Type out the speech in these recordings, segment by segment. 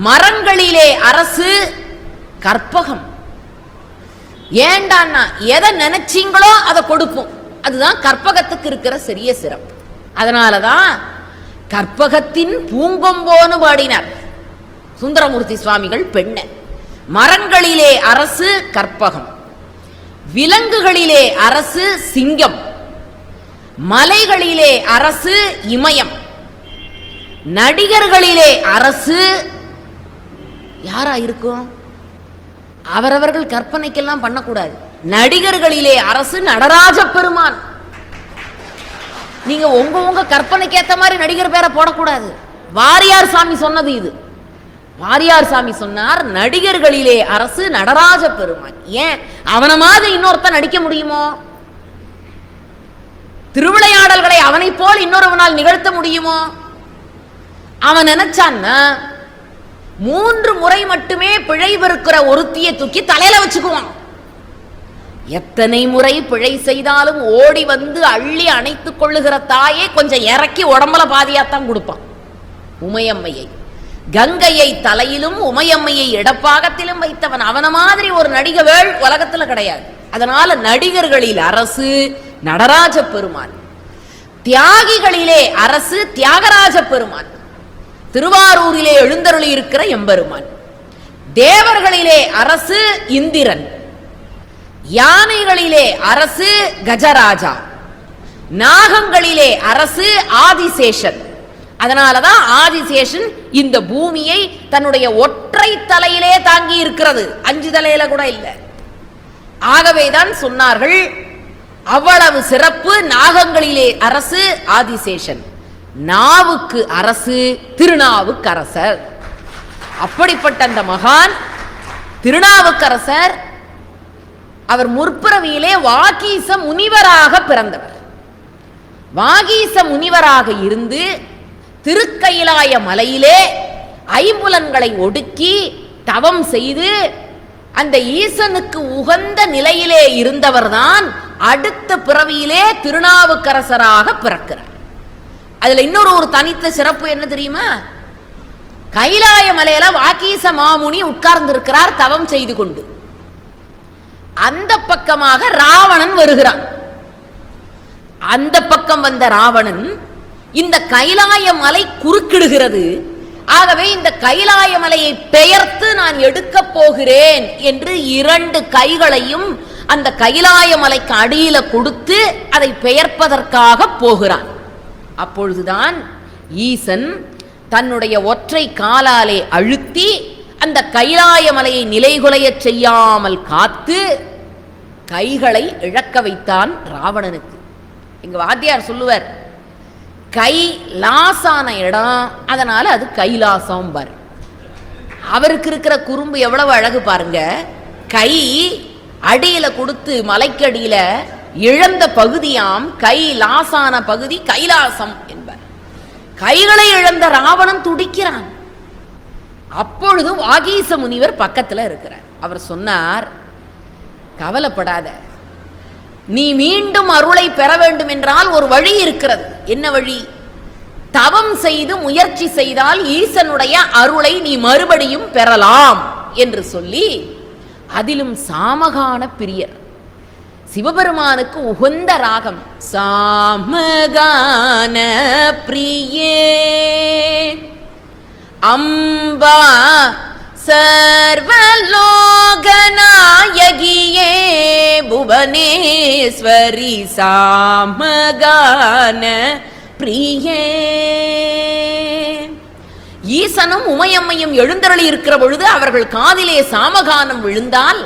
மரங்களிலே அரசு கற்பகம். ஏண்டான்னா எதை நினைச்சீங்களோ அதை கொடுப்போம். அதுதான் கற்பகத்துக்கு இருக்கிற சிறிய சிறப்பு. அதனாலதான் கற்பகத்தின் பூங்கொம்போன்னு பாடினார் சுந்தரமூர்த்தி சுவாமிகள் பெண்ண. மரங்களிலே அரசு கற்பகம், விலங்குகளிலே அரசு சிங்கம், மலைகளிலே அரசு இமயம், நடிகர்களிலே அரசு யாரா இருக்கும்? அவரவர்கள் கற்பனைக்கெல்லாம் பண்ணக்கூடாது. நடிகர்களிலே அரசு நடராஜ பெருமான். நீங்க உங்க கற்பனைக்கு ஏத்த மாதிரி நடிகர் பேரை போடக்கூடாது. வாரியார் சாமி சொன்னது இது. வாரியார் சாமி சொன்னார், நடிகர்களிலே அரசு நடராஜ பெருமான். ஏன் அவனை மாதிரி இன்னொருத்தன் நடிக்க முடியுமோ? திருவிளையாடல்களை அவனை போல் இன்னொருவனால் நிகழ்த்த முடியுமோ? அவன் நினைச்சான்னா 3 முறை மட்டுமே பிழை பெருக்கிற ஒருத்தியை தூக்கி தலையில வச்சுக்குவான். எத்தனை முறை பிழை செய்தாலும் ஓடி வந்து அள்ளி அணைத்துக் கொள்ளுகிற தாயே கொஞ்சம் இறக்கி உடம்புல பாதியாத்தான் கொடுப்பான். உமையம்மையை, கங்கையை தலையிலும் உமையம்மையை இடப்பாகத்திலும் வைத்தவன். அவன மாதிரி ஒரு நடிகவேள் உலகத்துல கிடையாது. அதனால நடிகர்களில் அரசு நடராஜ பெருமான், தியாகிகளிலே அரசு தியாகராஜ பெருமான், திருவாரூரிலே எழுந்தருளி இருக்கிற எம்பெருமான், தேவர்களிலே அரசு இந்திரன், யானைகளிலே அரசு கஜராஜா, நாகங்களிலே அரசு ஆதிசேஷன். அதனாலதான் ஆதிசேஷன் இந்த பூமியை தன்னுடைய ஒற்றை தலையிலே தாங்கி இருக்கிறது, 5 தலையில கூட இல்லை. ஆகவேதான் சொன்னார்கள் அவ்வளவு சிறப்பு. நாகங்களிலே அரசு ஆதிசேஷன், நாவுக்கு அரசு திருநாவுக்கரசர். அப்படிப்பட்ட அந்த மகான் திருநாவுக்கரசர் அவர் முற்பிறவியிலே வாகீச முனிவராக பிறந்தவர். வாகீச முனிவராக இருந்து திருக்கயிலாய மலையிலே ஐம்புலன்களை ஒடுக்கி தவம் செய்து அந்த ஈசனுக்கு உகந்த நிலையிலே இருந்தவர்தான் அடுத்த பிறவியிலே திருநாவுக்கரசராக பிறக்கிறார். அதுல இன்னொரு தனித்த சிறப்பு என்ன தெரியுமா? கைலாய மலையில வாகீச மாமுனி உட்கார்ந்து இருக்கிறார் தவம் செய்து கொண்டு. அந்த பக்கமாக ராவணன் வருகிறான். அந்த பக்கம் வந்த ராவணன் இந்த கைலாய மலை குறுக்கிடுகிறது. ஆகவே இந்த கைலாய மலையை பெயர்த்து நான் எடுக்க போகிறேன் என்று 2 கைகளையும் அந்த கைலாய மலைக்கு அடியில கொடுத்து அதை பெயர்ப்பதற்காக போகிறான். அப்பொழுதுதான் ஈசன் தன்னுடைய ஒற்றை காலாலே அழுத்தி அந்த கைலாய மலையை நிலைகுலைய செய்யாமல் காத்து கைகளை இழக்க வைத்தான் ராவணனுக்கு. எங்க வாத்தியார் சொல்லுவார், கை லாசான இடம், அதனால அது கைலாசம் பார். அவருக்கு இருக்கிற குறும்பு எவ்வளவு அழகு பாருங்க. கை அடியில கொடுத்து மலைக்கடியில இழந்த பகுதியாம் கை லாசான பகுதி கைலாசம் என்பார். கைகளை இழந்த ராவணன் துடிக்கிறான். அப்பொழுது வாகீச முனிவர் பக்கத்துல இருக்கிறார். அவர் சொன்னார், கவலைப்படாத, நீ மீண்டும் அருளை பெற வேண்டும் என்றால் ஒரு வழி இருக்கிறது. என்ன வழி? தவம் செய்து முயற்சி செய்தால் ஈசனுடைய அருளை நீ மறுபடியும் பெறலாம் என்று சொல்லி, அதிலும் சாமகான பிரியர், சிவபெருமானுக்கு உகந்த ராகம் சாமகான பிரியே அம்பா சர்வலோகநாயகியே புவனேஸ்வரி சாமகான பிரியே. ஈசனும் உமையம்மையும் எழுந்தருளி இருக்கிற பொழுது அவர்கள் காதிலே சாமகானம் விழுந்தால்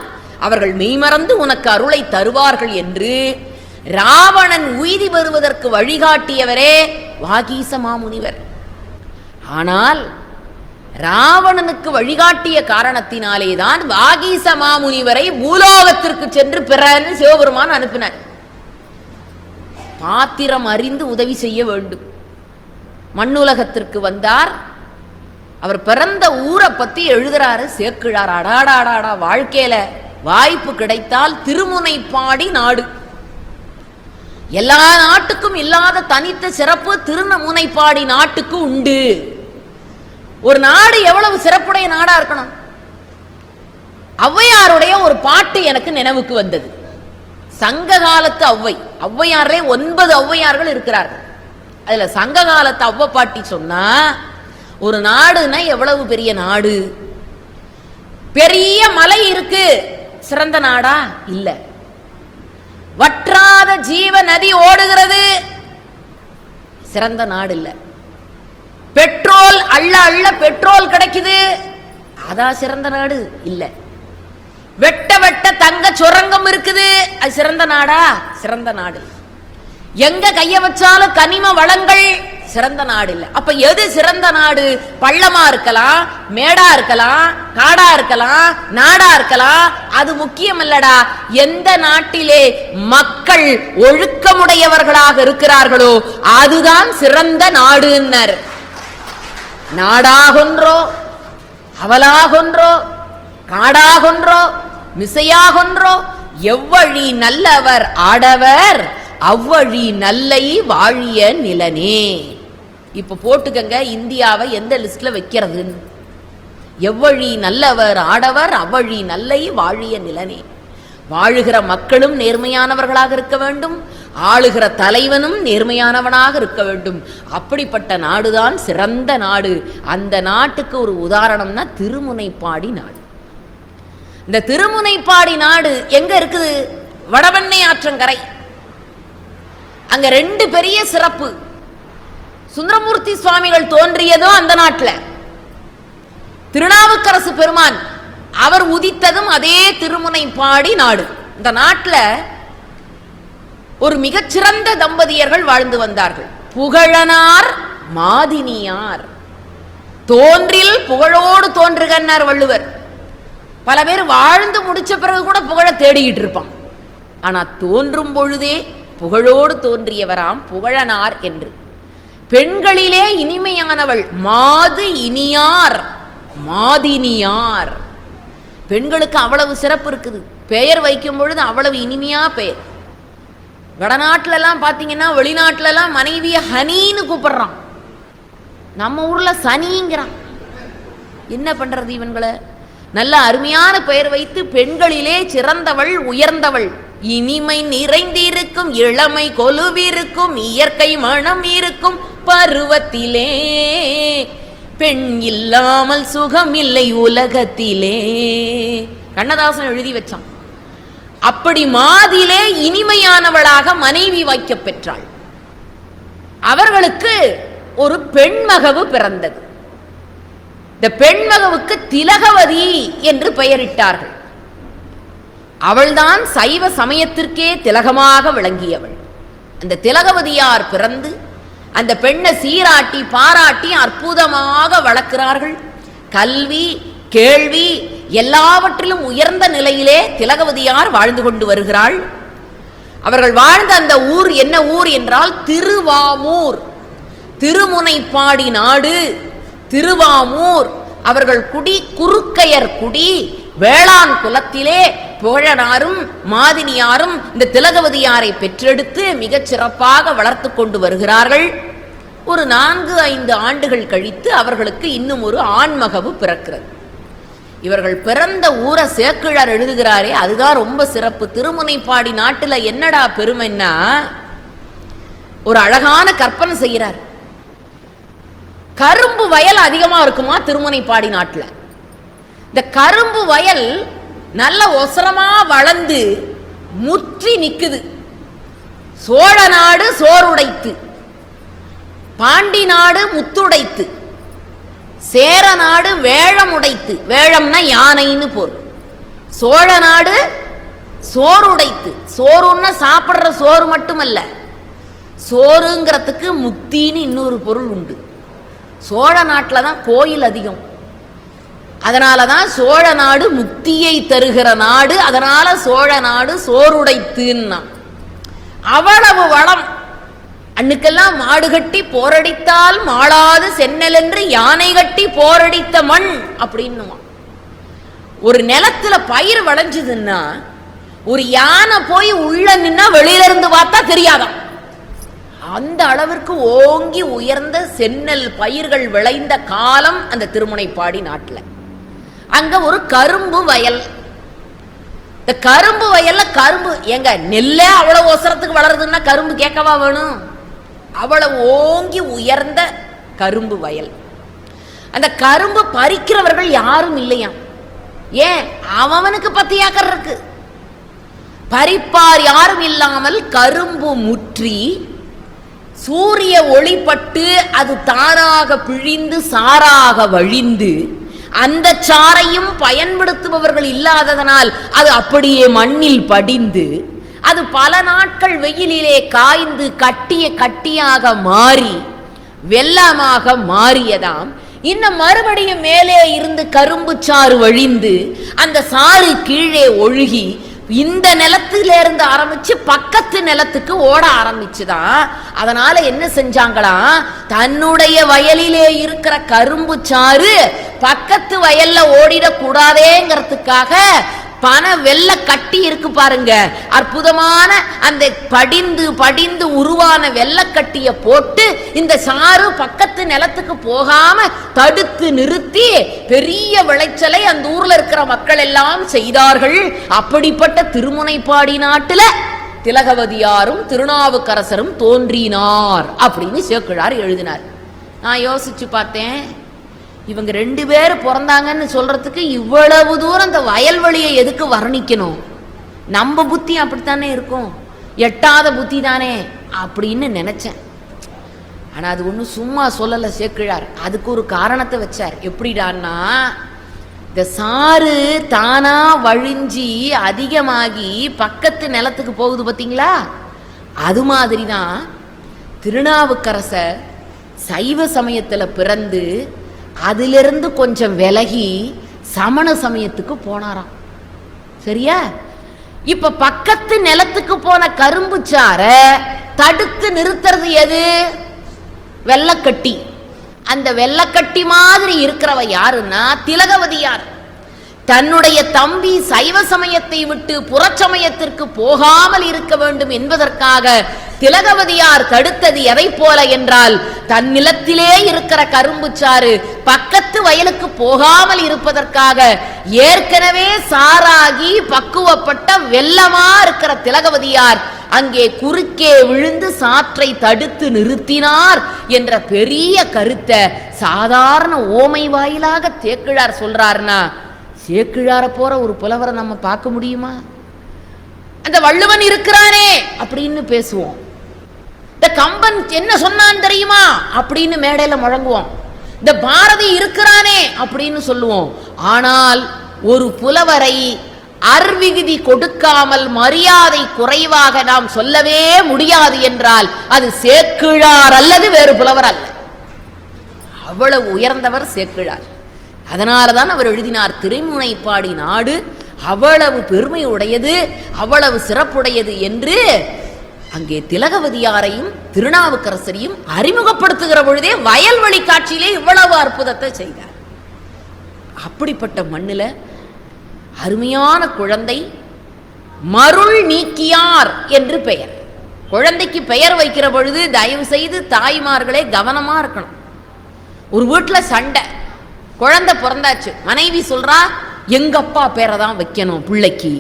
அவர்கள் மெய்மறந்து உனக்கு அருளை தருவார்கள் என்று ராவணன் உய்தி பெறுவதற்கு வழிகாட்டியவரே வாகீச மாமுனிவர். ஆனால் ராவணனுக்கு வழிகாட்டிய காரணத்தினாலேதான் வாகீச மாமுனிவரை பூலோகத்திற்கு சென்று பிறன்னு சிவபெருமான் அனுப்பினார். பாத்திரம் அறிந்து உதவி செய்ய வேண்டும். மண்ணுலகத்திற்கு வந்தார். அவர் பிறந்த ஊரை பத்தி எழுதுறாரு சேக்கிழார். அடாடாடாடா, வாழ்க்கையில வாய்ப்பு கிடைத்தால் திருமுனைப்பாடி நாடு. எல்லா நாட்டுக்கும் இல்லாத தனித்த சிறப்பு திருமுனைப்பாடி நாட்டுக்கு உண்டு. ஒரு நாடு எவ்வளவு சிறப்புடைய நாடா இருக்கணும். ஔவையாருடைய ஒரு பாட்டு எனக்கு நினைவுக்கு வந்தது. சங்க காலத்து ஔவையாரே 9 ஔவையார்கள் இருக்கிறார்கள். அதுல சங்க காலத்து ஔவை பாட்டி சொன்னா, ஒரு நாடுன்னா எவ்வளவு பெரிய நாடு, பெரிய மலை இருக்கு, சிறந்த நாடா இல்ல. வற்றாத ஜீவ நதி ஓடுகிறது, சிறந்த நாடு இல்ல. பெட்ரோல் அள்ள அள்ள பெட்ரோல் கிடைக்குது, அதான் சிறந்த நாடு இல்ல. வெட்ட வெட்ட தங்க சுரங்கம் இருக்குது, அது சிறந்த நாடா? சிறந்த நாடு. எங்க கைய வச்சாலும் கனிம வளங்கள், சிறந்த நாடு இல்ல. அப்ப எது சிறந்த நாடு? பள்ளமா இருக்கலாம், மேடா இருக்கலாம், காடா இருக்கலாம், நாடா இருக்கலாம், அது முக்கியம் இல்லடா. எந்த நாட்டிலே மக்கள் ஒழுக்கமுடையவர்களாக இருக்கிறார்களோ அதுதான் சிறந்த நாடுன்னர். நாடாகொன்றோ அவலாகொன்றோ காடாகொன்றோ மிசையாகொன்றோ எவ்வழி நல்லவர் ஆடவர் அவ்வழி நல்லை வாழிய நிலனே. இப்ப போட்டுக்கங்க, இந்தியாவை எந்த லிஸ்ட்ல வைக்கிறது? எவ்வழி நல்லவர் ஆடவர் அவ்வழி நல்லை வாழிய நிலனே. வாழுகிற மக்களும் நேர்மையானவர்களாக இருக்க வேண்டும், ஆளுகிற தலைவனும் நேர்மையானவனாக இருக்க வேண்டும். அப்படிப்பட்ட நாடுதான் சிறந்த நாடு. அந்த நாட்டுக்கு ஒரு உதாரணம்னா திருமுனைப்பாடி நாடு. இந்த திருமுனைப்பாடி நாடு எங்க இருக்குது? வடவெண்ணை ஆற்றங்கரை. அங்க 2 பெரிய சிறப்பு. சுந்தரமூர்த்தி சுவாமிகள் தோன்றியதும் அந்த நாட்டில், திருநாவுக்கரசு பெருமான் அவர் உதித்ததும் அதே திருமுனைப்பாடி நாடு. இந்த நாட்டில் ஒரு மிகச்சிறந்த தம்பதியர்கள் வாழ்ந்து வந்தார்கள். புகழனார் மாதினியார். தோன்றில் புகழோடு தோன்றுகன்னார் வள்ளுவர். பல பேர் வாழ்ந்து முடிச்ச பிறகு கூட புகழ தேடிக்கிட்டு இருப்பான். ஆனா தோன்றும் பொழுதே புகழோடு தோன்றியவராம் புகழனார் என்று. பெண்களிலே இனிமையானவள் மாது இனியார் மாதினியார். பெண்களுக்கு அவ்வளவு சிறப்பு இருக்குது. பெயர் வைக்கும் பொழுது அவ்வளவு இனிமையா பெயர். வடநாட்டுல எல்லாம் பாத்தீங்கன்னா, வெளிநாட்டுல எல்லாம் மனைவிய ஹனின்னு கூப்பிடுறான், நம்ம ஊர்ல சனிங்கிறான். என்ன பண்றது இவன்களை? நல்ல அருமையான பெயர் வைத்து பெண்களிலே சிறந்தவள் உயர்ந்தவள், இனிமை நிறைந்திருக்கும் இளமை கொலுவிருக்கும் இயற்கை மனம் இருக்கும் பருவத்திலே பெண் இல்லாமல் சுகம் இல்லை உலகத்திலே. கண்ணதாசன் எழுதி வச்சான். அப்படி மாதிலே இனிமையானவளாக மனைவி வைக்க பெற்றாள். அவர்களுக்கு ஒரு பெண்மகவு பிறந்தது. இந்த பெண்மகவுக்கு திலகவதி என்று பெயரிட்டார்கள். அவள்தான் சைவ சமயத்திற்கே திலகமாக விளங்கியவள். அந்த திலகவதியார் பிறந்து அந்த பெண்ணை சீராட்டி பாராட்டி அற்புதமாக வளர்க்கிறார்கள். கல்வி கேள்வி எல்லாவற்றிலும் உயர்ந்த நிலையிலே திலகவதியார் வாழ்ந்து கொண்டு வருகிறாள். அவர்கள் வாழ்ந்த அந்த ஊர் என்ன ஊர் என்றால் திருவாமூர். திருமுனைப்பாடி நாடு திருவாமூர். அவர்கள் குடி குறுக்கையர் குடி. வேளாண் குலத்திலே புகழனாரும் மாதினியாரும் இந்த திலகவதியாரை பெற்றெடுத்து மிகச் சிறப்பாக வளர்த்து கொண்டு வருகிறார்கள். ஒரு 4-5 ஆண்டுகள் கழித்து அவர்களுக்கு இன்னும் ஒரு ஆண்மகவு பிறக்கிறது. இவர்கள் பிறந்த ஊரை சேக்கிழார் எழுதுகிறாரே, அதுதான் ரொம்ப சிறப்பு. திருமுனைப்பாடி நாட்டில் என்னடா பெருமைன்னா, ஒரு அழகான கற்பனை செய்கிறார். கரும்பு வயல் அதிகமா இருக்குமா திருமுனைப்பாடி நாட்டில். இந்த கரும்பு வயல் நல்ல ஒசரமா வளர்ந்து முற்றி நிக்குது. சோழ நாடு சோறுடைத்து, பாண்டி நாடு முத்துடைத்து, சேர நாடு வேழம் உடைத்து. வேழம்னா யானைன்னு பொருள். சோழ நாடு சோறுடைத்து. சோறுன்னா சாப்பிடுற சோறு மட்டுமல்ல, சோறுங்கிறதுக்கு முக்தின்னு இன்னொரு பொருள் உண்டு. சோழ நாட்டில் தான் கோயில் அதிகம். அதனாலதான் சோழ நாடு முக்தியை தருகிற நாடு. அதனால சோழ நாடு சோறுடைத்துன்னா. அவ்வளவு வளம். அன்னுக்கெல்லாம் மாடு கட்டி போரடித்தால் மாளாது சென்னல் என்று யானை கட்டி போரடித்த மண் அப்படின்னு. ஒரு நிலத்துல பயிர் விளைஞ்சதுன்னா ஒரு யானை போய் உள்ள நின்னா வெளியில இருந்து பார்த்தா தெரியாதான். அந்த அளவிற்கு ஓங்கி உயர்ந்த செந்நெல் பயிர்கள் விளைந்த காலம் அந்த திருமுனைப்பாடி நாட்டில். அங்க ஒரு கரும்பு வயல். இந்த கரும்பு வயல்ல கரும்பு எங்க நெல்ல அவ்வளவு ஒசரத்துக்கு வளருதுன்னா கரும்பு கேட்கவா வேணும்? அவ்வளவு ஓங்கி உயர்ந்த கரும்பு வயல். அந்த கரும்பு பறிக்கிறவர்கள் யாரும் இல்லையா? ஏன்? அவனுக்கு 10 ஏக்கர் இருக்கு. பறிப்பார் யாரும் இல்லாமல் கரும்பு முற்றி சூரிய ஒளிப்பட்டு அது தானாக பிழிந்து சாராக வழிந்து அந்த சாரையும் பயன்படுத்துபவர்கள் இல்லாததனால் அது அப்படியே மண்ணில் படிந்து அது பல நாட்கள் வெயிலிலே காய்ந்து கட்டிய கட்டியாக மாறி வெள்ளமாக மாறியதாம். இன்னும் மறுபடியும் மேலே இருந்து கரும்பு சாறு வழிந்து அந்த சாறு கீழே ஒழுகி இந்த நிலத்திலிருந்து ஆரம்பிச்சு பக்கத்து நிலத்துக்கு ஓட ஆரம்பிச்சுதான். அதனால என்ன செஞ்சாங்களாம், தன்னுடைய வயலிலே இருக்கிற கரும்பு சாறு பக்கத்து வயல்ல ஓடிடக்கூடாதேங்கிறதுக்காக பனை வெள்ள கட்டி இருக்கு பாருங்க, அற்புதமான அந்த படிந்து படிந்து உருவான வெள்ளக்கட்டிய போட்டு இந்த சாறு பக்கத்து நிலத்துக்கு போகாம தடுத்து நிறுத்தி பெரிய விளைச்சலை அந்த ஊர்ல இருக்கிற மக்கள் எல்லாம் செய்தார்கள். அப்படிப்பட்ட திருமுனைப்பாடி நாட்டுல திலகவதியாரும் திருநாவுக்கரசரும் தோன்றினார் அப்படின்னு சேக்கிழார் எழுதினார். நான் யோசிச்சு பார்த்தேன், இவங்க 2 பேர் பிறந்தாங்கன்னு சொல்றதுக்கு இவ்வளவு தூரம் இந்த வயல்வெளியை எதுக்கு வர்ணிக்கணும்? நம்ம புத்தி அப்படித்தானே இருக்கும், எட்டாத புத்தி தானே அப்படின்னு நினைச்சேன். ஆனா அது ஒன்றும் சும்மா சொல்லலை சேக்கிழார், அதுக்கு ஒரு காரணத்தை வச்சார். எப்படிடான்னா, இந்த சாறு தானா வழிஞ்சி அதிகமாகி பக்கத்து நிலத்துக்கு போகுது பார்த்தீங்களா, அது மாதிரி தான் திருநாவுக்கரசர் சைவ சமயத்தில் பிறந்து அதிலிருந்து கொஞ்சம் விலகி சமண சமயத்துக்கு போனாராம். சரியா? இப்ப பக்கத்து நிலத்துக்கு போன கரும்பு சார தடுத்து நிறுத்துறது எது? வெள்ளக்கட்டி. அந்த வெள்ளக்கட்டி மாதிரி இருக்கிறவ யாருன்னா திலகவதியார். தன்னுடைய தம்பி சைவ சமயத்தை விட்டு புறச்சமயத்திற்கு போகாமல் இருக்க வேண்டும் என்பதற்காக திலகவதியார் தடுத்தது எதை போல என்றால், தன் நிலத்திலே இருக்கிற கரும்பு சாறு பக்கத்து வயலுக்கு போகாமல் இருப்பதற்காக ஏற்கனவே சாராகி பக்குவப்பட்ட வெள்ளமா இருக்கிற திலகவதியார் அங்கே குறுக்கே விழுந்து சாற்றை தடுத்து நிறுத்தினார் என்ற பெரிய கருத்தை சாதாரண ஓமை வாயிலாக சேக்கிழார் சொல்றாருன்னா, சேக்கிழார போற ஒரு புலவரை நம்ம பார்க்க முடியுமா? அந்த வள்ளுவன் இருக்கிறானே அப்படின்னு பேசுவோம். இந்த கம்பன் என்ன சொன்னான் தெரியுமா அப்படின்னு மேடையில முழங்குவோம். இந்த பாரதி இருக்கிறானே அப்படின்னு சொல்லுவோம். ஆனால் ஒரு புலவரை அர்விகுதி கொடுக்காமல் மரியாதை குறைவாக நாம் சொல்லவே முடியாது என்றால் அது சேக்கிழார் அல்லது வேறு புலவர் அல்ல. அவ்வளவு உயர்ந்தவர் சேக்கிழார். அதனாலதான் அவர் எழுதினார், திருமுனைப்பாடி நாடு அவ்வளவு பெருமை உடையது, அவ்வளவு சிறப்புடையது என்று அங்கே திலகவதியாரையும் திருநாவுக்கரசரையும் அறிமுகப்படுத்துகிற பொழுதே வயல்வெளி காட்சியிலே இவ்வளவு அற்புதத்தை செய்தார். அப்படிப்பட்ட மண்ணில அருமையான குழந்தை, மருள் நீக்கியார் என்று பெயர். குழந்தைக்கு பெயர் வைக்கிற பொழுது தயவு செய்து தாய்மார்களே கவனமா இருக்கணும். ஒரு வீட்டுல சண்டை, குழந்தை பிறந்தாச்சு, மனைவி சொல்றா எங்கப்பா பேரை தான் வைக்கணும் பிள்ளைக்கு.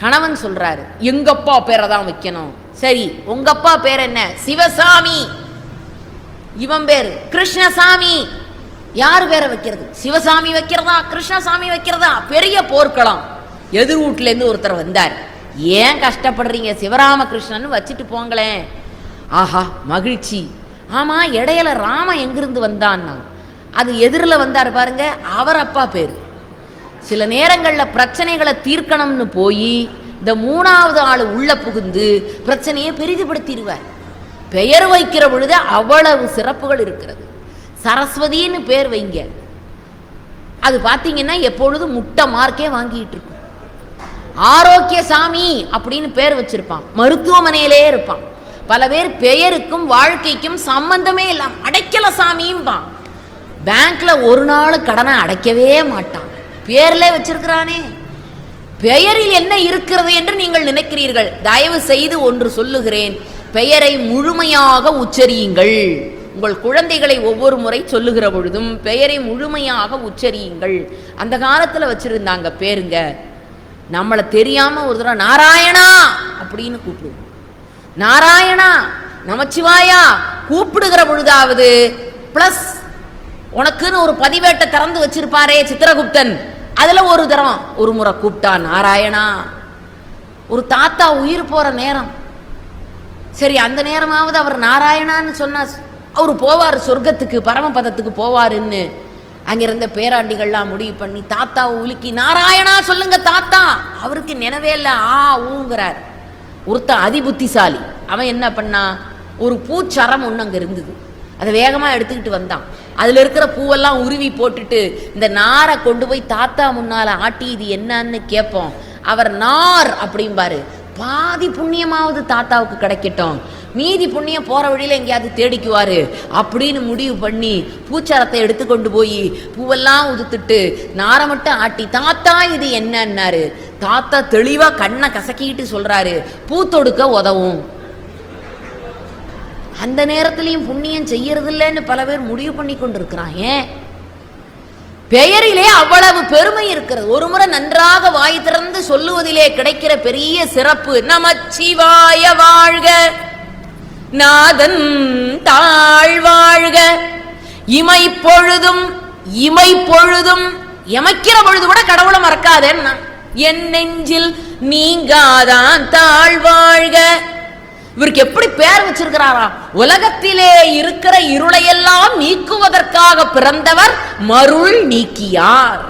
கணவன் சொல்றாரு எங்கப்பா பேரை தான் வைக்கணும். சரி, உங்கப்பா பேர் என்ன? சிவசாமி. இவன் பேரு கிருஷ்ணசாமி. யார் பேரை வைக்கிறது? சிவசாமி வைக்கிறதா கிருஷ்ணசாமி வைக்கிறதா? பெரிய போர்க்களம். எதிர் வீட்டுல இருந்து ஒருத்தர் வந்தார், ஏன் கஷ்டப்படுறீங்க, சிவராமகிருஷ்ணன் வச்சுட்டு போங்களேன். ஆஹா மகிழ்ச்சி. ஆமா, இடையில ராம எங்கிருந்து வந்தான்னா, அது எதிரில் வந்தார் பாருங்க, அவர் அப்பா பேரு. சில நேரங்கள்ல பிரச்சனைகளை தீர்க்கணும்னு போய் இந்த 3வது ஆளு உள்ள புகுந்து பிரச்சனையை பெரிதுபடுத்திடுவார். பெயர் வைக்கிற பொழுது அவ்வளவு சிறப்புகள் இருக்கிறது. சரஸ்வதின்னு பேர் வைங்க, அது பார்த்தீங்கன்னா எப்பொழுதும் முட்டை மார்க்கே வாங்கிட்டு இருக்கும். ஆரோக்கியசாமி அப்படின்னு பேர் வச்சிருப்பான், மருத்துவமனையிலே இருப்பான். பல பேர் பெயருக்கும் வாழ்க்கைக்கும் சம்பந்தமே இல்லாம அடைக்கல சாமியும்பான். பேங்க்ல ஒரு நாள் கடனை அடைக்கவே மாட்டான், பேர்ல வச்சிருக்கிறானே. பெயரில் என்ன இருக்கிறது என்று நீங்கள் நினைக்கிறீர்கள்? தயவு செய்து ஒன்று சொல்லுகிறேன், பெயரை முழுமையாக உச்சரியுங்கள். உங்கள் குழந்தைகளை ஒவ்வொரு முறை சொல்லுகிற பொழுதும் பெயரை முழுமையாக உச்சரியுங்கள். அந்த காலத்தில் வச்சிருந்தாங்க பேருங்க. நம்மளை தெரியாம ஒரு தடவை நாராயணா அப்படின்னு கூப்பிடுவோம். நாராயணா, நமச்சிவாயா கூப்பிடுகிற பொழுதாவது பிளஸ் உனக்குன்னு ஒரு பதிவேட்டை திறந்து வச்சிருப்பாரே சித்திரகுப்தன், அதுல ஒரு முறை கூப்பிட்டா நாராயணா. ஒரு தாத்தா உயிர் போற நேரம், சரி அந்த நேரமாவது அவர் நாராயணான்னு சொன்னா அவரு போவார், சொர்க்கத்துக்கு பரமபதத்துக்கு போவாருன்னு அங்கிருந்த பேராண்டிகள்லாம் முடிவு பண்ணி தாத்தாவை உலுக்கி நாராயணா சொல்லுங்க தாத்தா. அவருக்கு நினைவே இல்லை, ஊங்கிறார். ஒருத்தன் அதிபுத்திசாலி, அவன் என்ன பண்ணா, ஒரு பூச்சரம் ஒன்று அங்கே இருந்தது, அதை வேகமாக எடுத்துக்கிட்டு வந்தான். அதில் இருக்கிற பூவெல்லாம் உருவி போட்டுட்டு இந்த நாரை கொண்டு போய் தாத்தா முன்னால் ஆட்டி இது என்னன்னு கேட்போம். அவர் நார் அப்படிம்பாரு. பாதி புண்ணியமாவது தாத்தாவுக்கு கிடைக்கட்டும், மீதி புண்ணியம் போற வழியில எங்கேயாவது தேடிக்குவாரு அப்படின்னு முடிவு பண்ணி பூச்சாரத்தை எடுத்துக்கொண்டு போய் பூவெல்லாம் உதுத்துட்டு நாரை மட்டும் ஆட்டி தாத்தா இது என்னன்னாரு. தாத்தா தெளிவா கண்ணை கசக்கிட்டு சொல்றாரு, பூ தொடுக்க உதவும். அந்த நேரத்திலையும் புண்ணியம் செய்யறது இல்லைன்னு பல பேர் முடிவு பண்ணி கொண்டிருக்கிறான். ஏன்? பெயரிலே அவ்வளவு பெருமை இருக்கிறது. ஒரு முறை நன்றாக வாய் திறந்து சொல்லுவதிலே கிடைக்கிற பெரிய சிறப்பு, நமச்சிவாய வாழ்க, நாதன் தாழ்வாழ்க, இமைப்பொழுதும் இமைப்பொழுதும் எமைக்கிற பொழுது கூட கடவுளை மறக்காதேன்னா, என் நெஞ்சில் நீங்காதான் தாழ்வாழ்க. இவருக்கு எப்படி பேர் வச்சிருக்கிறாரா? உலகத்திலே இருக்கிற இருளையெல்லாம் நீக்குவதற்காக பிறந்தவர் மருள் நீக்கியார்,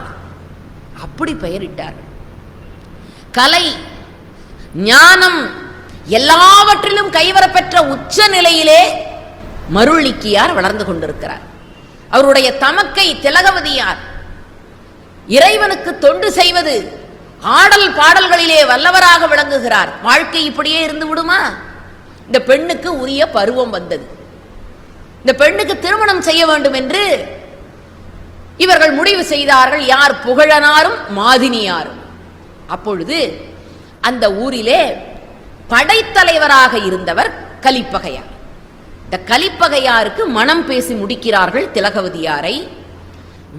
அப்படி பெயரிட்டார். கலை ஞானம் எல்லாவற்றிலும் கைவரப்பெற்ற உச்ச நிலையிலே மருள் நீக்கியார் வளர்ந்து கொண்டிருக்கிறார். அவருடைய தமக்கை திலகவதியார் இறைவனுக்கு தொண்டு செய்வது, ஆடல் பாடல்களிலே வல்லவராக விளங்குகிறார். வாழ்க்கை இப்படியே இருந்து விடுமா? இந்த பெண்ணுக்கு உரிய பருவம் வந்தது. இந்த பெண்ணுக்கு திருமணம் செய்ய வேண்டும் என்று இவர்கள் முடிவு செய்தார்கள். யார்? புகழனாரும் மாதினியாரும். அப்பொழுது அந்த ஊரிலே படைத்தலைவராக இருந்தவர் கலிப்பகையார். இந்த கலிப்பகையாருக்கு மனம் பேசி முடிக்கிறார்கள் திலகவதியாரை.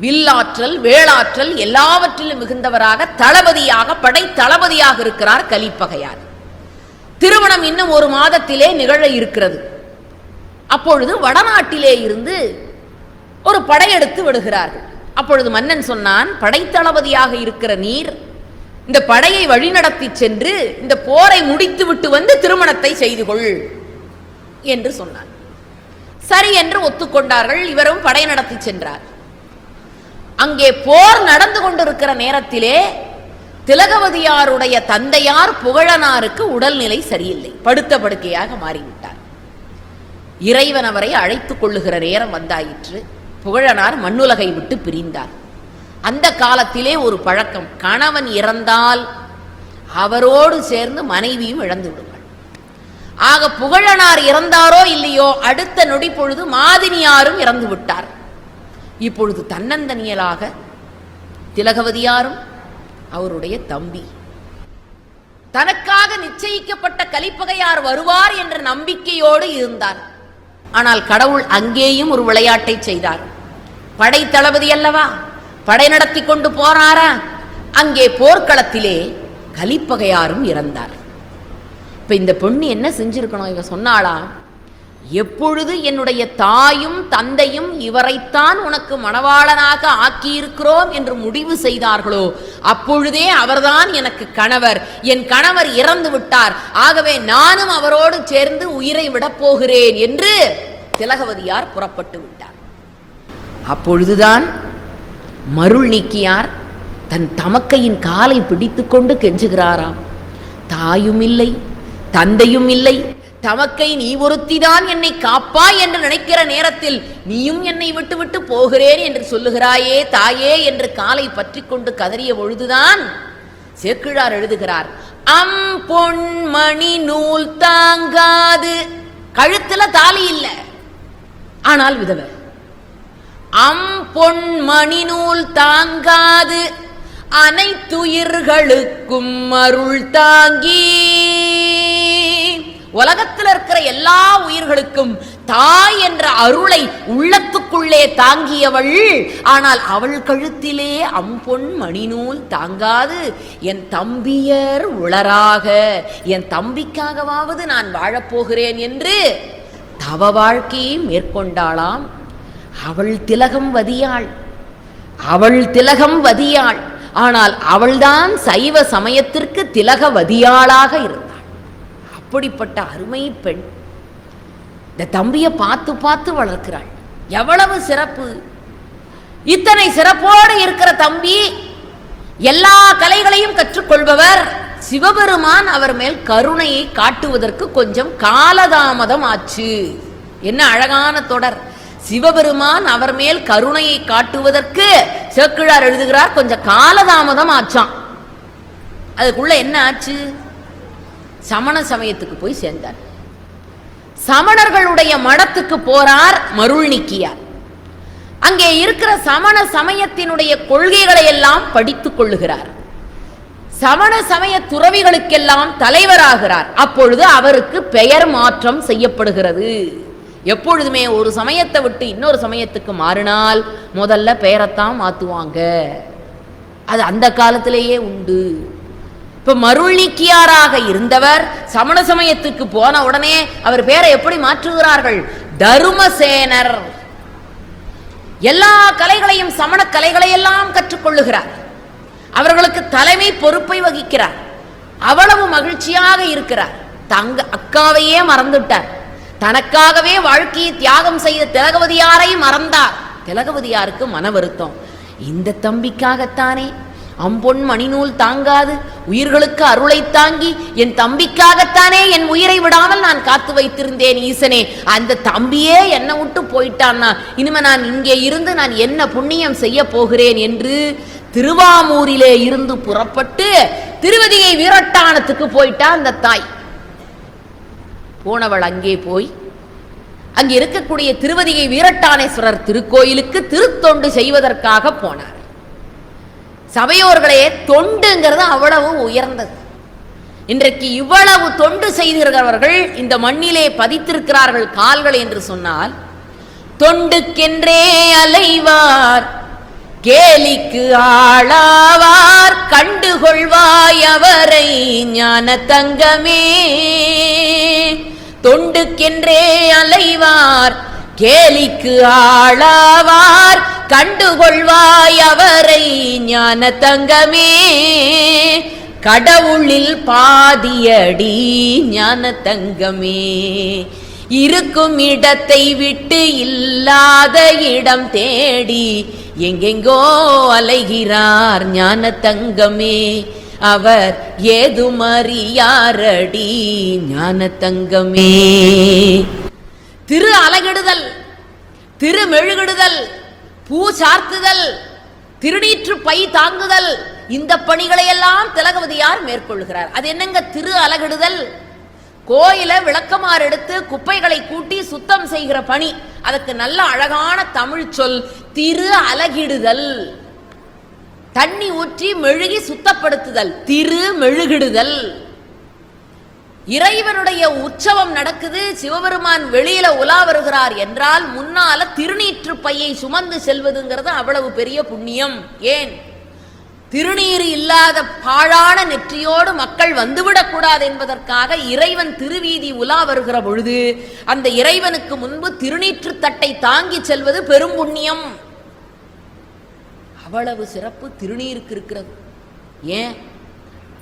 வில்லாற்றல் வேளாற்றல் எல்லாவற்றிலும் மிகுந்தவராக தளபதியாக படை தளபதியாக இருக்கிறார் கலிப்பகையார். திருமணம் இன்னும் ஒரு மாதத்திலே நிகழ இருக்கிறது. அப்பொழுது வடநாட்டிலே இருந்து ஒரு படையெடுத்து விடுகிறார்கள். அப்பொழுது மன்னன் சொன்னான், படைத்தளபதியாக இருக்கிற நீர் இந்த படையை வழிநடத்தி சென்று இந்த போரை முடித்து விட்டு வந்து திருமணத்தை செய்து கொள் என்று சொன்னார். சரி என்று ஒத்துக்கொண்டார்கள். இவரும் படை நடத்தி சென்றார். அங்கே போர் நடந்து கொண்டிருக்கிற நேரத்திலே திலகவதியாருடைய தந்தையார் புகழனாருக்கு உடல்நிலை சரியில்லை, படுத்த படுக்கையாக மாறிவிட்டார். இறைவன் அவரை அழைத்துக் கொள்ளுகிற நேரம் வந்தாயிற்று. புகழனார் மண்ணுலகை விட்டு பிரிந்தார். அந்த காலத்திலே ஒரு பழக்கம், கணவன் இறந்தால் அவரோடு சேர்ந்து மனைவியும் இழந்து விடுவாள். ஆக புகழனார் இறந்தாரோ இல்லையோ, அடுத்த நொடி பொழுது மாதினியாரும் இறந்து விட்டார். இப்பொழுது தன்னந்தனியலாக திலகவதியாரும் அவருடைய தம்பி, தனக்காக நிச்சயிக்கப்பட்ட கலிப்பகையார் வருவார் என்ற நம்பிக்கையோடு இருந்தார். ஆனால் கடவுள் அங்கேயும் ஒரு விளையாட்டை செய்தார். படை தளபதி அல்லவா, படை நடத்தி கொண்டு போறாரா, அங்கே போர்க்களத்திலே கலிப்பகையாரும் இறந்தார். இப்ப இந்த பொண்ணு என்ன செஞ்சிருக்கணும்? இவ சொன்னாளா, எப்பொழுது என்னுடைய தாயும் தந்தையும் இவரைத்தான் உனக்கு மணவாளனாக ஆக்கியிருக்கிறோம் என்று முடிவு செய்தார்களோ அப்பொழுதே அவர்தான் எனக்கு கணவர். என் கணவர் இறந்து விட்டார், ஆகவே நானும் அவரோடு சேர்ந்து உயிரை விடப் போகிறேன் என்று திலகவதியார் புறப்பட்டு விட்டார். அப்பொழுதுதான் மருள் நீக்கியார் தன் தமக்கையின் காலை பிடித்து கொண்டு கெஞ்சுகிறாராம். தாயும் இல்லை, தந்தையும் இல்லை, தமக்கை நீ ஒருத்திதான் என்னை காப்பாய் என்று நினைக்கிற நேரத்தில் நீயும் என்னை விட்டு விட்டு போகிறேன் என்று சொல்லுகிறாயே தாயே என்று காலை பற்றி கொண்டு கதறிய பொழுதுதான் சேக்கிழார் எழுதுகிறார், பொன்மணி நூல் தாங்காது, கழுத்துல தாலி இல்லை ஆனால் விதவை, பொன்மணி நூல் தாங்காது அனைத்துயிர்களுக்கும் அருள் தாங்கி உலகத்தில் இருக்கிற எல்லா உயிர்களுக்கும் தாய் என்ற அருளை உள்ளத்துக்குள்ளே தாங்கியவள். ஆனால் அவள் கழுத்திலே அம்பொன் மணிநூல் தாங்காது என் தம்பியர் உளராக, என் தம்பிக்காகவாவது நான் வாழப்போகிறேன் என்று தவ வாழ்க்கையை மேற்கொண்டாளாம். அவள் திலகம் வதியாள், அவள் திலகம் வதியாள். ஆனால் அவள்தான் சைவ சமயத்திற்கு திலகவதியாளாக இருந்தாள். அப்படிப்பட்ட அருமை பெண். இந்த தம்பியை பார்த்து பார்த்து வளர்க்கிறாள். எவ்வளவு சிறப்பு! இத்தனை சிறப்போடு இருக்கிற தம்பி எல்லா கலைகளையும் கற்றுக்கொள்பவர். சிவபெருமான் அவர் மேல் கருணையை காட்டுவதற்கு கொஞ்சம் காலதாமதம் ஆச்சு. என்ன அழகான தொடர்! சிவபெருமான் அவர் மேல் கருணையை காட்டுவதற்கு சேக்கிழார் எழுதுகிறார் கொஞ்சம் காலதாமதம் ஆச்சான். அதுக்குள்ள என்ன ஆச்சு? சமண சமயத்துக்கு போய் சேர்ந்தார். சமணர்களுடைய மடத்துக்கு போறார் மருள் நீக்கியார். அங்கே இருக்கிற சமண சமயத்தினுடைய கொள்கைகளை எல்லாம் படித்துக் கொள்ளுகிறார். சமண சமய துறவிகளுக்கெல்லாம் தலைவராகிறார். அப்பொழுது அவருக்கு பெயர் மாற்றம் செய்யப்படுகிறது. எப்பொழுதுமே ஒரு சமயத்தை விட்டு இன்னொரு சமயத்துக்கு மாறினால் முதல்ல பெயரைத்தான் மாற்றுவாங்க. அது அந்த காலத்திலேயே உண்டு. இப்ப மருள் நீக்கியாராக இருந்தவர் சமண சமயத்துக்கு போன உடனே அவர் பெயரை எப்படி மாற்றுகிறார்கள்? தருமசேனர். எல்லா கலைகளையும் சமண கலைகளை எல்லாம் கற்றுக்கொள்ளுகிறார். அவர்களுக்கு தலைமை பொறுப்பை வகிக்கிறார். அவ்வளவு மகிழ்ச்சியாக இருக்கிறார். தங்க அக்காவையே மறந்துட்டார். தனக்காகவே வாழ்க்கையை தியாகம் செய்த திலகவதியாரை மறந்தார். திலகவதியாருக்கு மன வருத்தம். இந்த தம்பிக்காகத்தானே அம்பொன் மணிநூல் தாங்காது உயிர்களுக்கு அருளை தாங்கி என் தம்பிக்காகத்தானே என் உயிரை விடாமல் நான் காத்து வைத்திருந்தேன் ஈசனே. அந்த தம்பியே என்னை விட்டு போயிட்டான்னா இனிமே நான் இங்கே இருந்து நான் என்ன புண்ணியம் செய்ய போகிறேன் என்று திருவாமூரிலே இருந்து புறப்பட்டு திருவதிகை வீரட்டானத்துக்கு போயிட்டா அந்த தாய். போனவள் அங்கே போய் அங்கே இருக்கக்கூடிய திருவதிகை வீரட்டானேஸ்வரர் திருக்கோயிலுக்கு திருத்தொண்டு செய்வதற்காக போனார். சபையோர்களே, தொண்டுங்கிறது அவ்வளவு உயர்ந்தது. இன்றைக்கு இவ்வளவு தொண்டு செய்திருக்கிறவர்கள் இந்த மண்ணிலே பதித்திருக்கிறார்கள் கால்கள் என்று சொன்னால், தொண்டுக்கென்றே அலைவார் கேலிக்கு ஆளாவார் கண்டுகொள்வாய் அவரை ஞான தங்கமே. தொண்டுக்கென்றே அலைவார் கேலிக்கு ஆளாவார் கண்டுகொள்வாய் அவரை ஞான தங்கமே. கடவுளில் பாதியடி ஞான தங்கமே. இருக்கும் இடத்தை விட்டு இல்லாத இடம் தேடி எங்கெங்கோ அலைகிறார் ஞான தங்கமே. அவர் ஏதுமறியாரடி ஞான தங்கமே. திரு அலகிடுதல், திரு மெழுகிடுதல், பூ சார்த்துதல், திருநீற்று பை தாங்குதல், இந்த பணிகளை எல்லாம் திலகவதியார் மேற்கொள்கிறார். அது என்னங்க திரு அலகிடுதல்? கோயில விளக்கமாறு எடுத்து குப்பைகளை கூட்டி சுத்தம் செய்கிற பணி. அதுக்கு நல்ல அழகான தமிழ் சொல் திரு அலகிடுதல். தண்ணி ஊற்றி மெழுகி சுத்தப்படுத்துதல், திரு மெழுகிடுதல். இறைவனுடைய உற்சவம் நடக்குது, சிவபெருமான் வெளியில உலா வருகிறார் என்றால் முன்னால திருநீற்று பையை சுமந்து செல்வதுங்கிறது அவ்வளவு பெரிய புண்ணியம். ஏன்? திருநீர் இல்லாத பாழான நெற்றியோடு மக்கள் வந்துவிடக்கூடாது என்பதற்காக இறைவன் திருவீதி உலா வருகிற பொழுது அந்த இறைவனுக்கு முன்பு திருநீற்று தட்டை தாங்கி செல்வது பெரும் புண்ணியம். அவ்வளவு சிறப்பு திருநீருக்கு இருக்கிறது. ஏன்?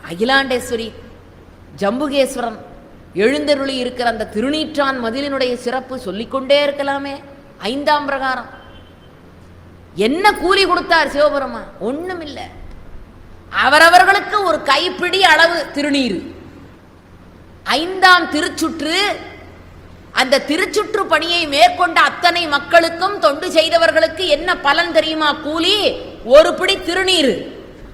அகிலாண்டேஸ்வரி ஜம்புகேஸ்வரன் எழுந்தருளி இருக்கிற அந்த திருநீற்றான் மதிலினுடைய சிறப்பு சொல்லிக்கொண்டே இருக்கலாமே. 5ஆம் பிரகாரம் என்ன கூலி கொடுத்தார் சிவபெருமான்? ஒண்ணும் இல்லை. அவரவர்களுக்கு ஒரு கைப்பிடி அளவு திருநீர். 5ஆம் திருச்சுற்று. அந்த திருச்சுற்று பணியை மேற்கொண்ட அத்தனை மக்களுக்கும் தொண்டு செய்தவர்களுக்கு என்ன பலன் தெரியுமா? கூலி ஒரு பிடி திருநீர்.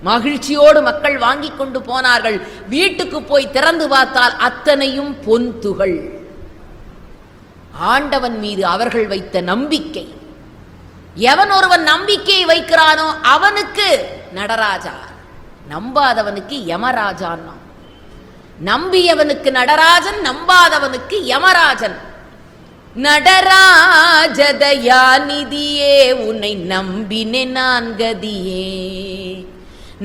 மகிழ்ச்சியோடு மக்கள் வாங்கி கொண்டு போனார்கள். வீட்டுக்கு போய் திறந்து பார்த்தால் அத்தனையும் பொன் துகள். ஆண்டவன் மீது அவர்கள் வைத்த நம்பிக்கை. எவன் ஒருவன் நம்பிக்கையை வைக்கிறானோ அவனுக்கு நடராஜா, நம்பாதவனுக்கு யமராஜான். நம்பியவனுக்கு நடராஜன், நம்பாதவனுக்கு யமராஜன். நடராஜதயா நிதியே உன்னை நம்பினே நான் கதியே,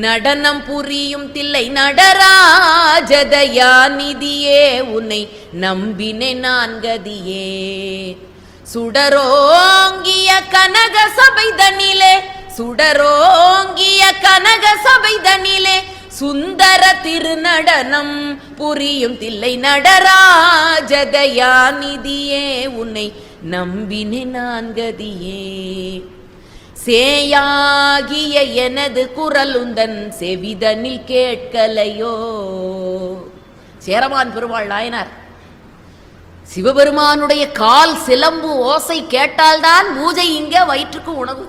நடனம் புரியும் தில்லை நடராஜதயா நிதியே உன்னை நம்பினே நான் கதியே. சுடரோங்கிய கனக சபைதனிலே, சுடரோங்கிய கனக சபைதனிலே சுந்தர திருநடனம் புரியும் தில்லை நடராஜதயா நிதியே உன்னை நம்பினே நான் கதியே. சேயாகிய எனது குரல் உந்தன் செவிதனில் கேட்கலையோ. சேரமான் பெருமாள் நாயனார், சிவபெருமானுடைய கால் சிலம்பு ஓசை கேட்டால்தான் பூஜை இங்க வயிற்றுக்கு உணவு.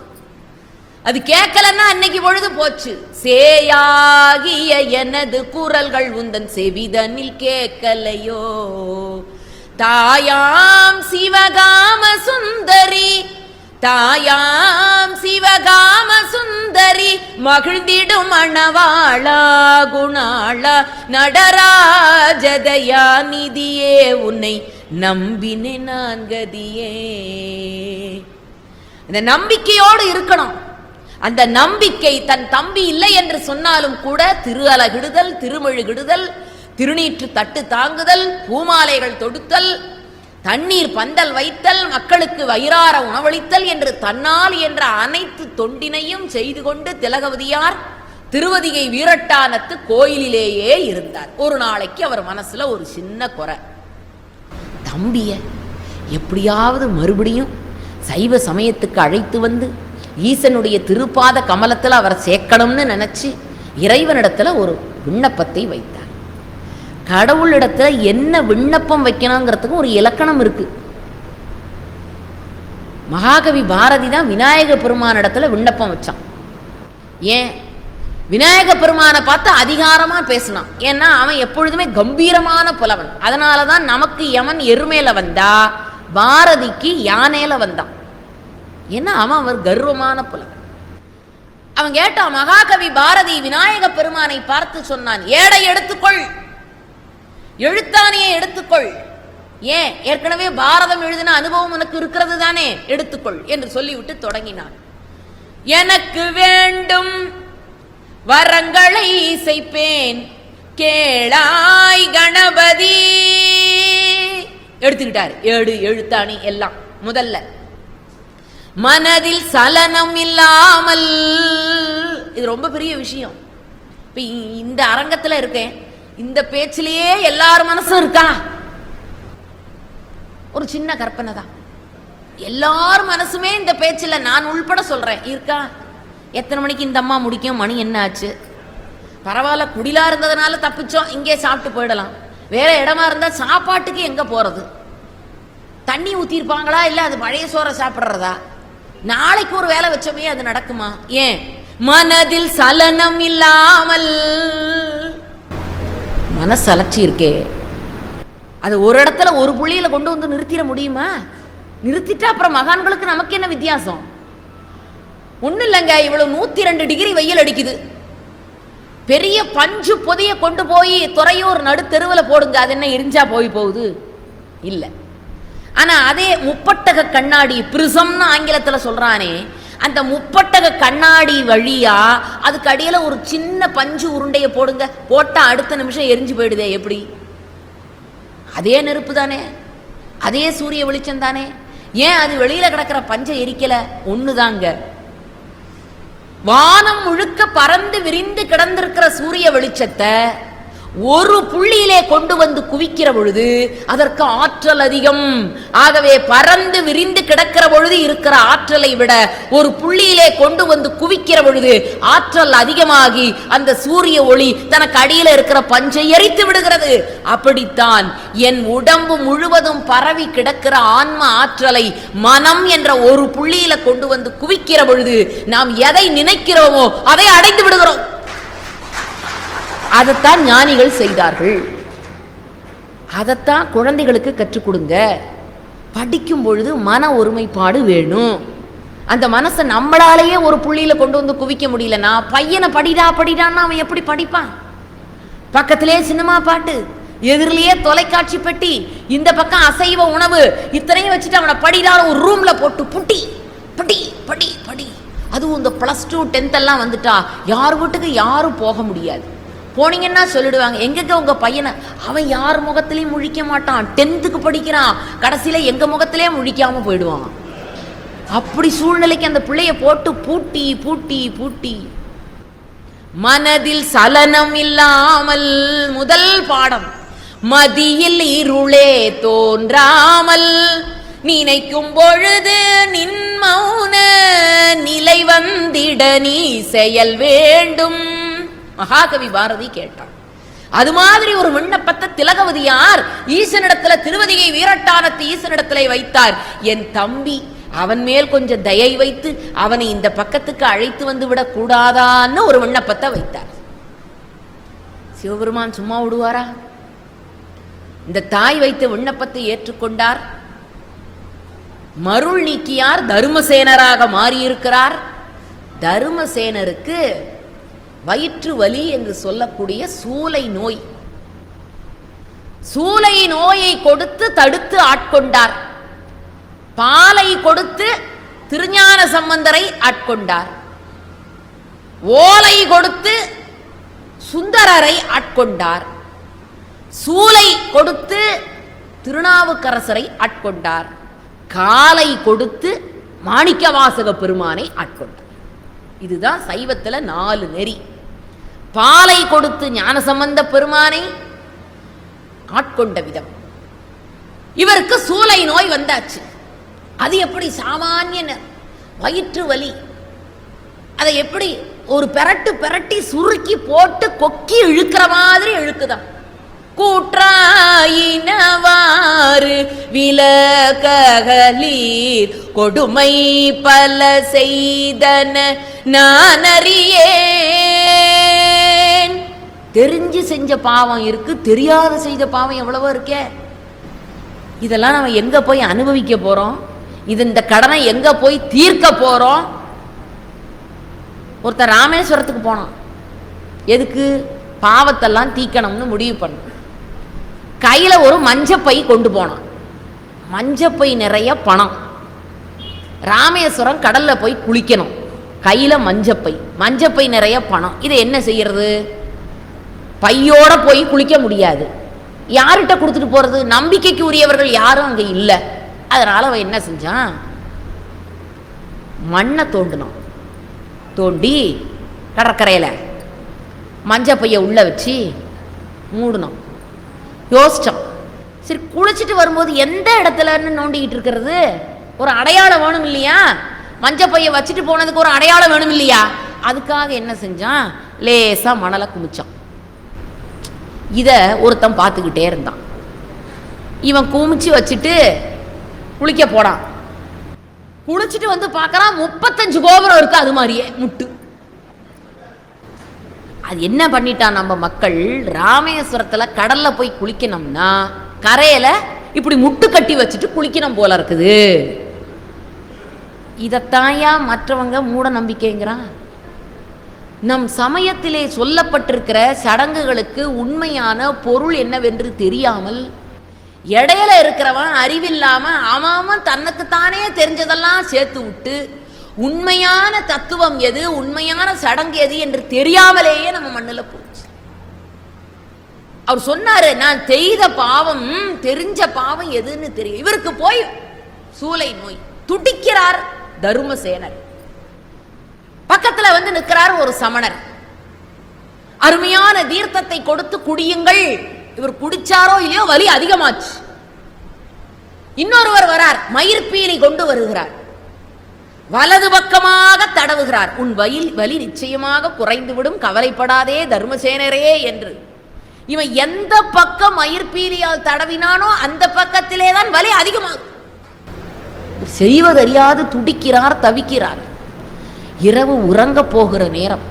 அது கேட்கலன்னா அன்னைக்கு பொழுது போச்சு. சேயாகிய எனது குரல்கள் உந்தன் செவிதனில் கேட்கலையோ. தாயாம் சிவகாம சுந்தரி, தாயாம் சிவகாம சுந்தரி மகிழ்ந்திடும் மணவாளா குணாளா நடராஜதயா நிதியே உன்னை நம்பினே நான் கதியே. இந்த நம்பிக்கையோடு இருக்கணும். அந்த நம்பிக்கை தன் தம்பி இல்லை என்று சொன்னாலும் கூட திரு அலகிடுதல், திருமெழுகிடுதல், திருநீற்று தட்டு தாங்குதல், பூமாலைகள் தொடுத்தல், தண்ணீர் பந்தல் வைத்தல், மக்களுக்கு வயிறார உணவளித்தல் என்று தன்னால் என்ற அனைத்து தொண்டினையும் செய்து கொண்டு திலகவதியார் திருவதிகை வீரட்டானத்து கோயிலிலேயே இருந்தார். ஒரு நாளைக்கு அவர் மனசுல ஒரு சின்ன குறை, தம்பிய எப்படியாவது மறுபடியும் சைவ சமயத்துக்கு அழைத்து வந்து ஈசனுடைய திருப்பாத கமலத்தில் அவரை சேர்க்கணும்னு நினைச்சு இறைவனிடத்துல ஒரு விண்ணப்பத்தை வைத்தார். கடவுளிடத்துல என்ன விண்ணப்பம் வைக்கணுங்கிறதுக்கு ஒரு இலக்கணம் இருக்கு. மகாகவி பாரதி தான் விநாயக பெருமானிடத்துல விண்ணப்பம் வச்சான். ஏன்? விநாயக பெருமானை பார்த்து அதிகாரமா பேசினான். ஏன்னா அவன் எப்பொழுதுமே கம்பீரமான புலவன். அதனாலதான் நமக்கு யமன் எருமேல வந்தா, பாரதிக்கு யானையில வந்தான். ஏன்னா அவன் அவர் கர்வமான புலவன். அவன் கேட்டான், மகாகவி பாரதி விநாயக பெருமானை பார்த்து சொன்னான், ஏடை எடுத்துக்கொள், எழுத்தாணியை எடுத்துக்கொள். ஏன்? ஏற்கனவே பாரதம் எழுதின அனுபவம் உனக்கு இருக்கிறது தானே, எடுத்துக்கொள் என்று சொல்லிவிட்டு தொடங்கினான். எனக்கு வேண்டும் வரங்களை இசைப்பேன் கேளாய் கணபதி. எடுத்துக்கிட்டாரு, ஏடு எழுத்தாணி எல்லாம். முதல்ல மனதில் சலனம் இல்லாமல், இது ரொம்ப பெரிய விஷயம். இப்ப இந்த அரங்கத்துல இருக்கேன், இந்த பேச்சிலேயே எல்லார் மனசும் இருக்கா? ஒரு சின்ன கற்பனை தான். எல்லார் மனசுமே இந்த பேச்சில் நான் உள்பட சொல்றேன் இருக்கா? எத்தனை மணிக்கு இந்த அம்மா முடிக்கும், மணி என்ன ஆச்சு, பரவாயில்ல குடிலா இருந்ததுனால தப்பிச்சோம், இங்கே சாப்பிட்டு போயிடலாம். வேற இடமா இருந்தா சாப்பாட்டுக்கு எங்க போறது? தண்ணி ஊத்திருப்பாங்களா, இல்ல அது பழைய சோறை சாப்பிடுறதா? நாளைக்கு ஒரு வேலை வச்சோமே, அது நடக்குமா? ஏன்? மனதில் சலனம் இல்லாமல். மனசு அலட்சி இருக்கே, அது ஒரு இடத்துல ஒரு புள்ளியில கொண்டு வந்து நிறுத்திட முடியுமா? நிறுத்திட்டா அப்புறம் மகான்களுக்கு நமக்கு என்ன வித்தியாசம்? ஒண்ணு இல்லைங்க, இவ்வளவு 102 டிகிரி வெயில் அடிக்குது. பெரிய பஞ்சு பொதிய கொண்டு போய் துறையூர் நடு தெருவில் போடுங்க, அது என்ன எரிஞ்சா போகுது? இல்லை. ஆனா அதே முப்பட்டக கண்ணாடி, பிரிசம்னு ஆங்கிலத்துல சொல்றானே, அந்த முப்பட்டக கண்ணாடி வழியா அதுக்கு அடியில ஒரு சின்ன பஞ்சு உருண்டைய போடுங்க, போட்டா அடுத்த நிமிஷம் எரிஞ்சு போயிடுதே. எப்படி? அதே நெருப்பு தானே, அதே சூரிய வெளிச்சம் தானே. ஏன் அது வெளியில கிடக்கிற பஞ்சை எரிக்கல? ஒண்ணுதாங்க. வானம் முழுக்க பறந்து விரிந்து கிடந்திருக்கிற சூரிய வெளிச்சத்தை ஒரு புள்ளியிலே கொண்டு வந்து குவிக்கிற பொழுது அதற்கு ஆற்றல் அதிகம். ஆகவே பறந்து விரிந்து கிடக்கிற பொழுது இருக்கிற ஆற்றலை விட ஒரு புள்ளியிலே கொண்டு வந்து குவிக்கிற பொழுது ஆற்றல் அதிகமாகி அந்த சூரிய ஒளி தனக்கு அடியில இருக்கிற பஞ்சை எரித்து விடுகிறது. அப்படித்தான் என் உடம்பு முழுவதும் பரவி கிடக்கிற ஆன்ம ஆற்றலை மனம் என்ற ஒரு புள்ளியில கொண்டு வந்து குவிக்கிற பொழுது நாம் எதை நினைக்கிறோமோ அதை அடைந்து விடுகிறோம். அதைத்தான் ஞானிகள் செய்தார்கள். அதைத்தான் குழந்தைகளுக்கு கற்றுக் கொடுங்க. படிக்கும் பொழுது மன ஒருமைப்பாடு வேணும். அந்த மனசை நம்மளாலேயே ஒரு புள்ளியில கொண்டு வந்து குவிக்க முடியலன்னா, பையனை படிடான்னா அவன் எப்படி படிப்பான்? பக்கத்திலே சினிமா பாட்டு, எதிரிலேயே தொலைக்காட்சி பெட்டி, இந்த பக்கம் அசைவ உணவு, இத்தனையும் வச்சுட்டு அவனை படிடாத ஒரு ரூம்ல போட்டு புட்டி படி படி படி. அதுவும் இந்த +2 10th எல்லாம் வந்துட்டா யார் வீட்டுக்கு யாரும் போக முடியாது. போனீங்கன்னா சொல்லிடுவாங்க, எங்கெங்க உங்க பையனை, அவன் யார் முகத்திலையும் முழிக்க மாட்டான், 10th படிக்கிறான், கடைசியில எங்க முகத்திலே முழிக்காம போயிடுவான். அப்படி சூழ்நிலைக்கு அந்த பிள்ளைய போட்டு பூட்டி பூட்டி பூட்டி. மனதில் சலனம் இல்லாமல் முதல் பாடம், மதியில் இருளே தோன்றாமல் நினைக்கும் பொழுது நின் மௌன நிலை வந்திட நீ செயல் வேண்டும். மகாகவி பாரதி கேட்டான். அது மாதிரி ஒரு விண்ணப்பத்தை திலகவதியார் ஈசனிடத்துல, திருவதிகை வீரட்டானத்து ஈசனிடத்துல வைத்தார். என் தம்பி அவன் மேல் கொஞ்சம் தயை வைத்து அவனை இந்த பக்கத்துக்கு அழைத்து வந்து விடக் கூடாதான்னு ஒரு விண்ணப்பத்தை வைத்தார். சிவபெருமான் சும்மா விடுவாரா? இந்த தாய் வைத்த விண்ணப்பத்தை ஏற்றுக்கொண்டார். மருள் நீக்கியார் தருமசேனராக மாறியிருக்கிறார். தருமசேனருக்கு வயிற்று வலி என்று சொல்லக்கூடிய சூலை நோய், சூலை நோயை கொடுத்து தடுத்து ஆட்கொண்டார். பாலை கொடுத்து திருஞான சம்பந்தரை ஆட்கொண்டார். ஓலை கொடுத்து சுந்தரரை ஆட்கொண்டார். சூலை கொடுத்து திருநாவுக்கரசரை ஆட்கொண்டார். காலை கொடுத்து மாணிக்கவாசக பெருமானை ஆட்கொண்டார். இதுதான் சைவத்துல 4 நெறி. பாலை கொடுத்து ஞானசம்பந்த பெருமானை ஆட்கொண்ட விதம். இவருக்கு சூலை நோய் வந்தாச்சு. அது எப்படி சாமானிய வயிற்று வலி, அதை எப்படி ஒரு பெரட்டு பெரட்டி சுருக்கி போட்டு கொக்கி இழுக்கிற மாதிரி இழுக்குதான். கூற்றாயினவாறு விலகலீர் கொடுமை பல செய்தன நான் அறியேன். தெரிஞ்சு செஞ்ச பாவம் இருக்கு, தெரியாத செய்த பாவம் எவ்வளவோ இருக்கே. இதெல்லாம் நம்ம எங்க போய் அனுபவிக்க போறோம்? இந்த கடனை எங்க போய் தீர்க்க போறோம்? ஒருத்தர் ராமேஸ்வரத்துக்கு போனான். எதுக்கு? பாவத்தெல்லாம் தீக்கணும்னு முடிவு பண்ண. கையில ஒரு மஞ்சப்பை கொண்டு போனான். மஞ்சப்பை நிறைய பணம். ராமேஸ்வரம் கடல்ல போய் குளிக்கணும். கையில மஞ்சப்பை, மஞ்சப்பை நிறைய பணம். இதை என்ன செய்யறது? பையோட போய் குளிக்க முடியாது. யார்கிட்ட கொடுத்துட்டு போறது? நம்பிக்கைக்கு உரியவர்கள் யாரும் அங்க இல்லை. அதனால அவன் என்ன செஞ்சான்? மண்ணை தோண்டினான். தோண்டி கடற்கரையில மஞ்சப்பைய உள்ள வச்சு மூடணும். யோசிச்சான், சரி குளிச்சுட்டு வரும்போது எந்த இடத்துலன்னு நோண்டிக்கிட்டு இருக்கிறது? ஒரு அடையாளம் வேணும் இல்லையா? மஞ்சப்பைய வச்சுட்டு போனதுக்கு ஒரு அடையாளம் வேணும் இல்லையா? அதுக்காக என்ன செஞ்சான்? லேசா மணலை குமிச்சான். இத ஒருத்தன் பார்த்துக்கிட்டே இருந்தான். இவன் குமிச்சு வச்சுட்டு குளிக்க போடான். குளிச்சுட்டு வந்து பார்க்கறான், 35 கோபுரம் இருக்கு. அது மாதிரியே முட்டு. அது என்ன பண்ணிட்டான் நம்ம மக்கள்? ராமேஸ்வரத்துல கடல்ல போய் குளிக்கணும்னா கரையில இப்படி முட்டு கட்டி வச்சுட்டு குளிக்கணும் போல இருக்குது. இதத்தாயா மற்றவங்க மூட நம்பிக்கைங்கிறான். நம் சமயத்திலே சொல்லப்பட்டிருக்கிற சடங்குகளுக்கு உண்மையான பொருள் என்னவென்று தெரியாமல் இடையில இருக்கிறவன் அறிவில்லாம அவன் தன்னுக்குத்தானே தெரிஞ்சதெல்லாம் சேர்த்து விட்டு உண்மையான தத்துவம் எது, உண்மையான சடங்கு எது என்று தெரியாமலேயே நம்ம மண்ணில் போச்சு. அவர் சொன்னாரு, நான் செய்த பாவம், தெரிஞ்ச பாவம் எதுன்னு தெரியும். இவருக்கு போய் சூலை நோய். துடிக்கிறார் தருமசேனர். பக்கத்துல வந்து நிற்கிறார் ஒரு சமணர். அருமையான தீர்த்தத்தை கொடுத்து குடியுங்கள். இவர் குடிச்சாரோ இல்லையோ வலி அதிகமாச்சு. இன்னொருவர் வரார், மயிர்பீலி கொண்டு வருகிறார். வலது பக்கமாக தடவுகிறார். உன் வலி நிச்சயமாக குறைந்துவிடும், கவலைப்படாதே தர்மசேனரே என்று. இவன் எந்த பக்கம் மயிர்பீலியால் தடவினானோ அந்த பக்கத்திலே தான் வலி அதிகமாகும். செய்வதறியாது துடிக்கிறார், தவிக்கிறார். இரவு உறங்க போகிற நேரம்.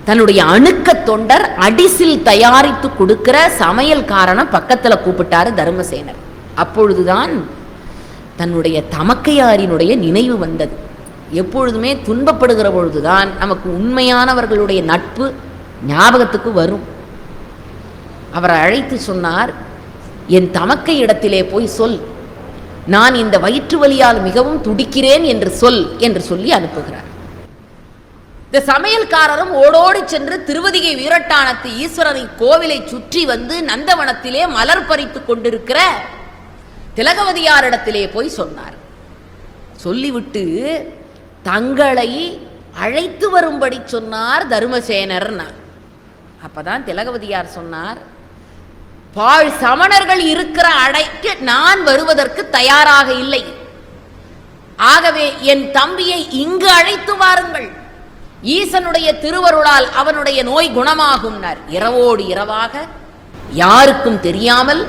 தன்னுடைய அணுக்க தொண்டர் அடிசில் தயாரித்து கொடுக்கிற சமையல்காரனை பக்கத்துல கூப்பிட்டாரு தர்மசேனர். அப்பொழுதுதான் தன்னுடைய தமக்கையாரினுடைய நினைவு வந்தது. எப்பொழுதுமே துன்பப்படுகிற பொழுதுதான் நமக்கு உண்மையானவர்களுடைய நட்பு ஞாபகத்துக்கு வரும். அவரை அழைத்து சொன்னார், என் தமக்கை இடத்திலே போய் சொல், நான் இந்த வயிற்று வலியால் மிகவும் துடிக்கிறேன் என்று சொல் என்று சொல்லி அனுப்புகிறார். இந்த சமையல்காரரும் ஓடோடி சென்று திருவதிகை வீரட்டானத்து ஈஸ்வரனின் கோவிலை சுற்றி வந்து நந்தவனத்திலே மலர் பறித்து கொண்டிருக்கிற திலகவதியாரிடத்திலே போய் சொன்னார். சொல்லிவிட்டு தங்களை அழைத்து வரும்படி சொன்னார் தருமசேனர். அப்பதான் திலகவதியார் சொன்னார், பாழ் சமணர்கள் இருக்கிற அடைக்கு நான் வருவதற்கு தயாராக இல்லை. ஆகவே என் தம்பியை இங்கு அழைத்து வாருங்கள், ஈசனுடைய திருவருளால் அவனுடைய நோய் குணமாகும். இரவோடு இரவாக யாருக்கும் தெரியாமல்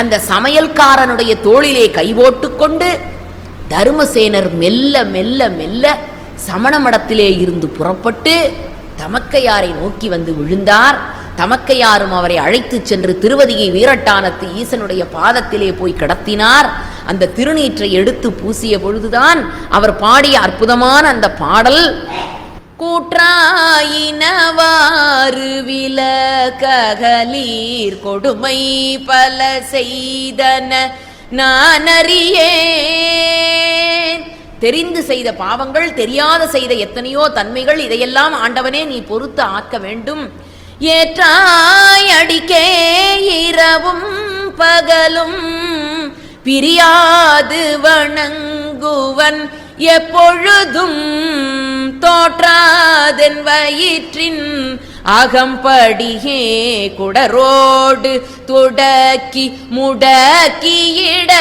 அந்த சமையல்காரனுடைய தோளிலே கை போட்டுக் கொண்டு தருமசேனர் மெல்ல மெல்ல மெல்ல சமண மடத்திலே இருந்து புறப்பட்டு தமக்கையாரை நோக்கி வந்து விழுந்தார். தமக்கையாரும் அவரை அழைத்து சென்று திருவதிகை வீரட்டானத்து ஈசனுடைய பாதத்திலே போய் கிடத்தினார். அந்த திருநீற்றை எடுத்து பூசிய பொழுதுதான் அவர் பாடிய அற்புதமான அந்த பாடல், கூற்றாயினவாறு விலகலீர் கொடுமை பல செய்தன நான் அறியேன். தெரிந்து செய்த பாவங்கள், தெரியாத செய்த எத்தனையோ தன்மைகள், இதையெல்லாம் ஆண்டவனே நீ பொறுத்து ஆக்க வேண்டும். ஏற்றாய் அடிக்கே இரவும் பகலும் பிரியாது வணங்குவன் எப்பொழுதும் தோற்றாதென் வயிற்றின் அகம்படியே குடரோடு துடக்கி முடக்கியிட.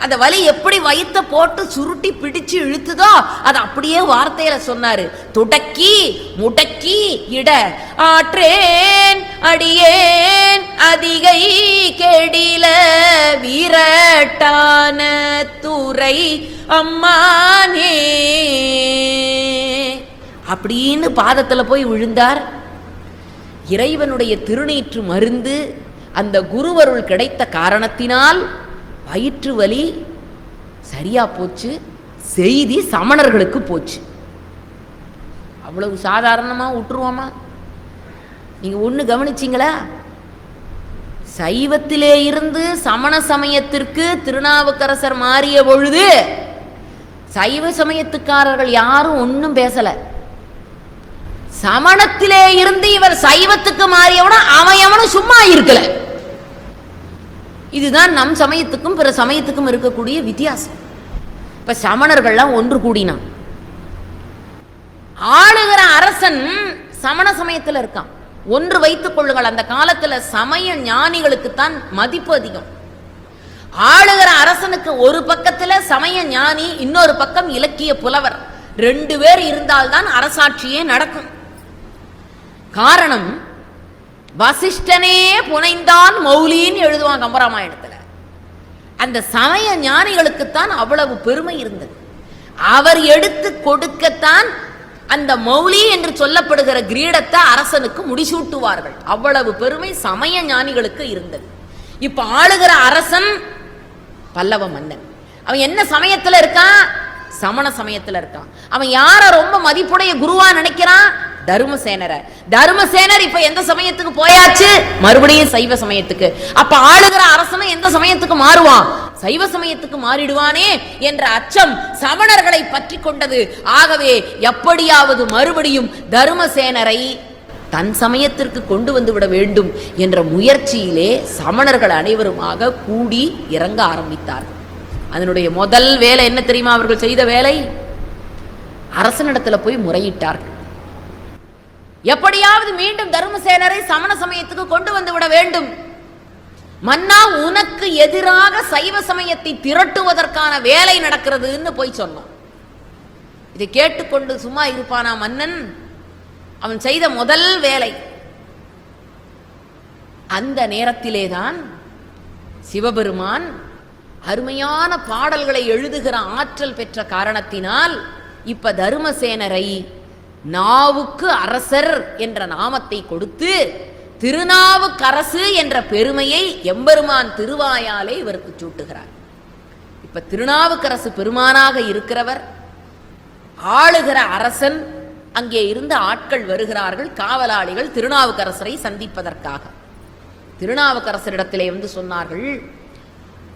அந்த வலி எப்படி வயிற்ற போட்டு சுருட்டி பிடிச்சு இழுத்துதோ அது அப்படியே வார்த்தையில சொன்னாரு, துடக்கி முடக்கி இட. ஆற்றேன் அடியேன் அதிகை கெடில வீரட்டான துறை அம்மானே அப்படின்னு பாதத்துல போய் விழுந்தார். இறைவனுடைய திருநீற்று மருந்து அந்த குருவருள் கிடைத்த காரணத்தினால் வயிற்று வலி சரியா போச்சு. செய்தி சமணர்களுக்கு போச்சு. அவ்வளவு சாதாரணமா விட்டுருவோமா? நீங்க ஒண்ணு கவனிச்சிங்களா? சைவத்திலே இருந்து சமண சமயத்திற்கு திருநாவுக்கரசர் மாறிய பொழுது சைவ சமயத்துக்காரர்கள் யாரும் ஒன்னும் பேசல. சமணத்திலே இருந்து இவர் சைவத்துக்கு மாறியவன அவன் சும்மா இருக்கல. இதுதான் நம் சமயத்துக்கும் பிற சமயத்துக்கும் இருக்கக்கூடிய வித்தியாசம். இப்ப சமணர்கள்லாம் ஒன்று கூடினான். ஆளுகிற அரசன் சமண சமயத்தில் இருக்கான். ஒன்று வைத்துக் கொள்ளுங்கள், அந்த காலத்துல சமய ஞானிகளுக்குத்தான் மதிப்பு அதிகம். ஆளுகிற அரசனுக்கு ஒரு பக்கத்துல சமய ஞானி, இன்னொரு பக்கம் இலக்கிய புலவர், 2 பேர் இருந்தால்தான் அரசாட்சியே நடக்கும். காரணம், வசிஷ்டனே புனைந்தான் மௌலின்னு எழுதுவான் கம்பராமாயணத்துல. அந்த சமய ஞானிகளுக்குத்தான் அவ்வளவு பெருமை இருந்தது. அவர் எடுத்து கொடுக்கத்தான் அந்த மௌலி என்று சொல்லப்படுகிற கிரீடத்தை அரசனுக்கு முடிசூட்டுவார்கள். அவ்வளவு பெருமை சமய ஞானிகளுக்கு இருந்தது. இப்ப ஆளுகிற அரசன் பல்லவ மன்னன். அவன் என்ன சமயத்துல இருக்கான்? சமண சமயத்துல இருக்கான். அவன் யார ரொம்ப மதிப்புடைய குருவா நினைக்கிறான்? தருமசேனரை. தருமசேனர் இப்ப எந்த சமயத்துக்கு போயாச்சு? மறுபடியும் சைவ சமயத்துக்கு. அப்ப ஆளுகிற அரசனும் எந்த சமயத்துக்கு மாறுவான்? சைவ சமயத்துக்கு மாறிடுவானே என்ற அச்சம் சமணர்களை பற்றி கொண்டது. ஆகவே எப்படியாவது மறுபடியும் தருமசேனரை தன் சமயத்திற்கு கொண்டு வந்து விட வேண்டும் என்ற முயற்சியிலே சமணர்கள் அனைவருமாக கூடி இறங்க ஆரம்பித்தார்கள். அதனுடைய முதல் வேலை என்ன தெரியுமா? அவர்கள் செய்த வேலை, அரசனிடத்துல போய் முறையிட்டார்கள். எப்படியாவது மீண்டும் தருமசேனரை சமண சமயத்துக்கு கொண்டு வந்து விட வேண்டும். மன்னா, உனக்கு எதிராக சைவ சமயத்தை திரட்டுவதற்கான வேலை நடக்கிறதுன்னு போய் சொன்னான். இதை கேட்டுக்கொண்டு சும்மா இருப்பானா மன்னன்? அவன் செய்த முதல் வேலை. அந்த நேரத்திலேதான் சிவபெருமான் அருமையான பாடல்களை எழுதுகிற ஆற்றல் பெற்ற காரணத்தினால் இப்ப தருமசேனரை நாவுக்கு அரசர் என்ற நாமத்தை கொடுத்து திருநாவுக்கரசு என்ற பெருமையை எம்பெருமான் திருவாயாலே இவருக்கு சூட்டுகிறார். இப்ப திருநாவுக்கரசு பெருமானாக இருக்கிறவர், ஆளுகிற அரசன். அங்கே இருந்து ஆட்கள் வருகிறார்கள், காவலாளிகள் திருநாவுக்கரசரை சந்திப்பதற்காக. திருநாவுக்கரசரிடத்திலே வந்து சொன்னார்கள்,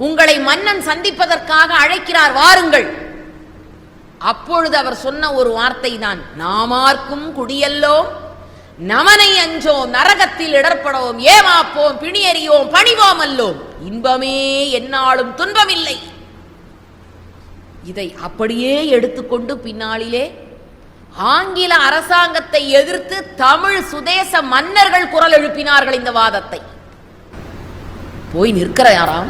உங்களை மன்னன் சந்திப்பதற்காக அழைக்கிறார், வாருங்கள். அப்பொழுது அவர் சொன்ன ஒரு வார்த்தை தான், நாமார்க்கும் குடியல்லோம், நமனை அஞ்சோம், நரகத்தில் இடர்படோம், ஏமாப்போம், பிணியறியோம், பணிவோம் அல்லோம், இன்பமே என்னாலும் துன்பமில்லை. இதை அப்படியே எடுத்துக்கொண்டு பின்னாளிலே ஆங்கில அரசாங்கத்தை எதிர்த்து தமிழ் சுதேச மன்னர்கள் குரல் எழுப்பினார்கள். இந்த வாதத்தை போய் நிற்கிறாராம்.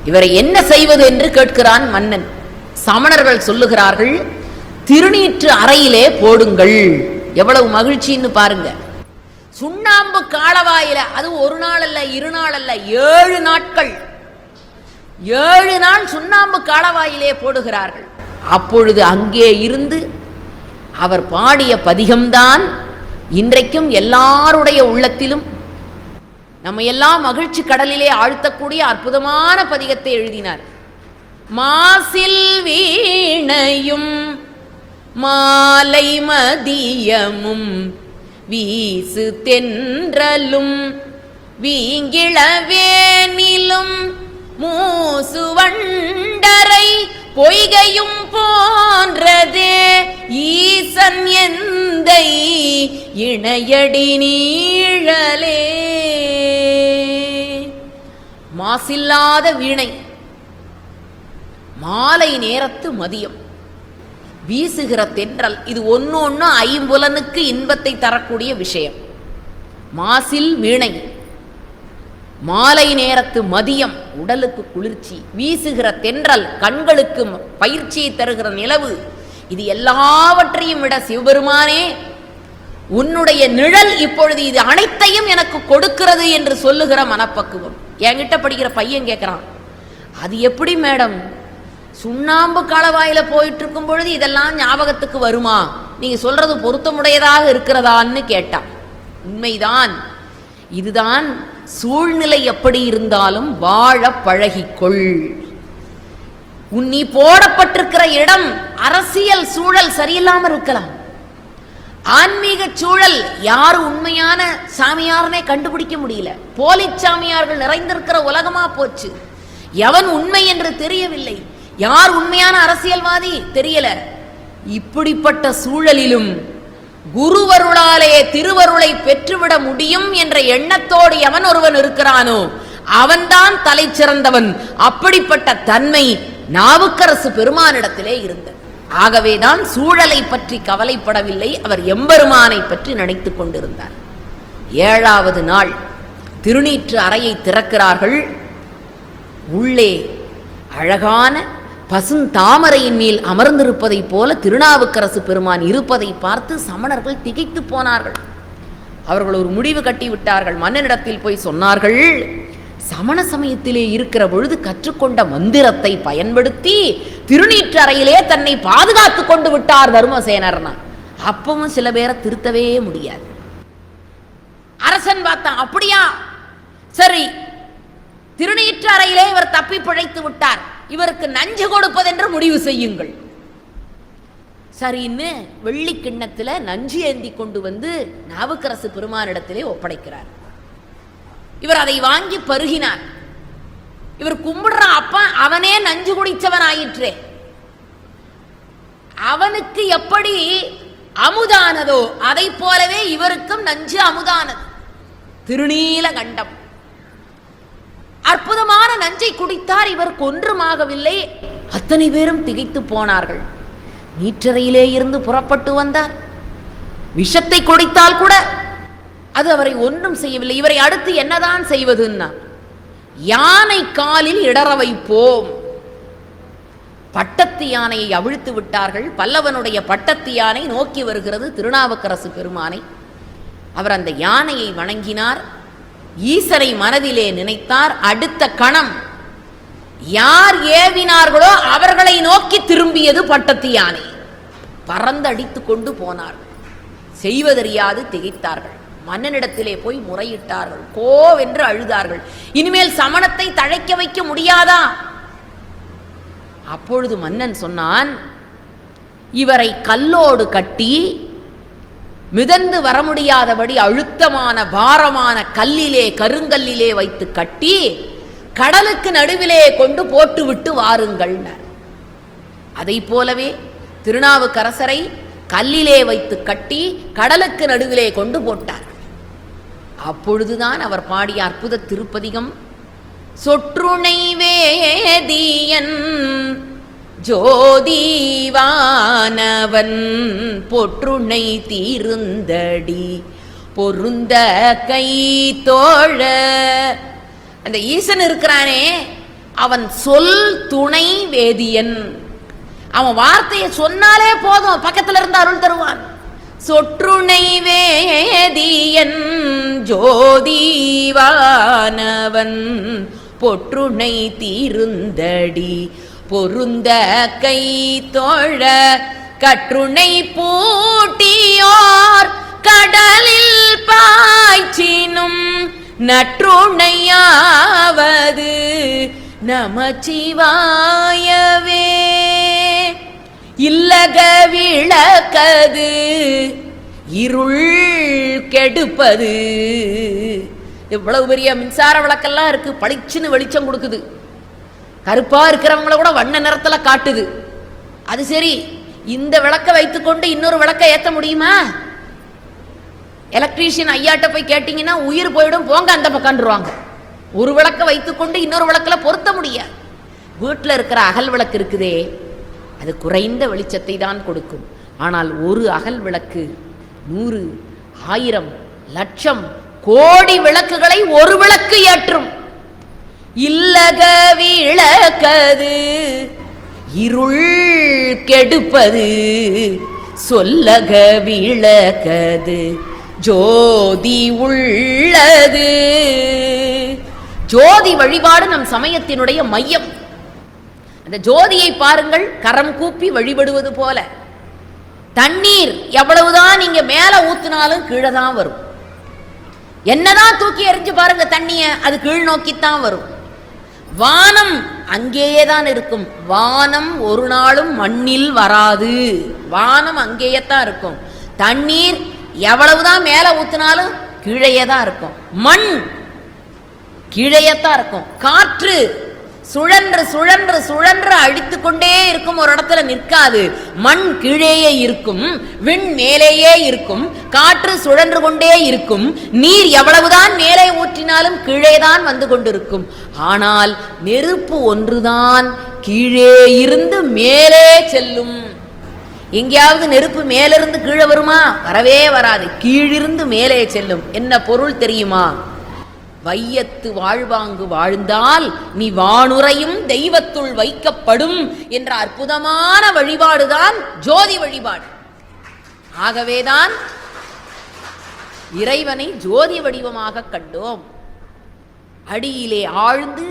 இவரை என்ன செய்வது என்று கேட்கிறான் மன்னன். சமணர்கள் சொல்லுகிறார்கள், திருநீற்று அறையிலே போடுங்கள். எவ்வளவு மகிழ்ச்சின்னு பாருங்க. சுண்ணாம்பு காலவாயில, அது ஒரு நாள் அல்ல, 2 நாள் அல்ல, 7 நாட்கள், 7 நாள் சுண்ணாம்பு காலவாயிலே போடுகிறார்கள். அப்பொழுது அங்கே இருந்து அவர் பாடிய பதிகம்தான் இன்றைக்கும் எல்லாருடைய உள்ளத்திலும் நம்ம எல்லாம் மகிழ்ச்சி கடலிலே ஆழ்த்தக்கூடிய அற்புதமான பதிகத்தை எழுதினார். மாசில் வீணையும் மாலை மதியமும் வீசு தென்றலும் வீங்கிளவேனிலும் மூசு வண்டரை பொய்கையும் போன்றதே ஈசன் எந்தை இணையடி நீழலே. மாசில்லாத வீணை, மாலை நேரத்து மதியம், வீசுகிற தென்றல், இது ஒன்று ஐம்புலனுக்கு இன்பத்தை தரக்கூடிய விஷயம். மாசில் வீணை, மாலை நேரத்து மதியம் உடலுக்கு குளிர்ச்சி, வீசுகிற தென்றல் கண்களுக்கு பயிற்சியை தருகிற நிலவு, இது எல்லாவற்றையும் விட சிவபெருமானே உன்னுடைய நிழல் இப்பொழுது இது அனைத்தையும் எனக்கு கொடுக்கிறது என்று சொல்லுகிற மனப்பக்குவம். என்கிட்ட படிக்கிற பையன் கேட்கிறான், அது எப்படி மேடம், சுண்ணாம்பு காலவாயில போயிட்டு இருக்கும் பொழுது இதெல்லாம் ஞாபகத்துக்கு வருமா, நீங்க சொல்றது பொருத்தமுடையதாக இருக்கிறதான்னு கேட்டான். உண்மைதான், இதுதான் சூழ்நிலை எப்படி இருந்தாலும் வாழ பழகிக்கொள். நீ போடப்பட்டிருக்கிற இடம் அரசியல் சூழல் சரியில்லாம இருக்கலாம், ஆன்மீக சூழல், யாரு உண்மையான சாமியார்னே கண்டுபிடிக்க முடியல, போலி சாமியார்கள் நிறைந்திருக்கிற உலகமா போச்சு, எவன் உண்மை என்று தெரியவில்லை, யார் உண்மையான அரசியல்வாதி தெரியல. இப்படிப்பட்ட சூழலிலும் குருவருளாலே திருவருளை பெற்றுவிட முடியும் என்ற எண்ணத்தோடு எவன் ஒருவன் இருக்கிறானோ அவன்தான் தலை சிறந்தவன். அப்படிப்பட்ட தன்மை நாவுக்கரசு பெருமானிடத்திலே இருந்தது. ஆகவேதான் சூழலை பற்றி கவலைப்படவில்லை, அவர் எம்பெருமானை பற்றி நினைத்துக் கொண்டிருந்தார். 7வது நாள் திருநீற்று அறையை திறக்கிறார்கள். உள்ளே அழகான பசுந்தாமரையின் மேல் அமர்ந்திருப்பதை போல திருநாவுக்கரசு பெருமான் இருப்பதை பார்த்து சமணர்கள் திகைத்து போனார்கள். அவர்கள் ஒரு முடிவு கட்டிவிட்டார்கள். மன்னனிடத்தில் போய் சொன்னார்கள், சமண சமயத்திலே இருக்கிற பொழுது கற்றுக்கொண்ட மந்திரத்தை பயன்படுத்தி திருநீற்று அறையிலே தன்னை பாதுகாத்து கொண்டு விட்டார் தர்மசேனர்னா. அப்பவும் சில பேரை திருத்தவே முடியாது. அரசன் பார்த்தான், அப்படியா, சரி, திருநீற்று அறையிலே இவர் தப்பி பிழைத்து விட்டார், இவருக்கு நஞ்சு கொடுப்பதென்று முடிவு செய்யுங்கள். சரின்னு வெள்ளி கிண்ணத்துல நஞ்சு ஏந்தி கொண்டு வந்து நாவுக்கரசு பெருமானிடத்திலே ஒப்படைக்கிறார். இவர் அதை வாங்கி பருகினார். இவர் கும்பிடுற அப்பா அவனே நஞ்சு குடிச்சவன் ஆயிற்றே, அவனுக்கு எப்படி அமுதானதோ அதை போலவே இவருக்கும் நஞ்சு அமுதானது. திருநீல கண்டம், அற்புதமான நஞ்சை குடித்தார். இவர் கொன்றுமாகவில்லை. அத்தனை பேரும் திகைத்து போனார்கள். நீற்றறையிலே இருந்து புறப்பட்டு வந்தார். விஷத்தை குடித்தால் கூட அது அவரை ஒன்றும் செய்யவில்லை. இவரை அடுத்து என்னதான் செய்வதுன்னா, யானை காலில் இடற வைப்போம். பட்டத்து யானையை அவிழ்த்து விட்டார்கள். பல்லவனுடைய பட்டத்து யானை நோக்கி வருகிறது திருநாவுக்கரசு பெருமானை. அவர் அந்த யானையை வணங்கினார், ஈசரை மனதிலே நினைத்தார். அடுத்த கணம் யார் ஏவினார்களோ அவர்களை நோக்கி திரும்பியது பட்டத்து யானை. பறந்து அடித்து கொண்டு போனார்கள். செய்வதறியாது திகைத்தார்கள். மன்னனிடத்திலே போய் முறையிட்டார்கள். கோவென்று அழுதார்கள். இனிமேல் சமணத்தை தழைக்க வைக்க முடியாதா? அப்பொழுது மன்னன் சொன்னான், இவரை கல்லோடு கட்டி மிதந்து வர முடியாதபடி அழுத்தமான பாரமான கல்லிலே கருங்கல்லிலே வைத்து கட்டி கடலுக்கு நடுவிலே கொண்டு போட்டு விட்டு வாருங்கள். அதை போலவே திருநாவுக்கரசரை கல்லிலே வைத்து கட்டி கடலுக்கு நடுவிலே கொண்டு போட்டார். அப்பொழுதுதான் அவர் பாடிய அற்புத திருப்பதிகம் சொற்றுணை வேதியன் ஜோதிவானவன் பொற்றுணை தீருந்தடி பொருந்த கை தோழ. அந்த ஈசன் இருக்கிறானே அவன் சொல் துணை வேதியன். அவன் வார்த்தையை சொன்னாலே போதும், பக்கத்துல இருந்து அருள் தருவான். சொற்றுணை வேதியன் ஜோதிவானவன் பொற்றுணை தீருந்தடி பொருந்த கை தோழ கற்றுணை பூட்டியோர் கடலில் பாய்ச்சினும் நற்றுணையாவது நமச்சிவாயவே. இல்லக விளக்கது இருள் கெடுப்பது. இவ்வளவு பெரிய மின்சார விளக்கெல்லாம் இருக்கு, பளிச்சுன்னு வெளிச்சம் கொடுக்குது. கருப்பா இருக்கிறவங்கள கூட வண்ண நிறத்துல காட்டுது. அது சரி, இந்த விளக்க வைத்துக்கொண்டு இன்னொரு விளக்க ஏற்ற முடியுமா? எலக்ட்ரீஷியன் ஐயாட்ட போய் கேட்டீங்கன்னா உயிர் போயிடும், போங்க அந்த பக்கம்ன்றுவாங்க. ஒரு விளக்க வைத்துக்கொண்டு இன்னொரு விளக்கில் பொருத்த முடியாது. வீட்டில் இருக்கிற அகல் விளக்கு இருக்குதே, அது குறைந்த வெளிச்சத்தை தான் கொடுக்கும். ஆனால் ஒரு அகல் விளக்கு 100, 1000, லட்சம், கோடி விளக்குகளை ஒரு விளக்கு ஏற்றும். இல்லக விளக்கது இருள் கெடுப்பது சொல்லக விளக்கது ஜோதி உள்ளது. ஜோதி வழிபாடு நம் சமயத்தினுடைய மையம். அந்த ஜோதியை பாருங்கள், கரம் கூப்பி வழிபடுவது போல. தண்ணீர் எவ்வளவுதான் நீங்க மேல ஊத்தினாலும் கீழே தான் வரும். என்னதான் தூக்கி எறிஞ்சு பாருங்க தண்ணிய, அது கீழ் நோக்கித்தான் வரும். வானம் அங்கேயே தான் இருக்கும். வானம் ஒரு நாளும் மண்ணில் வராது. வானம் அங்கேயே தான் இருக்கும். தண்ணீர் எவ்வளவுதான் மேல ஊத்தினாலும் கீழே தான் இருக்கும். மண் கீழே தான் இருக்கும். காற்று சுழன்று சுழன்று சுழன்று அடித்து கொண்டே இருக்கும், ஒரு இடத்துல நிற்காது. மண் கீழேயே இருக்கும், விண் மேலேயே இருக்கும், காற்று சுழன்று கொண்டே இருக்கும். நீர் எவ்வளவுதான் மேலே ஊற்றினாலும் கீழே தான் வந்து கொண்டிருக்கும். ஆனால் நெருப்பு ஒன்றுதான் கீழே இருந்து மேலே செல்லும். எங்கேயாவது நெருப்பு மேலிருந்து கீழே வருமா? வரவே வராது. கீழிருந்து மேலே செல்லும். என்ன பொருள் தெரியுமா? வையத்து வாழ்வாங்கு வாழ்ந்தால் நீ வானுரையும் தெய்வத்துள் வைக்கப்படும் என்ற அற்புதமான வழிபாடுதான் ஜோதி வழிபாடு. ஆகவேதான் இறைவனை ஜோதி வடிவமாக கண்டோம். அடியிலே ஆழ்ந்து,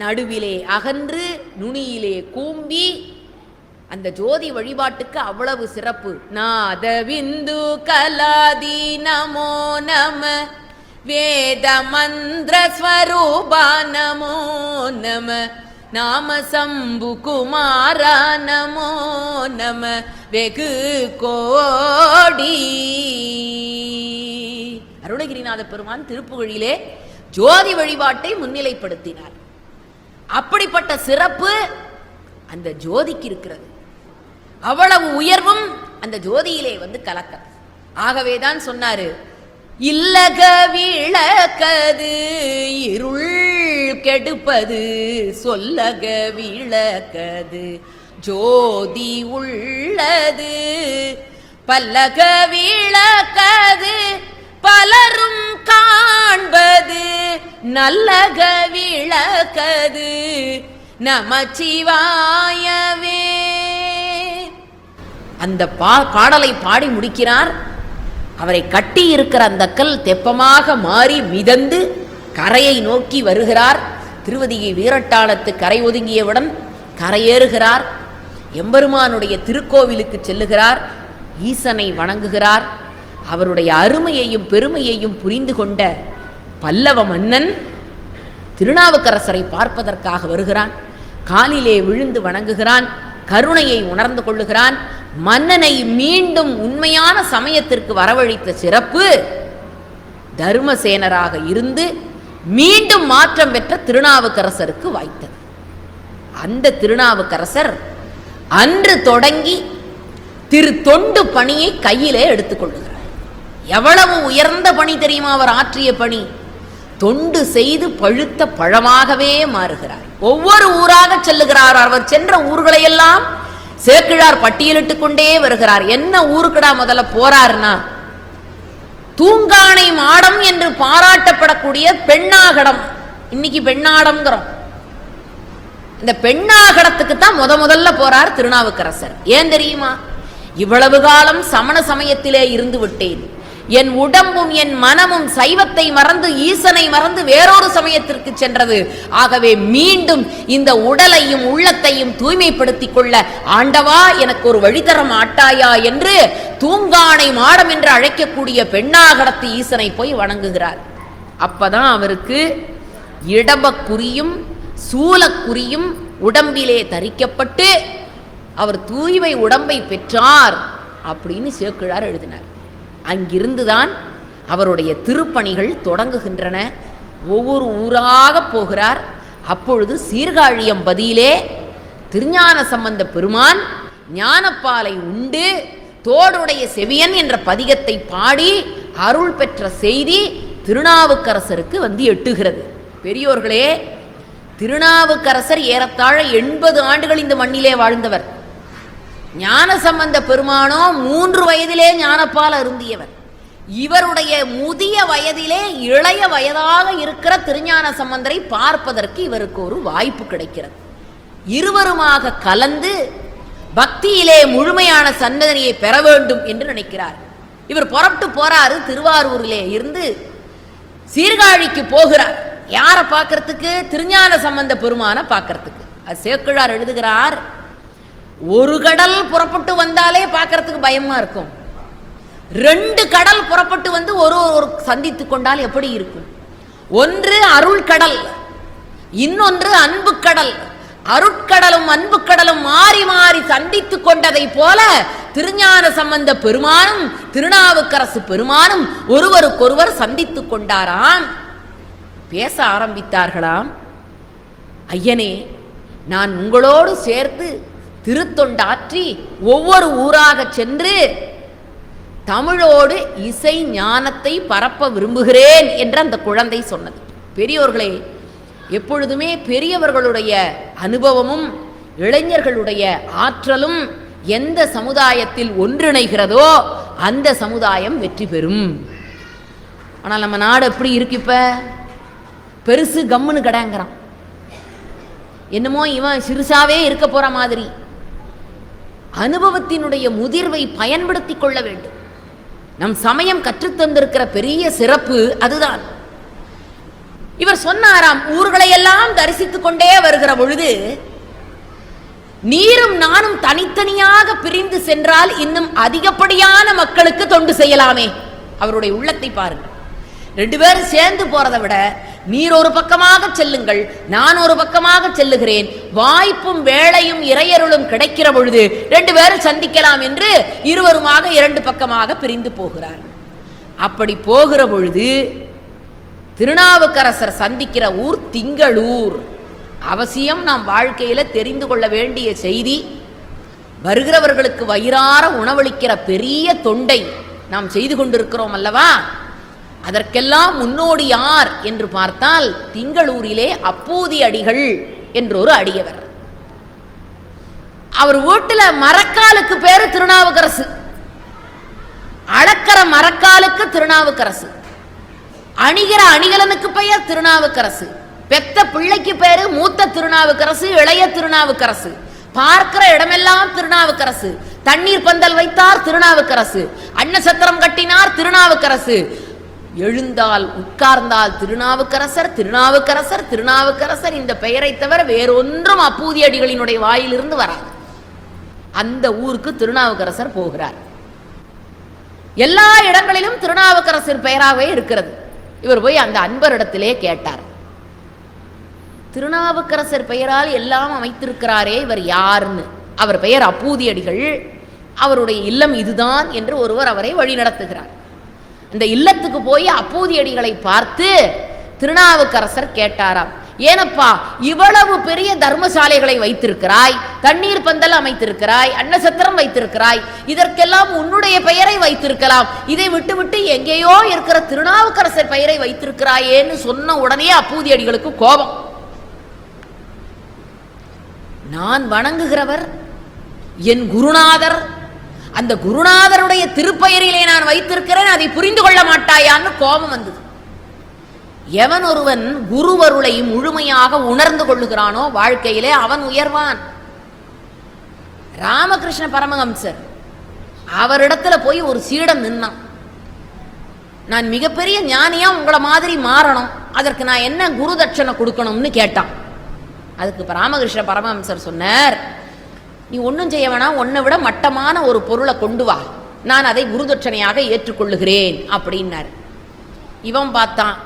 நடுவிலே அகன்று, நுனியிலே கூம்பி, அந்த ஜோதி வழிபாட்டுக்கு அவ்வளவு சிறப்பு. நாத விந்து கலாதி நமோ நம வேத மந்திர ஸ்வரூபா நமோ நம நாம சம்பு குமாரா நமோ நம வெகு கோடி. அருணகிரிநாத பெருமான் திருப்புகழிலே ஜோதி வழிபாட்டை முன்னிலைப்படுத்தினார். அப்படிப்பட்ட சிறப்பு அந்த ஜோதிக்கு இருக்கிறது. அவ்வளவு உயர்வும் அந்த ஜோதியிலே வந்து கலக்க. ஆகவேதான் சொன்னாரு, இல்லக விளக்கது இருள் கெடுப்பது சொல்லக விளக்கது ஜோதி உள்ளது. பல்லக விளக்கது பலரும் காண்பது நல்லக விளக்கது நமச்சிவாயவே. அந்த பாடலை பாடி முடிக்கிறார். அவரை கட்டி இருக்கிற அந்த கல் தெப்பமாக மாறி மிதந்து கரையை நோக்கி வருகிறார். திருவதிகை வீரட்டாளத்து கரை ஒதுங்கியவுடன் கரையேறுகிறார். எம்பெருமானுடைய திருக்கோவிலுக்கு செல்லுகிறார். ஈசனை வணங்குகிறார். அவருடைய அருமையையும் பெருமையையும் புரிந்து கொண்ட பல்லவ மன்னன் திருநாவுக்கரசரை பார்ப்பதற்காக வருகிறான். காலிலே விழுந்து வணங்குகிறான். கருணையை உணர்ந்து கொள்ளுகிறான். மன்னனை மீண்டும் உண்மையான சமயத்திற்கு வரவழைத்த சிறப்பு தர்மசேனராக இருந்து மீண்டும் மாற்றம் பெற்ற திருநாவுக்கரசருக்கு வாய்த்தது. அந்த திருநாவுக்கரசர் அன்று தொடங்கி தொண்டு பணியை கையிலே எடுத்துக்கொள்கிறார். எவ்வளவு உயர்ந்த பணி தெரியுமா அவர் ஆற்றிய பணி? தொண்டு செய்து பழுத்த பழமாகவே மாறுகிறார். ஒவ்வொரு ஊராக செல்லுகிறார். அவர் சென்ற ஊர்களை எல்லாம் சேக்கிழார் பட்டியலிட்டுக் கொண்டே வருகிறார். என்ன ஊருக்குடா முதல்ல போறாருன்னா, தூங்கானை மாடம் என்று பாராட்டப்படக்கூடிய பெண்ணாகடம். இன்னைக்கு பெண்ணாடம்ங்கிறோம். இந்த பெண்ணாகடத்துக்கு தான் முதல்ல போறார் திருநாவுக்கரசர். ஏன் தெரியுமா? இவ்வளவு காலம் சமண சமயத்திலே இருந்து விட்டேன், என் உடம்பும் என் மனமும் சைவத்தை மறந்து ஈசனை மறந்து வேறொரு சமயத்திற்கு சென்றது. ஆகவே மீண்டும் இந்த உடலையும் உள்ளத்தையும் தூய்மைப்படுத்திக் கொள்ள ஆண்டவா எனக்கு ஒரு வழிதர மாட்டாயா என்று தூங்கானை மாடம் என்று அழைக்கக்கூடிய பெண்ணாகடத்து ஈசனை போய் வணங்குகிறார். அப்பதான் அவருக்கு இடபக்குறியும் சூலக்குறியும் உடம்பிலே தரிக்கப்பட்டு அவர் தூய்மை உடம்பை பெற்றார் அப்படின்னு சேக்கிழார் எழுதினார். அங்கிருந்துதான் அவருடைய திருப்பணிகள் தொடங்குகின்றன. ஒவ்வொரு ஊராக போகிறார். அப்பொழுது சீர்காழியம்பதியிலே திருஞான சம்பந்த பெருமான் ஞானப்பாலை உண்டு தோடுடைய செவியன் என்ற பதிகத்தை பாடி அருள் பெற்ற செய்தி திருநாவுக்கரசருக்கு வந்து எட்டுகிறது. பெரியோர்களே, திருநாவுக்கரசர் ஏறத்தாழ 80 ஆண்டுகள் இந்த மண்ணிலே வாழ்ந்தவர். ஞான சம்பந்த பெருமானோ 3 வயதிலே ஞானப்பால் அருந்தியவர். இவருடைய முதிய வயதிலே இளைய வயதாக இருக்கிற திருஞான சம்பந்தரை பார்ப்பதற்கு இவருக்கு ஒரு வாய்ப்பு கிடைக்கிறது. இருவருமாக கலந்து பக்தியிலே முழுமையான சன்னதனையை பெற வேண்டும் என்று நினைக்கிறார். இவர் புறப்பட்டு போறாரு. திருவாரூரிலே இருந்து சீர்காழிக்கு போகிறார். யாரை பார்க்கறதுக்கு? திருஞான சம்பந்த பெருமான பார்க்கறதுக்கு. அது சேக்கிழார் எழுதுகிறார், ஒரு கடல் புறப்பட்டு வந்தாலே பார்க்கறதுக்கு பயமா இருக்கும். 2 கடல் புறப்பட்டு வந்து ஒரு சந்தித்து கொண்டால் எப்படி இருக்கும்? ஒன்று அருள் கடல், இன்னொன்று அன்பு கடல். அருட்கடலும் அன்பு கடலும் மாறி மாறி சந்தித்து கொண்டதை போல திருஞான சம்பந்த பெருமானும் திருநாவுக்கரசு பெருமானும் ஒருவருக்கொருவர் சந்தித்து கொண்டாராம். பேச ஆரம்பித்தார்களாம். ஐயனே, நான் உங்களோடு சேர்த்து திருத்தொண்டாற்றி ஒவ்வொரு ஊராக சென்று தமிழோடு இசை ஞானத்தை பரப்ப விரும்புகிறேன் என்று அந்த குழந்தை சொன்னது. பெரியோர்களே, எப்பொழுதுமே பெரியவர்களுடைய அனுபவமும் இளைஞர்களுடைய ஆற்றலும் எந்த சமுதாயத்தில் ஒன்றிணைகிறதோ அந்த சமுதாயம் வெற்றி பெறும். ஆனால் நம்ம நாடு எப்படி இருக்கு? இப்ப பெருசு கம்முன்னு கடாங்கிறான். என்னமோ இவன் சிறுசாவே இருக்க போற மாதிரி. அனுபவத்தினுடைய முதிர்வை பயன்படுத்தி கொள்ள வேண்டும். நம் சமயம் கற்றுத்தந்திருக்கிற பெரிய சிறப்பு அதுதான். இவர் சொன்னாராம், ஊர்களை எல்லாம் தரிசித்துக் கொண்டே வருகிற பொழுது நீரும் நானும் தனித்தனியாக பிரிந்து சென்றால் இன்னும் அதிகப்படியான மக்களுக்கு தொண்டு செய்யலாமே. அவருடைய உள்ளத்தை பாருங்கள். 2 பேரும் சேர்ந்து போறதை விட நீர் ஒரு பக்கமாக செல்லுங்கள், நான் ஒரு பக்கமாக செல்லுகிறேன், வாய்ப்பும் வேளையும் இறையருளும் கிடைக்கிற பொழுது 2 பேரும் சந்திக்கலாம் என்று இருவருமாக 2 பக்கமாக பிரிந்து போகிறார். அப்படி போகிற பொழுது திருநாவுக்கரசர் சந்திக்கிற ஊர் திங்களூர். அவசியம் நாம் வாழ்க்கையில தெரிந்து கொள்ள வேண்டிய செய்தி. வருகிறவர்களுக்கு வயிறார உணவளிக்கிற பெரிய தொண்டை நாம் செய்து கொண்டிருக்கிறோம் அல்லவா? அதற்கெல்லாம் முன்னோடி யார் என்று பார்த்தால் திங்களூரிலே அப்பூதி அடிகள் என்றொரு அடியவர். அவர் வீட்டுல மரக்காலுக்கு பேரு திருநாவுக்கரசு, அளக்கிற மரக்காலுக்கு திருநாவுக்கரசு, அணிகிற அணிகலனுக்கு பெயர் திருநாவுக்கரசு, பெத்த பிள்ளைக்கு பேரு மூத்த திருநாவுக்கரசு, இளைய திருநாவுக்கரசு, பார்க்கிற இடமெல்லாம் திருநாவுக்கரசு, தண்ணீர் பந்தல் வைத்தார் திருநாவுக்கரசு, அன்னசத்திரம் கட்டினார் திருநாவுக்கரசு, எழுந்தால் உட்கார்ந்தால் திருநாவுக்கரசர் திருநாவுக்கரசர் திருநாவுக்கரசர். இந்த பெயரை தவிர வேறொன்றும் அப்பூதி அடிகளினுடைய வாயிலிருந்து வராது. அந்த ஊருக்கு திருநாவுக்கரசர் போகிறார். எல்லா இடங்களிலும் திருநாவுக்கரசர் பெயராகவே இருக்கிறது. இவர் போய் அந்த அன்பரிடத்திலே கேட்டார், திருநாவுக்கரசர் பெயரால் எல்லாம் அமைத்திருக்கிறாரே, இவர் யாருன்னு. அவர் பெயர் அப்பூதி அடிகள். அவருடைய இல்லம் இதுதான் என்று ஒருவர் அவரை வழி நடத்துகிறார். இந்த இல்லத்துக்கு போய் அப்பூதியடிகளை பார்த்து திருநாவுக்கரசர் கேட்டாராம், ஏனப்பா இவ்வளவு பெரிய தர்மசாலைகளை வைத்திருக்கிறாய், தண்ணீர் பந்தல் அமைத்திருக்கிறாய், அன்னசத்திரம் வைத்திருக்கிறாய், இதற்கெல்லாம் உன்னுடைய பெயரை வைத்திருக்கலாம், இதை விட்டுவிட்டு எங்கேயோ இருக்கிற திருநாவுக்கரசர் பெயரை வைத்திருக்கிறாயேன்னு சொன்ன உடனே அப்பூதியடிகளுக்கு கோபம். நான் வணங்குகிறவர் என் குருநாதர், அந்த குருநாதருடைய திருப்பெயரிலே நான் வைத்திருக்கிறேன், அதை புரிந்து கொள்ள மாட்டாயான்னு கோபம் வந்தது. எவன் ஒருவன் குருவருளை முழுமையாக உணர்ந்து கொள்ளுகிறானோ வாழ்க்கையிலே அவன் உயர்வான். ராமகிருஷ்ண பரமஹம்சர் அவரிடத்துல போய் ஒரு சீடன் நின்னான், நான் மிகப்பெரிய ஞானியா உங்களை மாதிரி மாறணும், அதற்கு நான் என்ன குரு தட்சணை கொடுக்கணும்னு கேட்டான். அதுக்கு ராமகிருஷ்ண பரமஹம்சர் சொன்னார், நீ ஒன்றும் செய்ய வேணாம், உன்னை விட மட்டமான ஒரு பொருளை கொண்டு வா, நான் அதை குரு தட்சணையாக ஏற்றுக்கொள்ளுகிறேன் அப்படின்னார். இவன் பார்த்தான்,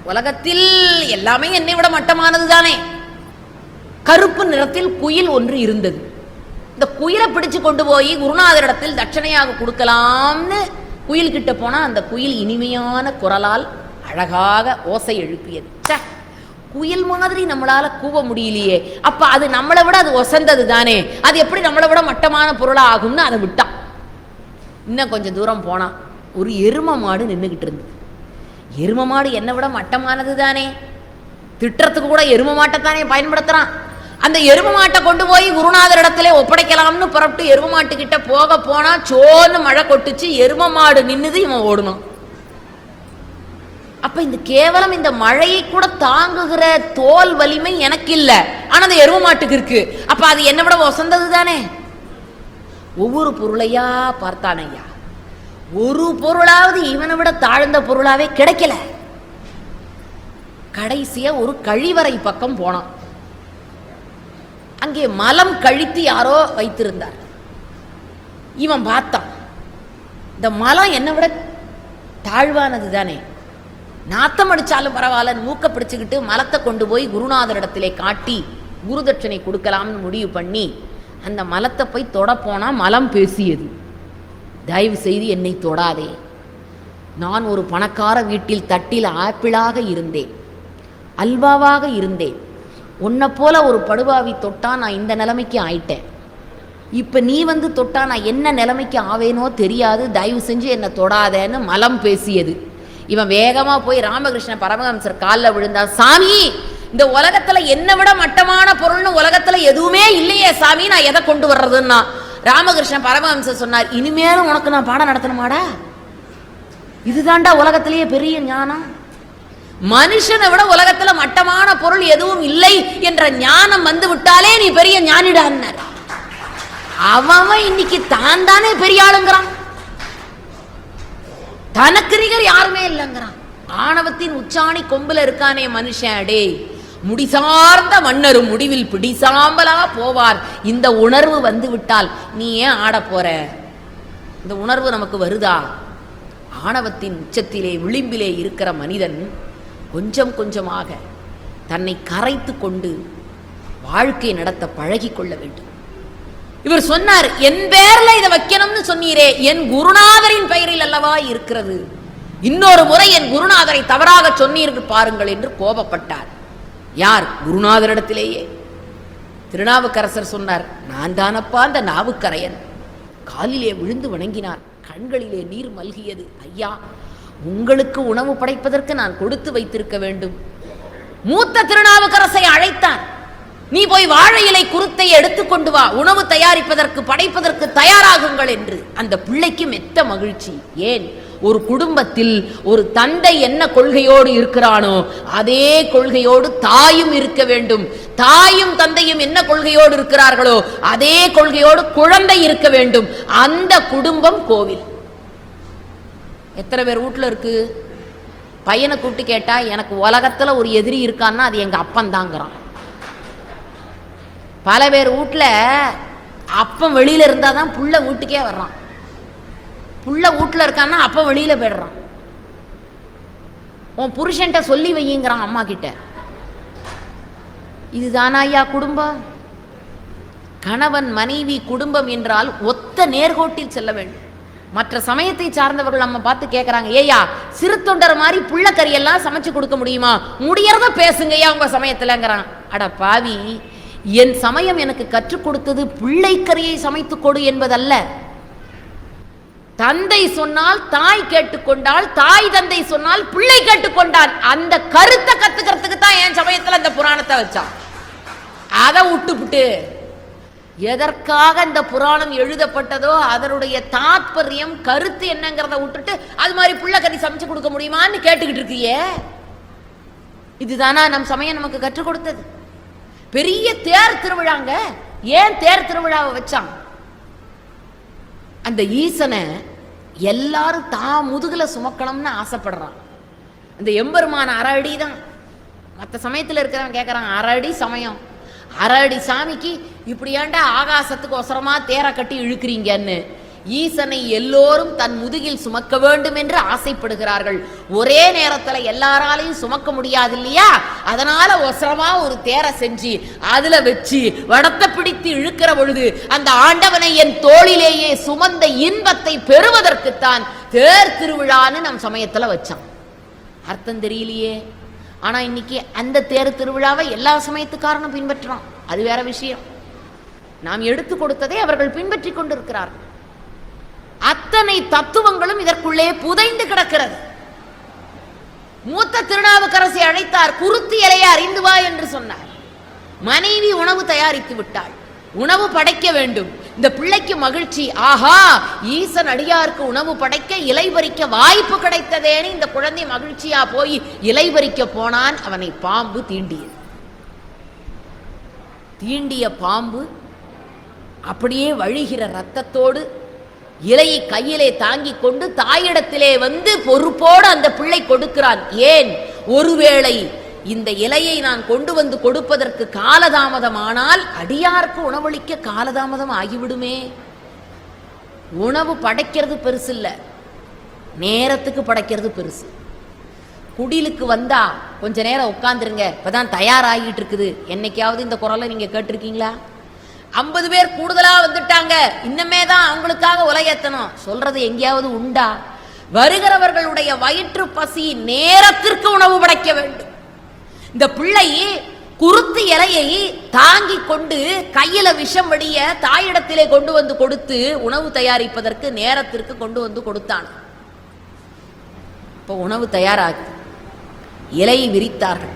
உலகத்தில் எல்லாமே என்னை விட மட்டமானது தானே. கருப்பு நிறத்தில் குயில் ஒன்று இருந்தது. இந்த குயிலை பிடிச்சு கொண்டு போய் குருநாதரிடத்தில் தட்சணையாக கொடுக்கலாம்னு குயில் கிட்ட போனா அந்த குயில் இனிமையான குரலால் அழகாக ஓசை எழுப்பியது. குயில் மாதிரி நம்மளால கூவ முடியலையே, அப்ப அது நம்மளை விட அது ஒசந்தது தானே, அது எப்படி நம்மளை விட மட்டமான பொருளா ஆகும்னு அதை விட்டான். இன்னும் கொஞ்சம் தூரம் போனா ஒரு எரும மாடு நின்றுகிட்டு இருந்தது. எரும மாடு என்னை விட மட்டமானது தானே, திட்டத்துக்கு கூட எரும மாட்டைத்தானே பயன்படுத்துறான், அந்த எரும மாட்டை கொண்டு போய் குருநாதர் இடத்துல ஒப்படைக்கலாம்னு புறப்பட்டு எரும மாட்டுக்கிட்ட போனா சோன்னு மழை கொட்டுச்சு, எரும மாடு நின்னுது, இவன் ஓடணும். அப்ப இந்த கேவலம் இந்த மழையை கூட தாங்குகிற தோல் வலிமை எனக்கு இல்ல, ஆனா அந்த எரும மாட்டுக்கு இருக்கு, அப்ப அது என்னை விட வசந்தது தானே. ஒவ்வொரு பொருளையா பார்த்தான் ஐயா, ஒரு பொருளாவது இவனை விட தாழ்ந்த பொருளாவே கிடைக்கல. கடைசியா ஒரு கழிவறை பக்கம் போனான். அங்கே மலம் கழித்து யாரோ வைத்திருந்தார். இவன் பார்த்தான், இந்த மலம் என்னை விட தாழ்வானது தானே, நாத்தம் அடிச்சாலும் பரவாயில்ல, மூக்க பிடிச்சுக்கிட்டு மலத்தை கொண்டு போய் குருநாதரிடத்திலே காட்டி குரு தட்சணை கொடுக்கலாம்னு முடிவு பண்ணி அந்த மலத்தை போய் தொட போனா மலம் பேசியது, தயவு செய்து என்னை தொடாதே, நான் ஒரு பணக்கார வீட்டில் தட்டில் ஆப்பிளாக இருந்தேன், அல்வாவாக இருந்தேன், உன்னை போல ஒரு படுபாவி தொட்டா நான் இந்த நிலைமைக்கு ஆயிட்டேன், இப்ப நீ வந்து தொட்டா நான் என்ன நிலைமைக்கு ஆவேனோ தெரியாது, தயவு செஞ்சு என்னை தொடாதேன்னு மலம் பேசியது. இவன் வேகமா போய் ராமகிருஷ்ண பரமஹம்சர் காலில் விழுந்தா, சாமி இந்த உலகத்துல என்னை விட மட்டமான பொருள்னு உலகத்துல எதுவுமே இல்லையே சாமி, நான் எதை கொண்டு வர்றதுன்னா. ராமகிருஷ்ண பரமஹம்சர் சொன்னார், இனிமேலும் உனக்கு நான் பாடம் நடத்தணுமாடா, இதுதான்டா உலகத்திலேயே பெரிய ஞானம், மனுஷனை விட உலகத்துல மட்டமான பொருள் எதுவும் இல்லை என்ற ஞானம் வந்து விட்டாலே நீ பெரிய ஞானிடான்னார். அவன் இன்னைக்கு தான் தானே பெரிய ஆளுங்கிறான், தனக்கு நிகர் யாருமே இல்லைங்கிறான். ஆணவத்தின் உச்சாணி கொம்புல இருக்கானே மனுஷன், அடே முடிசார்ந்த மன்னரும் முடிவில் பிடிசாம்பலா போவார். இந்த உணர்வு வந்து விட்டால் நீ ஏன் ஆட போற? இந்த உணர்வு நமக்கு வருதா? ஆணவத்தின் உச்சத்திலே விளிம்பிலே இருக்கிற மனிதன் கொஞ்சம் கொஞ்சமாக தன்னை கரைத்து கொண்டு வாழ்க்கை நடத்த பழகி கொள்ள வேண்டும். இவர் சொன்னார், என் பேர்ல இதை வைக்கணும்னு சொன்னீரே, என் குருநாதரின் பெயரில் அல்லவா இருக்கிறது, இன்னொரு முறை என் குருநாதரை தவறாக சொன்னீர்கள் பாருங்கள் என்று கோபப்பட்டார். யார்? குருநாதரிடத்திலேயே. திருநாவுக்கரசர் சொன்னார், நான் தானப்பா அந்த நாவுக்கரையன். காலிலே விழுந்து வணங்கினார், கண்களிலே நீர் மல்கியது. ஐயா, உங்களுக்கு உணவு படைப்பதற்கு நான் கொடுத்து வைத்திருக்க வேண்டும். மூத்த திருநாவுக்கரசை அழைத்தான், நீ போய் வாழை இலை குருத்தை எடுத்துக்கொண்டு வா, உணவு தயாரிப்பதற்கு படைப்பதற்கு தயாராகுங்கள் என்று. அந்த பிள்ளைக்கு மெத்த மகிழ்ச்சி. ஏன்? ஒரு குடும்பத்தில் ஒரு தந்தை என்ன கொள்கையோடு இருக்கிறானோ அதே கொள்கையோடு தாயும் இருக்க வேண்டும். தாயும் தந்தையும் என்ன கொள்கையோடு இருக்கிறார்களோ அதே கொள்கையோடு குழந்தை இருக்க வேண்டும். அந்த குடும்பம் கோவில். எத்தனை பேர் வீட்டுல இருக்கு? பையனை கூப்பிட்டு கேட்டா, எனக்கு உலகத்துல ஒரு எதிரி இருக்கான்னா அது எங்க அப்பன் தாங்கிறான். பல பேர் வீட்டுல அப்பன் வெளியில இருந்தாதான் புள்ள வீட்டுக்கே வர்றான். புள்ள வீட்டுல இருக்கான்னா அப்ப வெளியில போயிடுறான். உன் புருஷன்ட்ட சொல்லி வையுங்கிறான் அம்மா கிட்ட. இதுதானா ஐயா குடும்பம்? கணவன் மனைவி குடும்பம் என்றால் ஒத்த நேர்கோட்டில் செல்ல வேண்டும். மற்ற சமயத்தை சார்ந்தவர்கள் நம்ம பார்த்து கேட்கறாங்க, ஏயா சிறு தொண்டர் மாதிரி புள்ளக்கறியெல்லாம் சமைச்சு கொடுக்க முடியுமா? முடியறத பேசுங்கய்யா உங்க சமயத்துலங்கிறான். அட பாவி, என் சமயம் எனக்கு கற்றுக் கொடுத்தது பிள்ளைக்கறியை சமைத்து கொடு என்பதல்ல. தந்தை சொன்னால் தாய் கேட்டுக்கொண்டால், தாய் தந்தை சொன்னால் பிள்ளை கேட்டுக்கொண்டான். அந்த கருத்தை கத்துக்கிறதுக்கு தான் என் சமயத்துல அந்த புராணத்தை வச்சான். அதை விட்டுப்புட்டு எதற்காக இந்த புராணம் எழுதப்பட்டதோ அதனுடைய தாத்பரியம் கருத்து என்னங்கிறத விட்டுட்டு அது மாதிரி புள்ளக்கறி சமைச்சு கொடுக்க முடியுமான்னு கேட்டுக்கிட்டு இருக்கியே. இதுதானா நம் சமயம் நமக்கு கற்றுக் கொடுத்தது? பெரிய தேர் திருவிழாங்க. ஏன் தேர் திருவிழாவை வச்சான்? அந்த ஈசனை எல்லாரும் தான் முதுகுல சுமக்கணும்னு ஆசைப்படுறான். அந்த எம்பெருமான அரை அடி தான். மற்ற சமயத்தில் இருக்கிறவன் கேட்கறான், அரை அடி சமயம், அரை அடி சாமிக்கு இப்படி ஏண்டா ஆகாசத்துக்கு ஒசரமா தேரை கட்டி இழுக்கிறீங்கன்னு. ஈசனை எல்லோரும் தன் முதுகில் சுமக்க வேண்டும் என்று ஆசைப்படுகிறார்கள். ஒரே நேரத்தில் எல்லாராலையும் சுமக்க முடியாது இல்லையா? அதனால ஒசரமா ஒரு தேரை செஞ்சு அதுல வச்சு வடத்தை பிடித்து இழுக்கிற பொழுது அந்த ஆண்டவனை என் தோளிலேயே சுமந்த இன்பத்தை பெறுவதற்குத்தான் தேர் திருவிழான்னு நம் சமயத்துல வச்சான். அர்த்தம் தெரியலையே. ஆனா இன்னைக்கு அந்த தேர் திருவிழாவை எல்லா சமயத்துக்காரனும் பின்பற்றான். அது வேற விஷயம். நாம் எடுத்து கொடுத்ததை அவர்கள் பின்பற்றி கொண்டிருக்கிறார்கள். அத்தனை தத்துவங்களும் இதற்குள்ளே புதைந்து கிடக்கிறது. மூத்த திருநாவுக்கரசை அழைத்தார். குருத்தி இலையை அறிந்து வா என்று சொன்னார். மனைவி உணவு தயாரித்து விட்டாள். உணவு படைக்க வேண்டும். இந்த பிள்ளைக்கு மகிழ்ச்சி, ஆஹா ஈசன் அடியாருக்கு உணவு படைக்க இலை பறிக்க வாய்ப்பு கிடைத்ததேன்னு இந்த குழந்தை மகிழ்ச்சியா போய் இலை பறிக்க போனான். அவனை பாம்பு தீண்டியது. தீண்டிய பாம்பு அப்படியே வழிகிற ரத்தத்தோடு இலையை கையிலே தாங்கி கொண்டு தாயிடத்திலே வந்து பொறுப்போடு அந்த பிள்ளை கொடுக்கிறான். ஏன்? ஒருவேளை இந்த இலையை நான் கொண்டு வந்து கொடுப்பதற்கு காலதாமதமானால் அடியாருக்கு உணவளிக்க காலதாமதம் ஆகிவிடுமே. உணவு படைக்கிறது பெருசு இல்ல, நேரத்துக்கு படைக்கிறது பெருசு. குடிலுக்கு வந்தா கொஞ்ச நேரம் உட்காந்துருங்க, இப்பதான் தயாராகிட்டு இருக்குது. என்னைக்காவது இந்த குரலை நீங்க கேட்டிருக்கீங்களா? 50 பேர் கூடுதலா வந்துட்டாங்க, இன்னமே தான் அவங்களுக்காக உலகேத்தணும் சொல்றது எங்கேயாவது உண்டா? வருகிறவர்களுடைய வயிற்று பசி நேரத்திற்கு உணவு படைக்க வேண்டும். இந்த பிள்ளை குருத்து இலையை தாங்கி கொண்டு கையில விஷம் வடிய தாயிடத்திலே கொண்டு வந்து கொடுத்து உணவு தயாரிப்பதற்கு நேரத்திற்கு கொண்டு வந்து கொடுத்தான். இப்போ உணவு தயாராகுது. இலையை விரித்தார்கள்.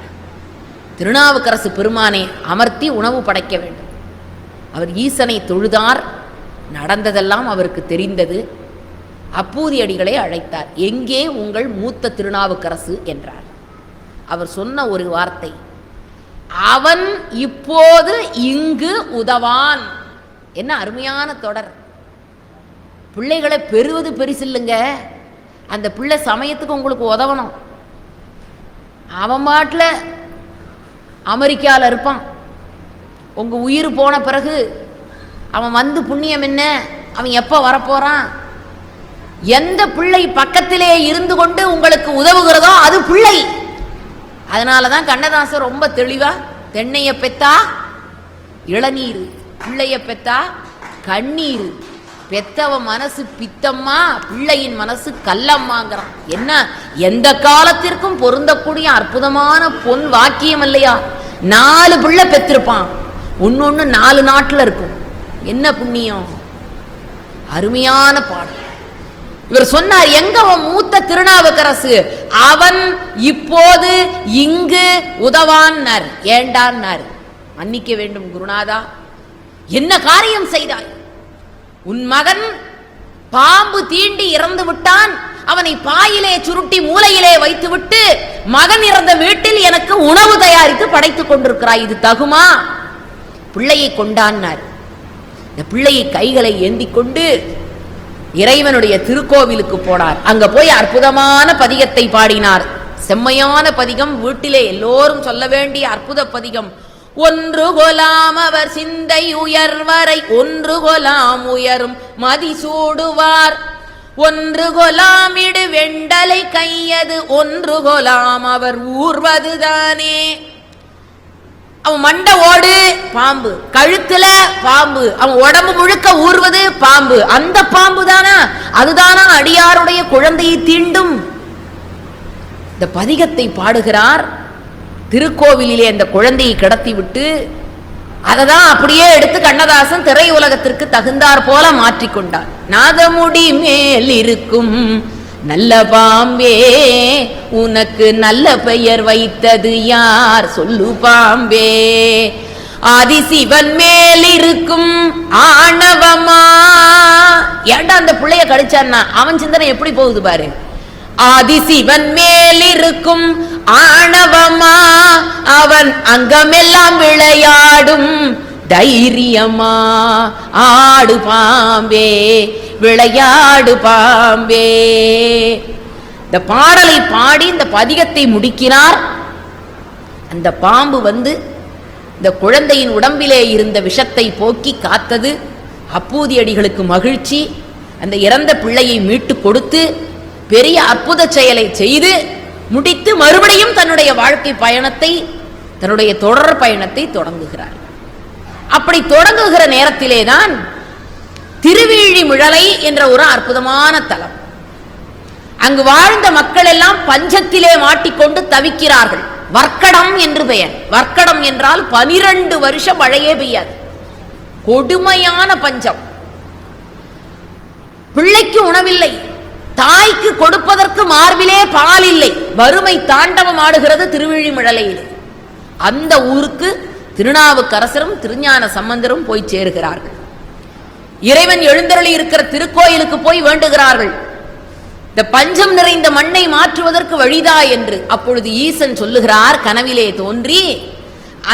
திருநாவுக்கரசு பெருமானை அமர்த்தி உணவு படைக்க வேண்டும். அவர் ஈசனை தொழுதார். நடந்ததெல்லாம் அவருக்கு தெரிந்தது. அப்பூதி அடிகளை அழைத்தார். எங்கே உங்கள் மூத்த திருநாவுக்கரசு என்றார். அவர் சொன்ன ஒரு வார்த்தை, அவன் இப்போது இங்கு உதவான். என்ன அருமையான தொடர். பிள்ளைகளை பெறுவது பெருசில்லைங்க, அந்த பிள்ளை சமயத்துக்கு உங்களுக்கு உதவணும். அவன் பாட்டில் அமெரிக்காவில் இருப்பான். உங்க உயிர் போன பிறகு அவன் வந்து புண்ணியம் என்ன, அவன் எப்போ வரப்போறான்? எந்த பிள்ளை பக்கத்திலே இருந்து கொண்டு உங்களுக்கு உதவுகிறதோ அது பிள்ளை. அதனாலதான் கண்ணதாசன் ரொம்ப தெளிவா, தென்னைய பெத்தா இளநீர், பிள்ளைய பெத்தா கண்ணீர், பெத்தவ மனசு பித்தம்மா, பிள்ளையின் மனசு கல்லம்மாங்கிறான். என்ன, எந்த காலத்திற்கும் பொருந்தக்கூடிய அற்புதமான பொன் வாக்கியம் இல்லையா? 4 பிள்ளை பெற்றிருப்பான், ஒன்னொன்னு 4 நாட்டில் இருக்கும். என்ன புண்ணியம்! அருமையான பாடல். இவர் சொன்னார், எங்க அவன் மூத்த திருநாவுக்கரசு, அவன் இப்போது இங்கு உதவான்னார். ஏண்டான்னார். மன்னிக்க வேண்டும் குருநாதா, என்ன காரியம் செய்தாய்? உன் மகன் பாம்பு தீண்டி இறந்து விட்டான், அவனை பாயிலே சுருட்டி மூலையிலே வைத்துவிட்டு மகன் இறந்த வீட்டில் எனக்கு உணவு தயாரித்து படைத்துக் கொண்டிருக்கிறாய், இது தகுமா? பிள்ளையை கொண்டான்னார். இந்த பிள்ளையை கைகளை ஏந்தி கொண்டு இறைவனுடைய திருக்கோவிலுக்கு போனார். அங்க போய் அற்புதமான பதிகத்தை பாடினார். செம்மையான பதிகம், வீட்டிலே எல்லோரும் சொல்ல வேண்டிய அற்புத பதிகம். ஒன்று கொலாம் அவர் சிந்தை உயர்வரை, ஒன்று கொலாம் உயரும் மதிசூடுவார், ஒன்று கொலாம் இடு வெண்டலை கையது, ஒன்று கொலாம் அவர் ஊர்வதுதானே. அவன் மண்டை ஓடு பாம்பு, கழுத்துல பாம்பு, அவன் உடம்பு முழுக்க ஊறுவது பாம்பு. அந்த பாம்பு தானா, அதுதானா அடியாருடைய குழந்தையை தீண்டும்? இந்த பதிகத்தை பாடுகிறார். திருக்கோவிலிலே அந்த குழந்தையை கடத்தி விட்டு அததான் அப்படியே எடுத்து கண்ணதாசன் திரை உலகத்திற்கு தகுந்தார் போல மாற்றிக்கொண்டார். நாதமுடி மேல் இருக்கும் நல்ல பாம்பே, உனக்கு நல்ல பெயர் வைத்தது யார் சொல்லு பாம்பே. ஆதிசிவன் மேல் இருக்கும் ஆணவமா. ஏண்டா அந்த பிள்ளைய கடிச்சான்னா அவன் சிந்தனை எப்படி போகுது பாரு. ஆதிசிவன் மேல் இருக்கும் ஆணவமா, அவன் அங்கமெல்லாம் விளையாடும் தைரியமா. ஆடு பாம்பே விளையாடு பாம்பே. இந்த பாடலை பாடி இந்த பதிகத்தை முடிக்கிறார். அந்த பாம்பு வந்து இந்த குழந்தையின் உடம்பிலே இருந்த விஷத்தை போக்கி காத்தது. அப்பூதி அடிகளுக்கு மகிழ்ச்சி. அந்த இறந்த பிள்ளையை மீட்டு கொடுத்து பெரிய அற்புத செயலை செய்து முடித்து மறுபடியும் தன்னுடைய வாழ்க்கை பயணத்தை, தன்னுடைய தொடர் பயணத்தை தொடங்குகிறார். அப்படி தொடங்குகிற நேரத்திலே தான் திருவீழிமிழலை என்ற ஒரு அற்புதமான தலம். அங்கு வாழ்ந்த மக்கள் எல்லாம் பஞ்சத்திலே மாட்டிக்கொண்டு தவிக்கிறார்கள். வர்க்கடம் என்று பெயர். வர்க்கடம் என்றால் 12 வருஷம் மழையே பெய்யாது. கொடுமையான பஞ்சம். பிள்ளைக்கு உணவில்லை, தாய்க்கு கொடுப்பதற்கு மார்பிலே பால் இல்லை. வறுமை தாண்டவம் ஆடுகிறது திருவீழிமிழலையில். அந்த ஊருக்கு திருநாவுக்கரசரும் திருஞான சம்பந்தரும் போய் சேருகிறார்கள். இறைவன் எழுந்தருளி இருக்கிற திருக்கோயிலுக்கு போய் வேண்டுகிறார்கள், இந்த பஞ்சம் நிறைந்த மண்ணை மாற்றுவதற்கு வழிதா என்று. அப்பொழுது ஈசன் சொல்லுகிறார் கனவிலே தோன்றி,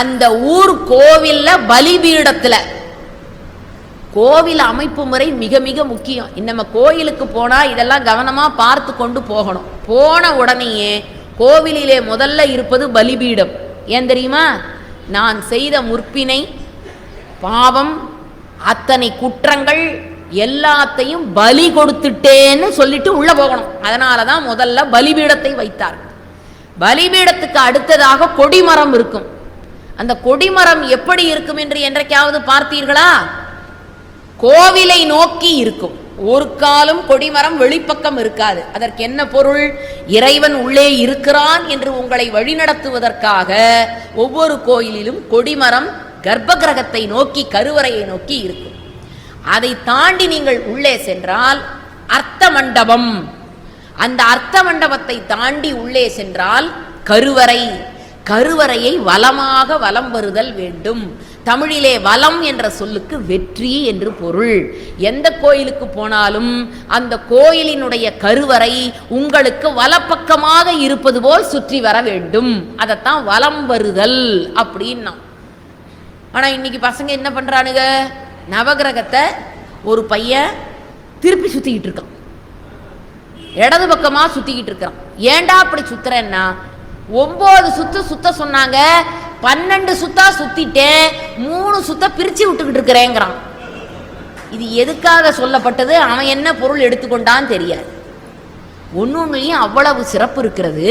அந்த ஊர் கோவில்ல பலிபீடத்துல, கோவில் அமைப்பு முறை மிக மிக முக்கியம். நம்ம கோயிலுக்கு போனா இதெல்லாம் கவனமா பார்த்து கொண்டு போகணும். போன உடனேயே கோவிலிலே முதல்ல இருப்பது பலிபீடம். ஏன் தெரியுமா? நான் செய்த முற்பினை பாவம் அத்தனை குற்றங்கள் எல்லாத்தையும் பலி கொடுத்துட்டேன்னு சொல்லிட்டு உள்ள போகணும். அதனாலதான் முதல்ல பலிபீடத்தை வைத்தார். பலிபீடத்துக்கு அடுத்ததாக கொடிமரம் இருக்கும். அந்த கொடிமரம் எப்படி இருக்கும் என்று என்றைக்காவது பார்த்தீர்களா? கோவிலை நோக்கி இருக்கும். ஒரு காலம் கொடிமரம் வெளிப்பக்கம் இருக்காது. அதற்கு என்ன பொருள்? இறைவன் உள்ளே இருக்கிறான் என்று உங்களை வழிநடத்துவதற்காக ஒவ்வொரு கோயிலிலும் கொடிமரம் கர்ப்ப கிரகத்தை நோக்கி, கருவறையை நோக்கி இருக்கும். அதை தாண்டி நீங்கள் உள்ளே சென்றால் அர்த்த மண்டபம். அந்த அர்த்த மண்டபத்தை தாண்டி உள்ளே சென்றால் கருவறை. கருவறையை வலமாக வலம் வருதல் வேண்டும். தமிழிலே வலம் என்ற சொல்லுக்கு வெற்றி என்று பொருள். எந்த கோயிலுக்கு போனாலும் அந்த கோயிலினுடைய கருவறை உங்களுக்கு வலப்பக்கமாக இருப்பது போல் சுற்றி வர வேண்டும். அதைத்தான் வலம் வருதல் அப்படின்னா. ஆனா இன்னைக்கு பசங்க என்ன பண்றானுங்க? நவகிரகத்தை ஒரு பையன் திருப்பி சுத்திக்கிட்டு இருக்கான், இடது பக்கமா சுத்திக்கிட்டு இருக்கான். ஏண்டா அப்படி சுத்துறேன்னா, 9 சுத்து சுத்த சொன்னாங்க, 12 சுத்தா சுத்திட்டேன், 3 சுத்த பிரிச்சு விட்டுக்கிட்டு இருக்கிறேங்கிறான். இது எதுக்காக சொல்லப்பட்டது, அவன் என்ன பொருள் எடுத்துக்கொண்டான்னு தெரியாது. ஒன்னொன்னுலையும் அவ்வளவு சிறப்பு இருக்கிறது,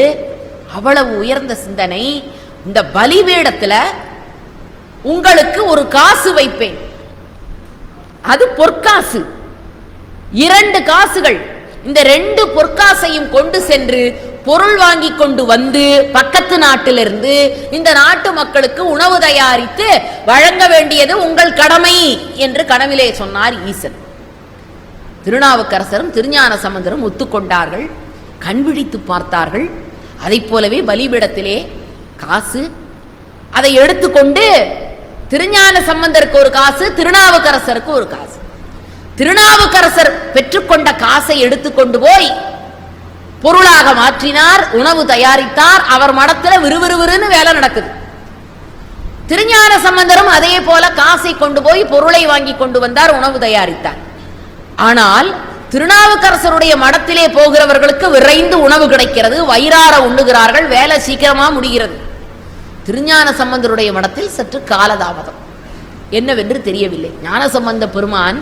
அவ்வளவு உயர்ந்த சிந்தனை. இந்த பலிபீடத்துல உங்களுக்கு ஒரு காசு வைப்பேன், அது பொற்காசு. 2 காசுகள். இந்த 2 பொற்காசையும் கொண்டு சென்று பொருள் வாங்கி கொண்டு வந்து பக்கத்து நாட்டிலிருந்து இந்த நாட்டு மக்களுக்கு உணவு தயாரித்து வழங்க வேண்டியது உங்கள் கடமை என்று கனவிலே சொன்னார் ஈசன். திருநாவுக்கரசரும் திருஞான சம்பந்தரும் ஒத்துக்கொண்டார்கள், கண்விழித்து பார்த்தார்கள். அதை போலவே பலிபீடத்திலே காசு, அதை எடுத்துக்கொண்டு திருஞான சம்பந்தருக்கு ஒரு காசு, திருநாவுக்கரசருக்கு ஒரு காசு. திருநாவுக்கரசர் பெற்றுக்கொண்ட காசை எடுத்துக்கொண்டு போய் பொருளாக மாற்றினார், உணவு தயாரித்தார். அவர் மடத்துல விறுவிறுவிறுன்னு வேலை நடக்குது. திருஞான சம்பந்தரும் அதே போல காசை கொண்டு போய் பொருளை வாங்கி கொண்டு வந்தார், உணவு தயாரித்தார். ஆனால் திருநாவுக்கரசருடைய மடத்திலே போகிறவர்களுக்கு விரைந்து உணவு கிடைக்கிறது, வயிறார உண்ணுகிறார்கள், வேலை சீக்கிரமா முடிகிறது. திருஞான சம்பந்தருடைய மடத்தில் சற்று காலதாமதம், என்னவென்று தெரியவில்லை. ஞானசம்பந்த பெருமான்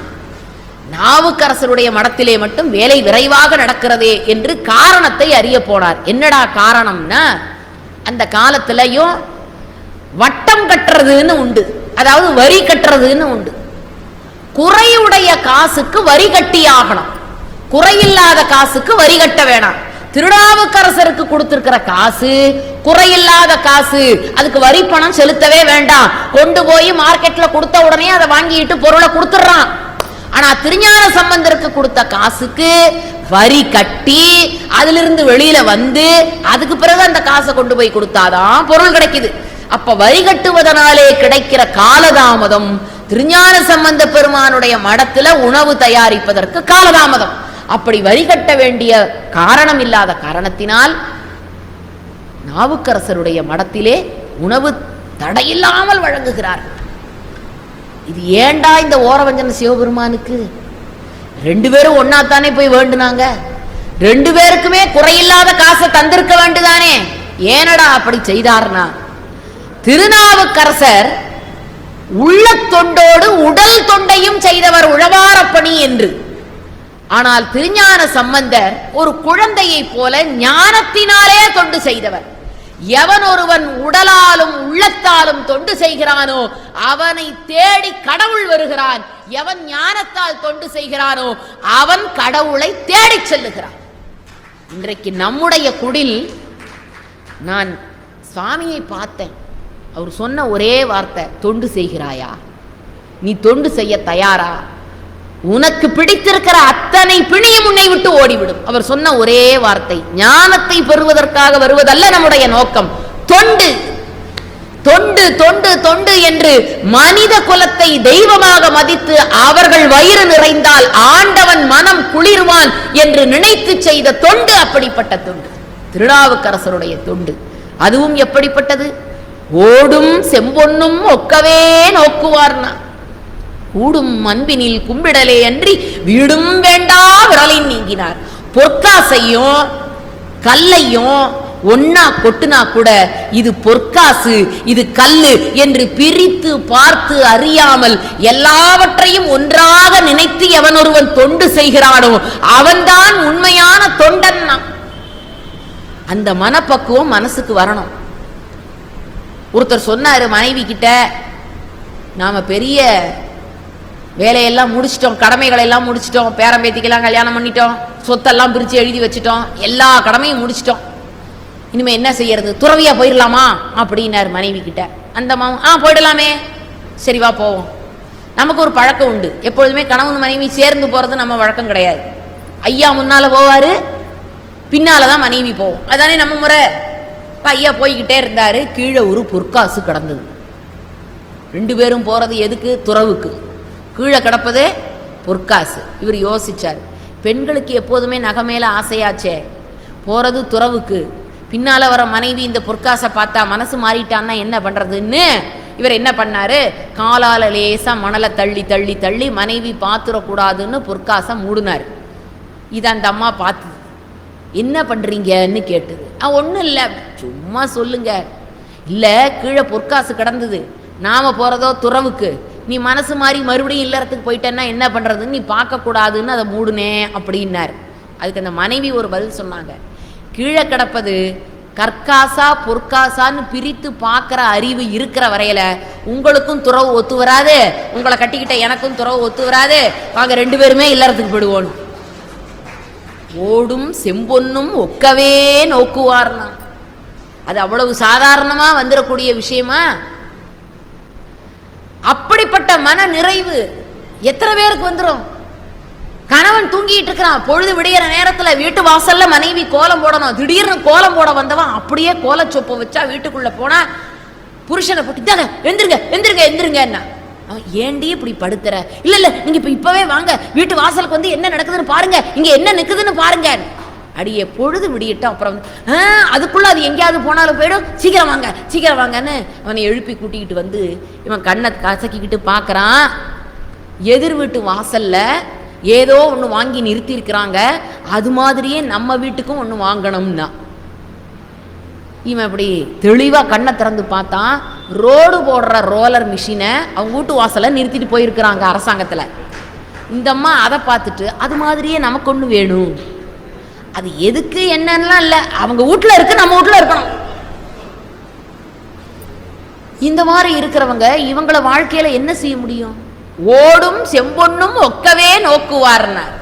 நாவுக்கரசருடைய மடத்திலே மட்டும் வேலை விரைவாக நடக்கிறதே என்று காரணத்தை அறிய போனார். என்னடா காரணம்னா, அந்த காலத்திலையும் வட்டம் கட்டுறதுன்னு உண்டு, அதாவது வரி கட்டுறதுன்னு உண்டு. குறையுடைய காசுக்கு வரி கட்டி ஆகணும், குறையில்லாத காசுக்கு வரி கட்ட வேணாம். திருநாவுக்கரசருக்கு கொடுத்திருக்கிற காசு குறையில்லாத காசு, அதுக்கு வரி பணம் செலுத்தவே வேண்டாம். கொண்டு போய் மார்க்கெட்ல கொடுத்த உடனே அதை வாங்கிட்டு பொருளை கொடுத்துறான். ஆனா திருஞான சம்பந்தருக்கு கொடுத்த காசுக்கு வரி கட்டி அதிலிருந்து வெளியில வந்து அதுக்கு பிறகு அந்த காசை கொண்டு போய் கொடுத்தாதான் பொருள் கிடைக்குது. அப்ப வரி கட்டுவதனாலே கிடைக்கிற காலதாமதம் திருஞான சம்பந்த பெருமானுடைய மடத்துல உணவு தயாரிப்பதற்கு காலதாமதம். அப்படி வரி கட்ட வேண்டிய காரணம் இல்லாத காரணத்தினால் நாவுக்கரசருடைய மடத்திலே உணவு தடையில்லாமல் வழங்குகிறார். இது ஏண்டா இந்த ஓரவஞ்சன சிவபெருமானுக்கு? ரெண்டு பேரும் ஒன்னாத்தானே போய் வேண்டுனாங்க, ரெண்டு பேருக்குமே குறையில்லாத காசை தந்திருக்க வேண்டுதானே, ஏனடா அப்படி செய்தார்னா, திருநாவுக்கரசர் உள்ள தொண்டோடு உடல் தொண்டையும் செய்தவர் உழவாரப்பணி என்று. ஆனால் திருஞான சம்பந்தர் ஒரு குழந்தையை போல ஞானத்தினாலே தொண்டு செய்தவர். எவன் ஒருவன் உடலாலும் உள்ளத்தாலும் தொண்டு செய்கிறானோ அவனை தேடி கடவுள் வருகிறான். எவன் ஞானத்தால் தொண்டு செய்கிறானோ அவன் கடவுளை தேடி செல்லுகிறான். இன்றைக்கு நம்முடைய குடில், நான் சுவாமியை பார்த்தேன், அவர் சொன்ன ஒரே வார்த்தை, தொண்டு செய்கிறாயா, நீ தொண்டு செய்ய தயாரா, உனக்கு பிடித்திருக்கிற அத்தனை பிணியும் உன்னை விட்டு ஓடிவிடும். அவர் சொன்ன ஒரே வார்த்தை. ஞானத்தை பெறுவதற்காக வருவதல்ல நம்முடைய நோக்கம், தொண்டு தொண்டு தொண்டு தொண்டு என்று மனித குலத்தை தெய்வமாக மதித்து அவர்கள் வயிறு நிறைந்தால் ஆண்டவன் மனம் குளிர்வான் என்று நினைத்து செய்த தொண்டு அப்படிப்பட்ட தொண்டு திருநாவுக்கரசருடைய தொண்டு. அதுவும் எப்படிப்பட்டது? ஓடும் செம்பொன்னும் ஒக்கவே நோக்குவார்னா, கூடும் அன்பினில் கும்பிடலே அன்றி வீடும் வேண்டா விரலின் நீங்கினார். பொற்காசையும் கல்லையும் ஒன்னா கொட்டுனா கூட இது பொற்காசு இது கல்லு என்று பிரித்து பார்த்து அறியாமல் எல்லாவற்றையும் ஒன்றாக நினைத்து எவன் ஒருவன் தொண்டு செய்கிறானோ அவன்தான் உண்மையான தொண்டன். அந்த மனப்பக்குவம் மனசுக்கு வரணும். ஒருத்தர் சொன்னாரு மனைவி கிட்ட, நாம பெரிய வேலையெல்லாம் முடிச்சிட்டோம், கடமைகளை எல்லாம் முடிச்சிட்டோம், பேரம்பேத்திக்கெல்லாம் கல்யாணம் பண்ணிட்டோம், சொத்தெல்லாம் பிரித்து எழுதி வச்சுட்டோம், எல்லா கடமையும் முடிச்சிட்டோம், இனிமே என்ன செய்யறது, துறவியா போயிடலாமா அப்படின்னாரு மனைவி கிட்ட. அந்த மாவும் போயிடலாமே, சரி வா போவோம். நமக்கு ஒரு பழக்கம் உண்டு, எப்பொழுதுமே கணவன் மனைவி சேர்ந்து போறது நம்ம வழக்கம் கிடையாது. ஐயா முன்னால போவாரு, பின்னாலதான் மனைவி போவோம், அதானே நம்ம முறை. ஐயா போய்கிட்டே இருந்தாரு, கீழே ஒரு பொற்காசு கிடந்தது. ரெண்டு பேரும் போறது எதுக்கு? துறவுக்கு. கீழே கிடப்பதே பொற்காசு. இவர் யோசிச்சார், பெண்களுக்கு எப்போதுமே நகை மேல ஆசையாச்சே, போறது துறவுக்கு, பின்னால வர மனைவி இந்த பொற்காசை பார்த்தா மனசு மாறிட்டான்னா என்ன பண்றதுன்னு இவர் என்ன பண்ணாரு, காலால லேசா மணலை தள்ளி தள்ளி தள்ளி மனைவி பார்த்துடக்கூடாதுன்னு பொற்காசை மூடினார். இது அந்த அம்மா பார்த்து, என்ன பண்றீங்கன்னு கேட்டது. ஒன்றும் இல்லை, சும்மா சொல்லுங்க. இல்லை, கீழே பொற்காசு கிடந்தது, நாம போறதோ துறவுக்கு, நீ மனசு மாறி மறுபடியும் இல்லறத்துக்கு போயிட்டேன்னா என்ன பண்றதுன்னு நீ பார்க்க கூடாதுன்னு அதை மூடுனேன் அப்படின்னாரு. அதுக்கு அந்த மனைவி ஒரு பதில் சொன்னாங்க, கீழே கிடப்பது கற்காசா பொற்காசான்னு பிரித்து பார்க்குற அறிவு இருக்கிற வரையில உங்களுக்கும் துறவு ஒத்து வராது, உங்களை கட்டிக்கிட்ட எனக்கும் துறவு ஒத்து வராது, வாங்க ரெண்டு பேருமே இல்லறத்துக்கு போயிடுவோம். ஓடும் செம்பொன்னும் ஒக்கவே நோக்குவார்னா, அது அவ்வளவு சாதாரணமா வந்துடக்கூடிய விஷயமா? அப்படிப்பட்ட மன நிறைவு எத்தனை பேருக்கு வந்துடும்? கணவன் தூங்கிட்டு இருக்கிறான், பொழுது விடிகிற நேரத்துல வீட்டு வாசல்ல மனைவி கோலம் போடணும், திடீர்னு கோலம் போட வந்தவன் அப்படியே கோலச்சொப்பை வச்சா வீட்டுக்குள்ள போனா புருஷனை போட்டு தாங்க எந்திருங்க எந்திருங்க எந்திருங்கன்னா, அவன் ஏண்டி இப்படி படுத்துற? இல்ல இல்ல நீங்க இப்பவே வாங்க, வீட்டு வாசலுக்கு வந்து என்ன நடக்குதுன்னு பாருங்க, இங்க என்ன நிக்குதுன்னு பாருங்க. அடியே பொழுது விடியட்டும், அப்புறம் அதுக்குள்ள அது எங்கேயாவது போனாலும் போயிடும், சீக்கிரம் வாங்க சீக்கிரம் வாங்கன்னு அவனை எழுப்பி கூட்டிக்கிட்டு வந்து இவன் கண்ணை கசக்கிக்கிட்டு பார்க்கறான். எதிர் வீட்டு வாசல்ல ஏதோ ஒன்று வாங்கி நிறுத்தி இருக்கிறாங்க, அது மாதிரியே நம்ம வீட்டுக்கும் ஒன்று வாங்கணும்னா இவன் இப்படி தெளிவா கண்ணை திறந்து பார்த்தான். ரோடு போடுற ரோலர் மிஷினை அவங்க வீட்டு வாசலை நிறுத்திட்டு போயிருக்கிறாங்க அரசாங்கத்தில். இந்த அம்மா அதை பார்த்துட்டு அது மாதிரியே நமக்கு ஒன்று வேணும், அது எதுக்கு என்னன்னா இல்லை, அவங்க வீட்டில் இருக்கு நம்ம வீட்டில் இருக்கணும். இந்த மாதிரி இருக்கிறவங்க இவங்கள வாழ்க்கையில என்ன செய்ய முடியும்? ஓடும் செம்பொன்னும் ஒக்கவே நோக்குவார்னார்.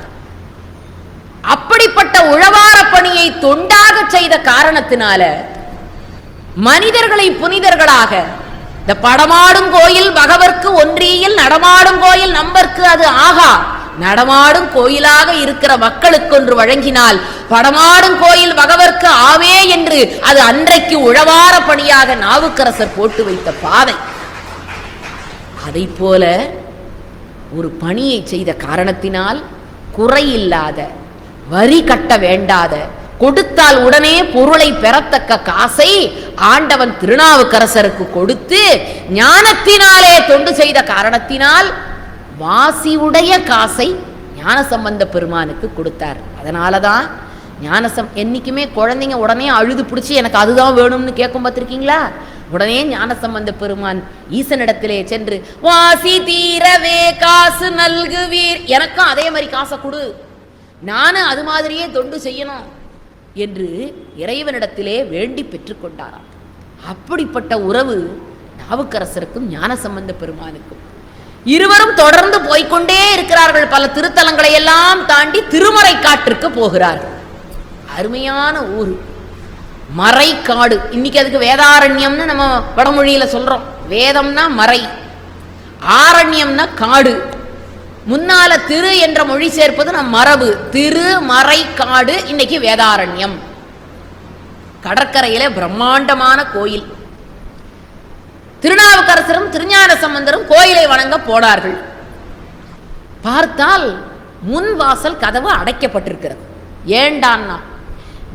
அப்படிப்பட்ட உழவார பணியை தொண்டாக செய்த காரணத்தினால மனிதர்களை புனிதர்களாக, இந்த படமாடும் கோயில் பகவர்க்கு ஒன்றியில் நடமாடும் கோயில் நம்பர்க்கு அது ஆகா, நடமாடும் கோயிலாக இருக்கிற மக்களுக்கு ஒன்று வழங்கினால் படமாடும் கோயில் பகவர்க்கு ஆவே என்று அது அன்றைக்கு உழவார பணியாக நாவுக்கரசர் போட்டு வைத்த பாதை. அதை போல ஒரு பணியை செய்த காரணத்தினால் குறையில்லாத, வரி கட்ட வேண்டாத, கொடுத்தால் உடனே பொருளை பெறத்தக்க காசை ஆண்டவன் திருநாவுக்கரசருக்கு கொடுத்து ஞானத்தினாலே தொண்டு செய்த காரணத்தினால் வாசி உடைய காசை ஞானசம்பந்த பெருமானுக்கு கொடுத்தார். அதனாலதான் என்னைக்குமே குழந்தைங்க உடனே அழுது பிடிச்சி எனக்கு அதுதான் வேணும்னு கேட்கும் பார்த்திருக்கீங்களா? உடனே ஞானசம்பந்த பெருமான் ஈசனிடத்திலே சென்று வாசி தீரவே காசு நல்குவீர், எனக்கும் அதே மாதிரி காசை கொடு, நானும் அது மாதிரியே தொண்டு செய்யணும் என்று இறைவனிடத்திலே வேண்டி பெற்றுக்கொண்டாராம். அப்படிப்பட்ட உறவு நாவுக்கரசருக்கும் ஞானசம்பந்த பெருமானுக்கும். இருவரும் தொடர்ந்து போய்கொண்டே இருக்கிறார்கள். பல திருத்தலங்களை எல்லாம் தாண்டி திருமறை காட்டிற்கு போகிறார்கள். அருமையான ஊர் மறைக்காடு. இன்னைக்கு அதுக்கு வேதாரண்யம்னு நம்ம வடமொழியில சொல்றோம். வேதம்னா மறை, ஆரண்யம்னா காடு. முன்னால திரு என்ற மொழி சேர்ப்பது நம் மரபு. திரு மறை காடு, இன்னைக்கு வேதாரண்யம். கடற்கரையில பிரம்மாண்டமான கோயில். திருநாவுக்கரசரும் திருஞான சம்பந்தரும் கோயிலை வணங்க போனார்கள். பார்த்தால் முன் வாசல் கதவு அடைக்கப்பட்டிருக்கிறது. ஏண்டான்னா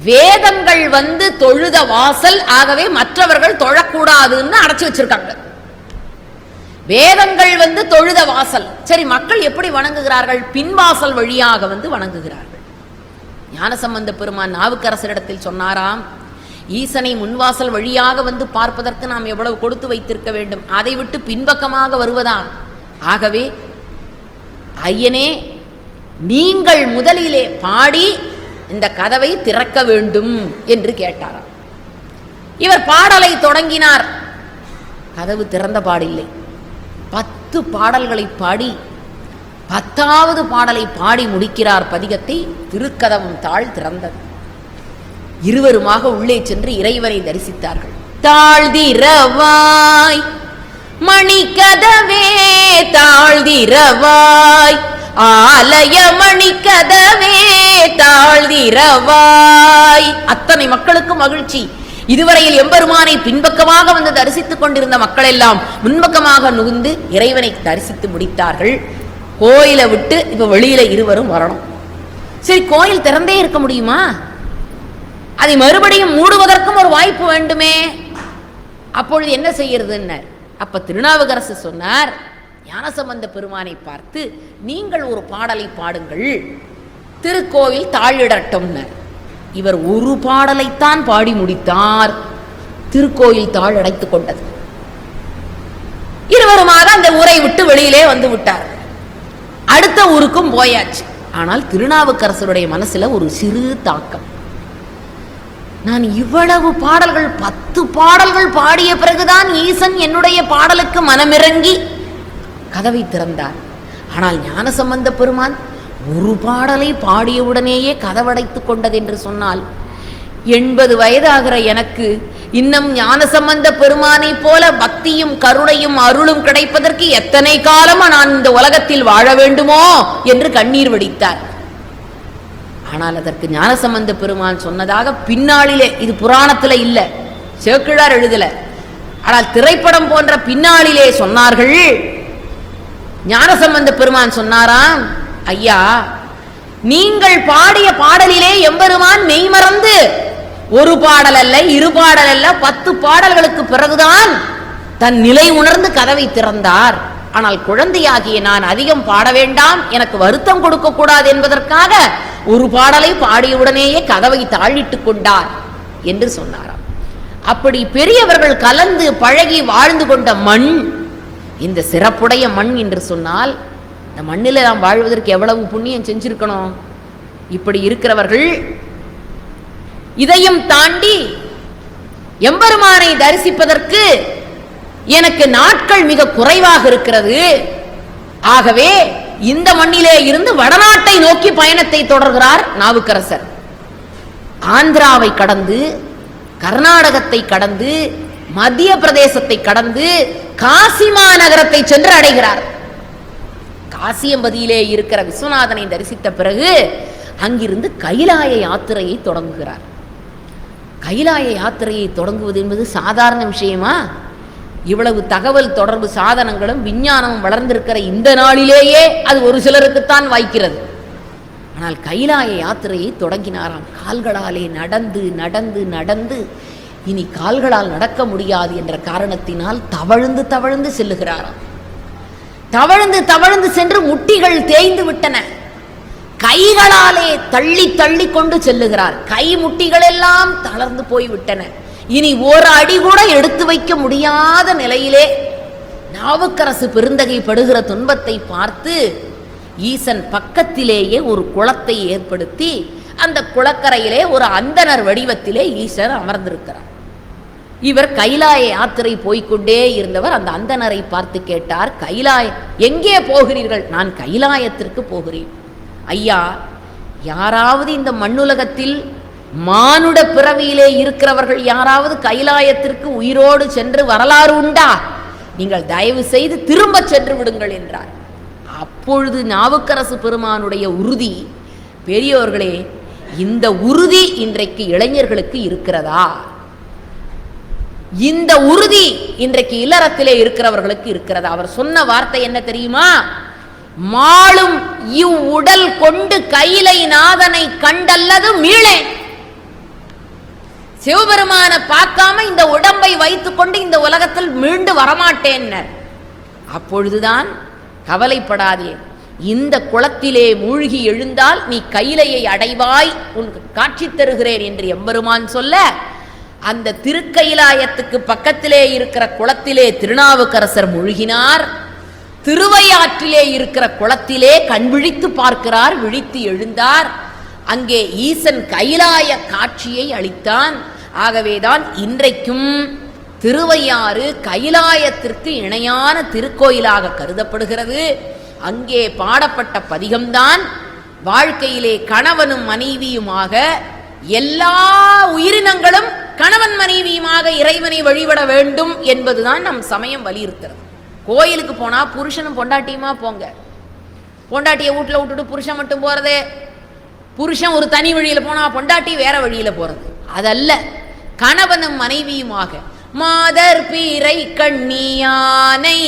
வேதங்கள் வந்து தொழுத வாசல், ஆகவே மற்றவர்கள் தொழக்கூடாதுன்னு அடைச்சு வச்சிருக்காங்க. வேதங்கள் வந்து தொழுத வாசல். சரி, மக்கள் எப்படி வணங்குகிறார்கள்? பின்வாசல் வழியாக வந்து வணங்குகிறார்கள். ஞானசம்பந்த பெருமான் நாவுக்கரசரிடத்தில் சொன்னாராம், ஈசனை முன்வாசல் வழியாக வந்து பார்ப்பதற்கு நாம் எவ்வளவு கொடுத்து வைத்திருக்க வேண்டும், அதை விட்டு பின்பக்கமாக வருவதான். ஆகவே ஐயனே, நீங்கள் முதலிலே பாடி இந்த கதவை திறக்க வேண்டும் என்று கேட்டாராம். இவர் பாடலை தொடங்கினார். கதவு திறந்த பாடில்லை. 10 பாடல்களை பாடி 10வது பாடலை பாடி முடிக்கிறார் பதிகத்தை. திருக்கதவும் தாழ் திறந்தது. இருவருமாக உள்ளே சென்று இறைவனை தரிசித்தார்கள். தாழ்திரவாய் மணிக்கதவே தாழ்திரவாய், ஆலய மணிக்கதவே தாழ்திரவாய். அத்தனை மக்களுக்கு மகிழ்ச்சி. இதுவரையில் எம்பெருமானை பின்பக்கமாக வந்து தரிசித்துக் கொண்டிருந்த மக்கள் எல்லாம் முன்பக்கமாக நுகுந்து இறைவனை தரிசித்து முடித்தார்கள். கோயிலை விட்டு இப்ப வெளியில இருவரும் வரணும். சரி, கோயில் திறந்தே இருக்க முடியுமா? அதை மறுபடியும் மூடுவதற்கும் ஒரு வாய்ப்பு வேண்டுமே. அப்பொழுது என்ன செய்யறதுன்னு அப்ப திருநாவுக்கரசு சொன்னார், ஞானசம்பந்த பெருமானை பார்த்து, நீங்கள் ஒரு பாடலை பாடுங்கள், திருக்கோவில் தாழிடட்டும். இவர் ஒரு பாடலைத்தான் பாடி முடித்தார். திருக்கோயில் தாழ் அடைத்துக் கொண்டது. இருவருமாக அந்த ஊரை விட்டு வெளியிலே வந்து விட்டார். அடுத்த ஊருக்கும் போயாச்சு. ஆனால் திருநாவுக்கரசருடைய மனசுல ஒரு சிறு தாக்கம். நான் இவ்வளவு பாடல்கள் 10 பாடல்கள் பாடிய பிறகுதான் ஈசன் என்னுடைய பாடலுக்கு மனமிறங்கி கதவை திறந்தார். ஆனால் ஞானசம்பந்த பெருமான் ஒரு பாடலை பாடியவுடனேயே கதவடைத்துக் கொண்டது என்று சொன்னால், 80 வயதாகிற எனக்கு இன்னும் ஞானசம்பந்த பெருமானை போல பக்தியும் கருணையும் அருளும் கிடைப்பதற்கு எத்தனை காலமா நான் இந்த உலகத்தில் வாழ வேண்டுமோ என்று கண்ணீர் வடித்தார். ஆனால் அதற்கு ஞானசம்பந்த பெருமான் சொன்னதாக பின்னாளிலே, இது புராணத்துல இல்ல, சேக்கிழார் எழுதல, ஆனால் திரைப்படம் போன்ற பின்னாளிலே சொன்னார்கள். ஞானசம்பந்த பெருமான் சொன்னாராம், ஐயா, நீங்கள் பாடிய பாடலிலே எம்பெருமான் மெய்மறந்து ஒரு பாடல் அல்ல, 2 பாடல் அல்ல, 10 பாடல்களுக்கு பிறகுதான் தன் நிலை உணர்ந்து கதவை திறந்தார். ஆனால் குழந்தையாகிய நான் அதிகம் பாட வேண்டாம், எனக்கு வருத்தம் கொடுக்க கூடாது என்பதற்காக ஒரு பாடலை பாடியவுடனேயே கதவை தாழிட்டுக் கொண்டார் என்று சொன்னாராம். அப்படி பெரியவர்கள் கலந்து பழகி வாழ்ந்து கொண்ட மண், இந்த சிறப்புடைய மண் என்று சொன்னால், இந்த மண்ணில் நாம் வாழ்வதற்கு எவ்வளவு புண்ணியம் செஞ்சிருக்கணும். இப்படி இருக்கிறவர்கள் இதையும் தாண்டி எம்பெருமானை தரிசிப்பதற்கு எனக்கு நாட்கள் மிக குறைவாக இருக்கிறது. ஆகவே இந்த மண்ணிலே இருந்து வடநாட்டை நோக்கி பயணத்தை தொடர்கிறார் நாவுக்கரசர். ஆந்திராவை கடந்து, கர்நாடகத்தை கடந்து, மத்திய பிரதேசத்தை கடந்து காசி மாநகரத்தை சென்று அடைகிறார். காசியம்பதியிலே இருக்கிற விஸ்வநாதனை தரிசித்த பிறகு அங்கிருந்து கைலாய யாத்திரையை தொடங்குகிறார். கைலாய யாத்திரையை தொடங்குவது என்பது சாதாரண விஷயமா? இவ்வளவு தகவல் தொடர்பு சாதனங்களும் விஞ்ஞானமும் வளர்ந்திருக்கிற இந்த நாளிலேயே அது ஒரு சிலருக்குத்தான் வாய்க்கிறது. ஆனால் கைலாய யாத்திரையை தொடங்கினாராம். கால்களாலே நடந்து நடந்து நடந்து இனி கால்களால் நடக்க முடியாது என்ற காரணத்தினால் தவழ்ந்து தவழ்ந்து செல்லுகிறாராம். தவழ்ந்து தவழ்ந்து சென்று முட்டிகள் தேய்ந்து விட்டன. கைகளாலே தள்ளி தள்ளி கொண்டு செல்லுகிறார். கை முட்டிகள் எல்லாம் தளர்ந்து போய்விட்டன. இனி ஒரு அடி கூட எடுத்து வைக்க முடியாத நிலையிலே நாவுக்கரசு பெருந்தகை படுகிற துன்பத்தை பார்த்து ஈசன் பக்கத்திலேயே ஒரு குளத்தை ஏற்படுத்தி அந்த குளக்கரையிலே ஒரு அந்தனர் வடிவத்திலே ஈசன் அமர்ந்திருக்கிறார். இவர் கைலாய யாத்திரை போய்கொண்டே இருந்தவர் அந்த அந்தனரை பார்த்து கேட்டார், எங்கே போகிறீர்கள்? நான் கைலாயத்திற்கு போகிறேன். ஐயா, யாராவது இந்த மண்ணுலகத்தில் மானுட பிறவியிலே இருக்கிறவர்கள் யாராவது கைலாயத்திற்கு உயிரோடு சென்று வரலாறு உண்டா? நீங்கள் தயவு செய்து திரும்ப சென்று விடுங்கள் என்றார். அப்பொழுது நாவுக்கரசு பெருமானுடைய உறுதி, பெரியோர்களே, இந்த உறுதி இன்றைக்கு இளைஞர்களுக்கு இருக்கிறதா? இந்த உறுதி இன்றைக்கு இல்லறத்திலே இருக்கிறவர்களுக்கு இருக்கிறதா? அவர் சொன்ன வார்த்தை என்ன தெரியுமா? மாளும் இவ்வுடல் கொண்டு கைலை நாதனை கண்டல்லது மீளேன். சிவபெருமான பார்க்காம இந்த உடம்பை வைத்துக் கொண்டு இந்த உலகத்தில் மீண்டு வரமாட்டேன். அப்பொழுதுதான் கவலைப்படாதே, இந்த குளத்திலே மூழ்கி எழுந்தால் நீ கைலையை அடைவாய், உனக்கு காட்சி தருகிறேன் என்று எம்பெருமான் சொல்ல, அந்த திருக்கைலாயத்துக்கு பக்கத்திலே இருக்கிற குளத்திலே திருநாவுக்கரசர் மூழ்கினார். திருவையாற்றிலே இருக்கிற குளத்திலே கண் விழித்து பார்க்கிறார். விழித்து எழுந்தார். அங்கே ஈசன் கைலாய காட்சியை அளித்தான். ஆகவேதான் இன்றைக்கும் திருவையாறு கைலாயத்திற்கு இணையான திருக்கோயிலாக கருதப்படுகிறது. அங்கே பாடப்பட்ட பதிகம்தான் வாழ்க்கையிலே கணவனும் மனைவியுமாக எல்லா உயிரினங்களும் கணவன் மனைவியுமாக இறைவனை வழிபட வேண்டும் என்பதுதான் நம் சமயம் வலியுறுத்துறது. கோயிலுக்கு போனா புருஷனும் பொண்டாட்டியுமா போங்க. பொண்டாட்டியை வீட்டில் விட்டுட்டு புருஷன் மட்டும் போறது, புருஷன் ஒரு தனி வழியில போனா பொண்டாட்டி வேற வழியில போறது, அதல்ல. கணவனும் மனைவியுமாக மாதர் பீரை கண்ணியானை,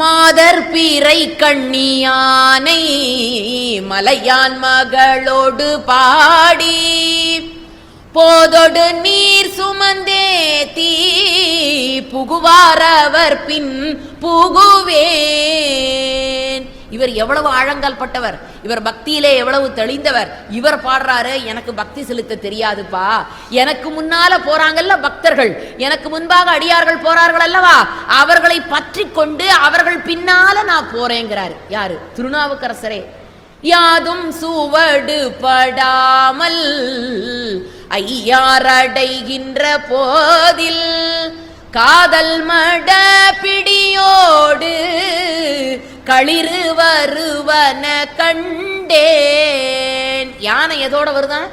மாதர் பீரை கண்ணியானை மலையான் மகளோடு பாடி போதொடு நீர் சுமந்தே தீ புகுவாரவர் பின் புகுவேன். இவர் எவ்வளவு ஆழங்கால் பட்டவர், இவர் பக்தியிலே எவ்வளவு தெளிந்தவர். இவர் பாடுறாரு, எனக்கு பக்தி செலுத்த தெரியாதுப்பா, எனக்கு முன்னால போறாங்கல்ல பக்தர்கள், எனக்கு முன்பாக அடியார்கள் போறார்கள் அல்லவா, அவர்களை பற்றி கொண்டு அவர்கள் பின்னால நான் போறேங்கிறாரு. யாரு? திருநாவுக்கரசரே. யாதும் சுவடு படாமல் ஐயாரடைகின்ற போதில் காதல் மட பிடியோடு களிறு வருவன கண்டேன். யானை எதோட வருதான்?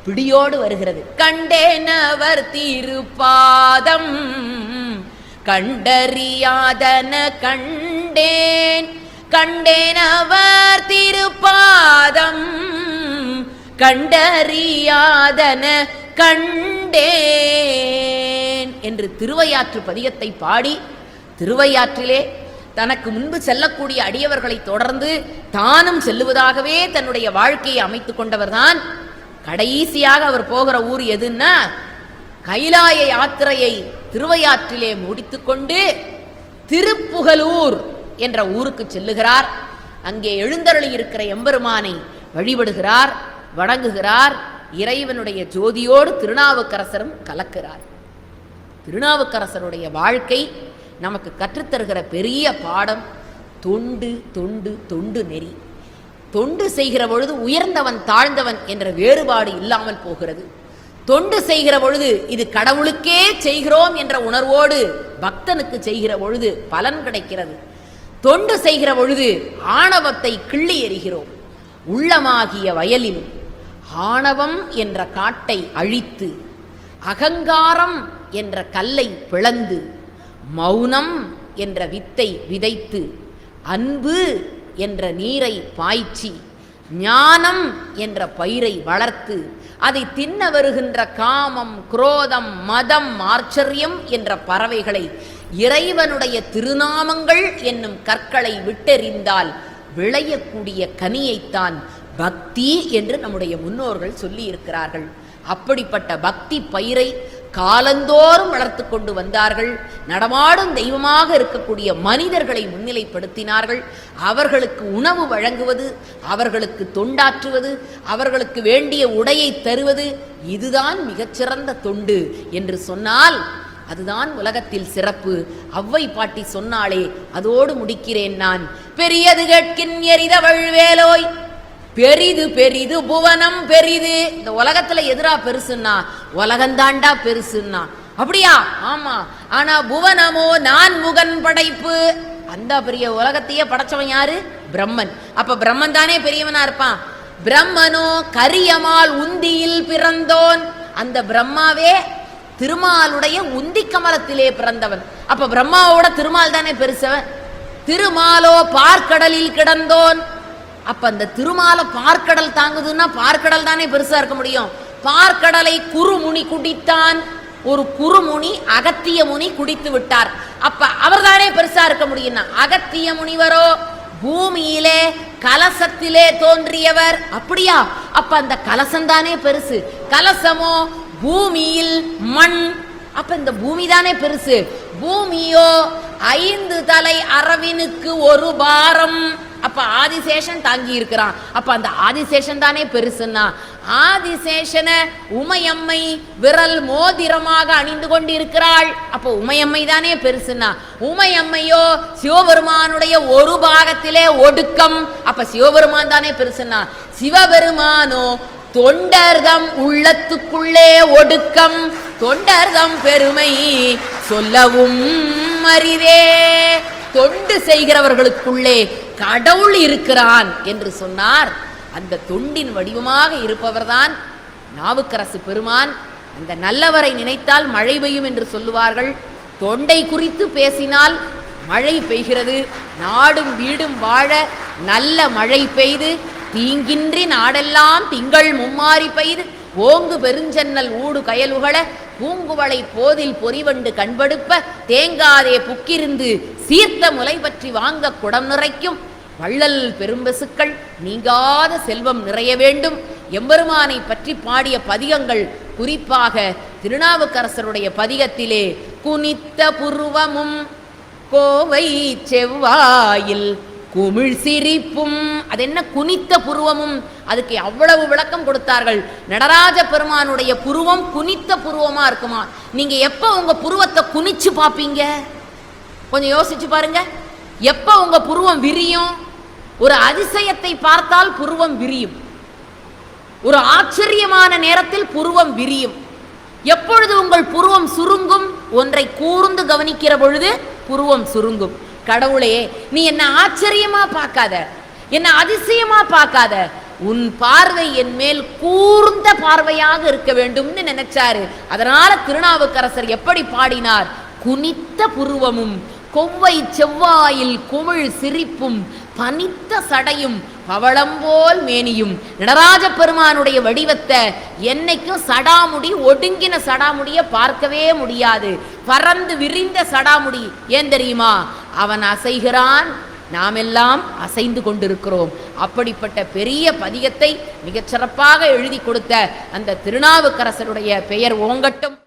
பிடியோடு வருகிறது. கண்டேனவர் திருப்பாதம் கண்டறியாதன கண்டேன், கண்டேனவர் திருப்பாதம் கண்டறியாதன கண்டேன் என்று திருவையாற்று பதிகத்தை பாடி, திருவையாற்றிலே தனக்கு முன்பு செல்லக்கூடிய அடியவர்களை தொடர்ந்து தானும் செல்லுவதாகவே தன்னுடைய வாழ்க்கையை அமைத்துக் கொண்டவர்தான். கடைசியாக அவர் போகிற ஊர் எதுன்னா, கைலாய யாத்திரையை திருவையாற்றிலே முடித்துக்கொண்டு திருப்புகலூர் என்ற ஊருக்கு செல்லுகிறார். அங்கே எழுந்தருளி இருக்கிற எம்பெருமானை வழிபடுகிறார், வணங்குகிறார். இறைவனுடைய ஜோதியோடு திருநாவுக்கரசரும் கலக்கிறார். திருநாவுக்கரசருடைய வாழ்க்கை நமக்கு கற்றுத்தருகிற பெரிய பாடம் தொண்டு தொண்டு தொண்டு நெறி. தொண்டு செய்கிற பொழுது உயர்ந்தவன் தாழ்ந்தவன் என்ற வேறுபாடு இல்லாமல் போகிறது. தொண்டு செய்கிற பொழுது இது கடவுளுக்கே செய்கிறோம் என்ற உணர்வோடு பக்தனுக்கு செய்கிற பொழுது பலன் கிடைக்கிறது. தொண்டு செய்கிற பொழுது ஆணவத்தை கிள்ளி எறிகிறோம். உள்ளமாகிய வயலில் ஆணவம் என்ற காட்டை அழித்து, அகங்காரம் என்ற கல்லை பிளந்து, மௌனம் என்ற வித்தை விதைத்து, அன்பு என்ற நீரை பாய்ச்சி, ஞானம் என்ற பயிரை வளர்த்து, அதை தின்ன வருகின்ற காமம், குரோதம், மதம், ஆச்சரியம் என்ற பறவைகளை இறைவனுடைய திருநாமங்கள் என்னும் கற்களை விட்டெறிந்தால் விளையக்கூடிய கனியைத்தான் பக்தி என்று நம்முடைய முன்னோர்கள் சொல்லி இருக்கிறார்கள். அப்படிப்பட்ட பக்தி பயிரை காலந்தோறும் வளர்த்து கொண்டு வந்தார்கள். நடமாடும் தெய்வமாக இருக்கக்கூடிய மனிதர்களை முன்னிலைப்படுத்தினார்கள். அவர்களுக்கு உணவு வழங்குவது, அவர்களுக்கு தொண்டாற்றுவது, அவர்களுக்கு வேண்டிய உடையை தருவது, இதுதான் மிகச்சிறந்த தொண்டு என்று சொன்னால் அதுதான் உலகத்தில் சிறப்பு. அவ்வை பாட்டி சொன்னாலே, அதோடு முடிக்கிறேன் நான். பெரியது கேட்கின் எரிதவள் வேலோய், பெரிது பெரிது புவனம் பெரிது. இந்த உலகத்துல எதிரா பெருசுன்னா உலகந்தாண்டா பெருசுன்னா, அப்படியா? ஆமா. ஆனா புவனமோ நான் முகன் படைப்பு. அந்த பெரிய உலகத்தையே படைச்சவன் யாரு? பிரம்மன். அப்ப பிரம்மன் தானே பெரியவனா இருப்பான். பிரம்மனோ கரியமால் உந்தியில் பிறந்தோன். அந்த பிரம்மாவே திருமாலுடைய உந்தி கமலத்திலே பிறந்தவன். அப்ப பிரம்மாவோட திருமால் தானே பெருசவன். திருமாலோ பார்க்கடலில் கிடந்தோன். அப்ப அந்த திருமால பார்க்கடல் தாங்குதுன்னா பார்க்கடல் தானே பெருசா இருக்க முடியும். பார்க்கடலை குறுமுனி குடித்தான். ஒரு குறுமுனி அகத்திய முனி குடித்து விட்டார். அப்ப அவர் தானே பெருசா இருக்க முடியும்னா, அகத்திய முனிவரோ பூமியிலே கலசத்திலே தோன்றியவர். அப்படியா? அப்ப அந்த கலசம் தானே பெருசு. கலசமோ பூமியில் மண். அப்ப இந்த பூமி தானே பெருசு. பூமியோ 5 தலை அரவினுக்கு ஒரு பாரம். அப்ப ஆதிசேஷன் தாங்கி இருக்கிறான். அப்ப அந்த ஆதிசேஷன் தானே பெருசுன்னா, ஆதிசேஷன உமையம்மை விரல் மோதிரமாக அணிந்து கொண்டிருக்கிறாள். அப்ப உமையம்மை தானே பெருசுன்னா, உமையம்மையோ சிவபெருமானுடைய ஒரு பாகத்திலே ஒடுக்கம். அப்ப சிவபெருமான் தானே பெருசுன்னா, சிவபெருமானோ தொண்டர்தம் உள்ளத்துக்குள்ளே ஒடுக்கம். தொண்டர்தம் பெருமை சொல்லவும் அரிதே. தொண்டு செய்கிறவர்களுக்குள்ளே கடவுள் இருக்கிறான் என்று சொன்னார். அந்த தொண்டின் வடிவமாக இருப்பவர்தான் நாவுக்கரசு பெருமான். அந்த நல்லவரை நினைத்தால் மழை பெய்யும் என்று சொல்லுவார்கள். தொண்டை குறித்து பேசினால் மழை பெய்கிறது. நாடும் வீடும் வாழ நல்ல மழை பெய்து, தீங்கின்றி நாடெல்லாம் திங்கள் மும்மாறி பெய்து, ஓங்கு பெருஞ்சன்னல் ஊடு கயலுகள பூங்குவளை போதில் பொறிவண்டு கண்படுப்ப, தேங்காதே புக்கிருந்து சீர்த்த முலை பற்றி வாங்க குடம் நிறைக்கும் வள்ளல் பெரும்பசுக்கள் நீங்காத செல்வம் நிறைய வேண்டும். எம்பெருமானை பற்றி பாடிய பதிகங்கள், குறிப்பாக திருநாவுக்கரசருடைய பதிகத்திலே குனித்த புருவமும் கோவை செவ்வாயில் குமிழ் சிரிப்பும். அது என்ன குனித்த புருவமும்? அதுக்கு அவ்வளவு விளக்கம் கொடுத்தார்கள். நடராஜ பெருமானுடைய புருவம் குனித்த புருவமா இருக்குமா? நீங்க எப்ப உங்க புருவத்தை குனிச்சு பார்ப்பீங்க? கொஞ்சம் யோசிச்சு பாருங்க. எப்ப உங்க புருவம் விரியும்? ஒரு அதிசயத்தை பார்த்தால் புருவம் விரியும். ஒரு ஆச்சரியமான நேரத்தில் புருவம் விரியும். எப்பொழுது உங்கள் புருவம் சுருங்கும்? ஒன்றை கூர்ந்து கவனிக்கிற பொழுது புருவம் சுருங்கும். கடவுளே, நீ என்ன ஆச்சரியமா பார்க்காத, என்ன அதிசயமா பார்க்காத, உன் பார்வை என் மேல் கூர்ந்த பார்வையாக இருக்க வேண்டும்னு நினைச்சாரு. அதனால திருநாவுக்கரசர் எப்படி பாடினார்? குனித்த புருவமும் கொவ்வை செவ்வாயில் குமிழ் சிரிப்பும் பனித்த சடையும் பவளம்போல் மேனியும். நடராஜ பெருமானுடைய வடிவத்தை என்னைக்கும் சடாமுடி, ஒடுங்கின சடாமுடிய பார்க்கவே முடியாது. பறந்து விரிந்த சடாமுடி. ஏன் தெரியுமா? அவன் அசைகிறான், நாம் எல்லாம் அசைந்து கொண்டிருக்கிறோம். அப்படிப்பட்ட பெரிய பதிகத்தை மிகச்சிறப்பாக எழுதி கொடுத்த அந்த திருநாவுக்கரசருடைய பெயர் ஓங்கட்டும்.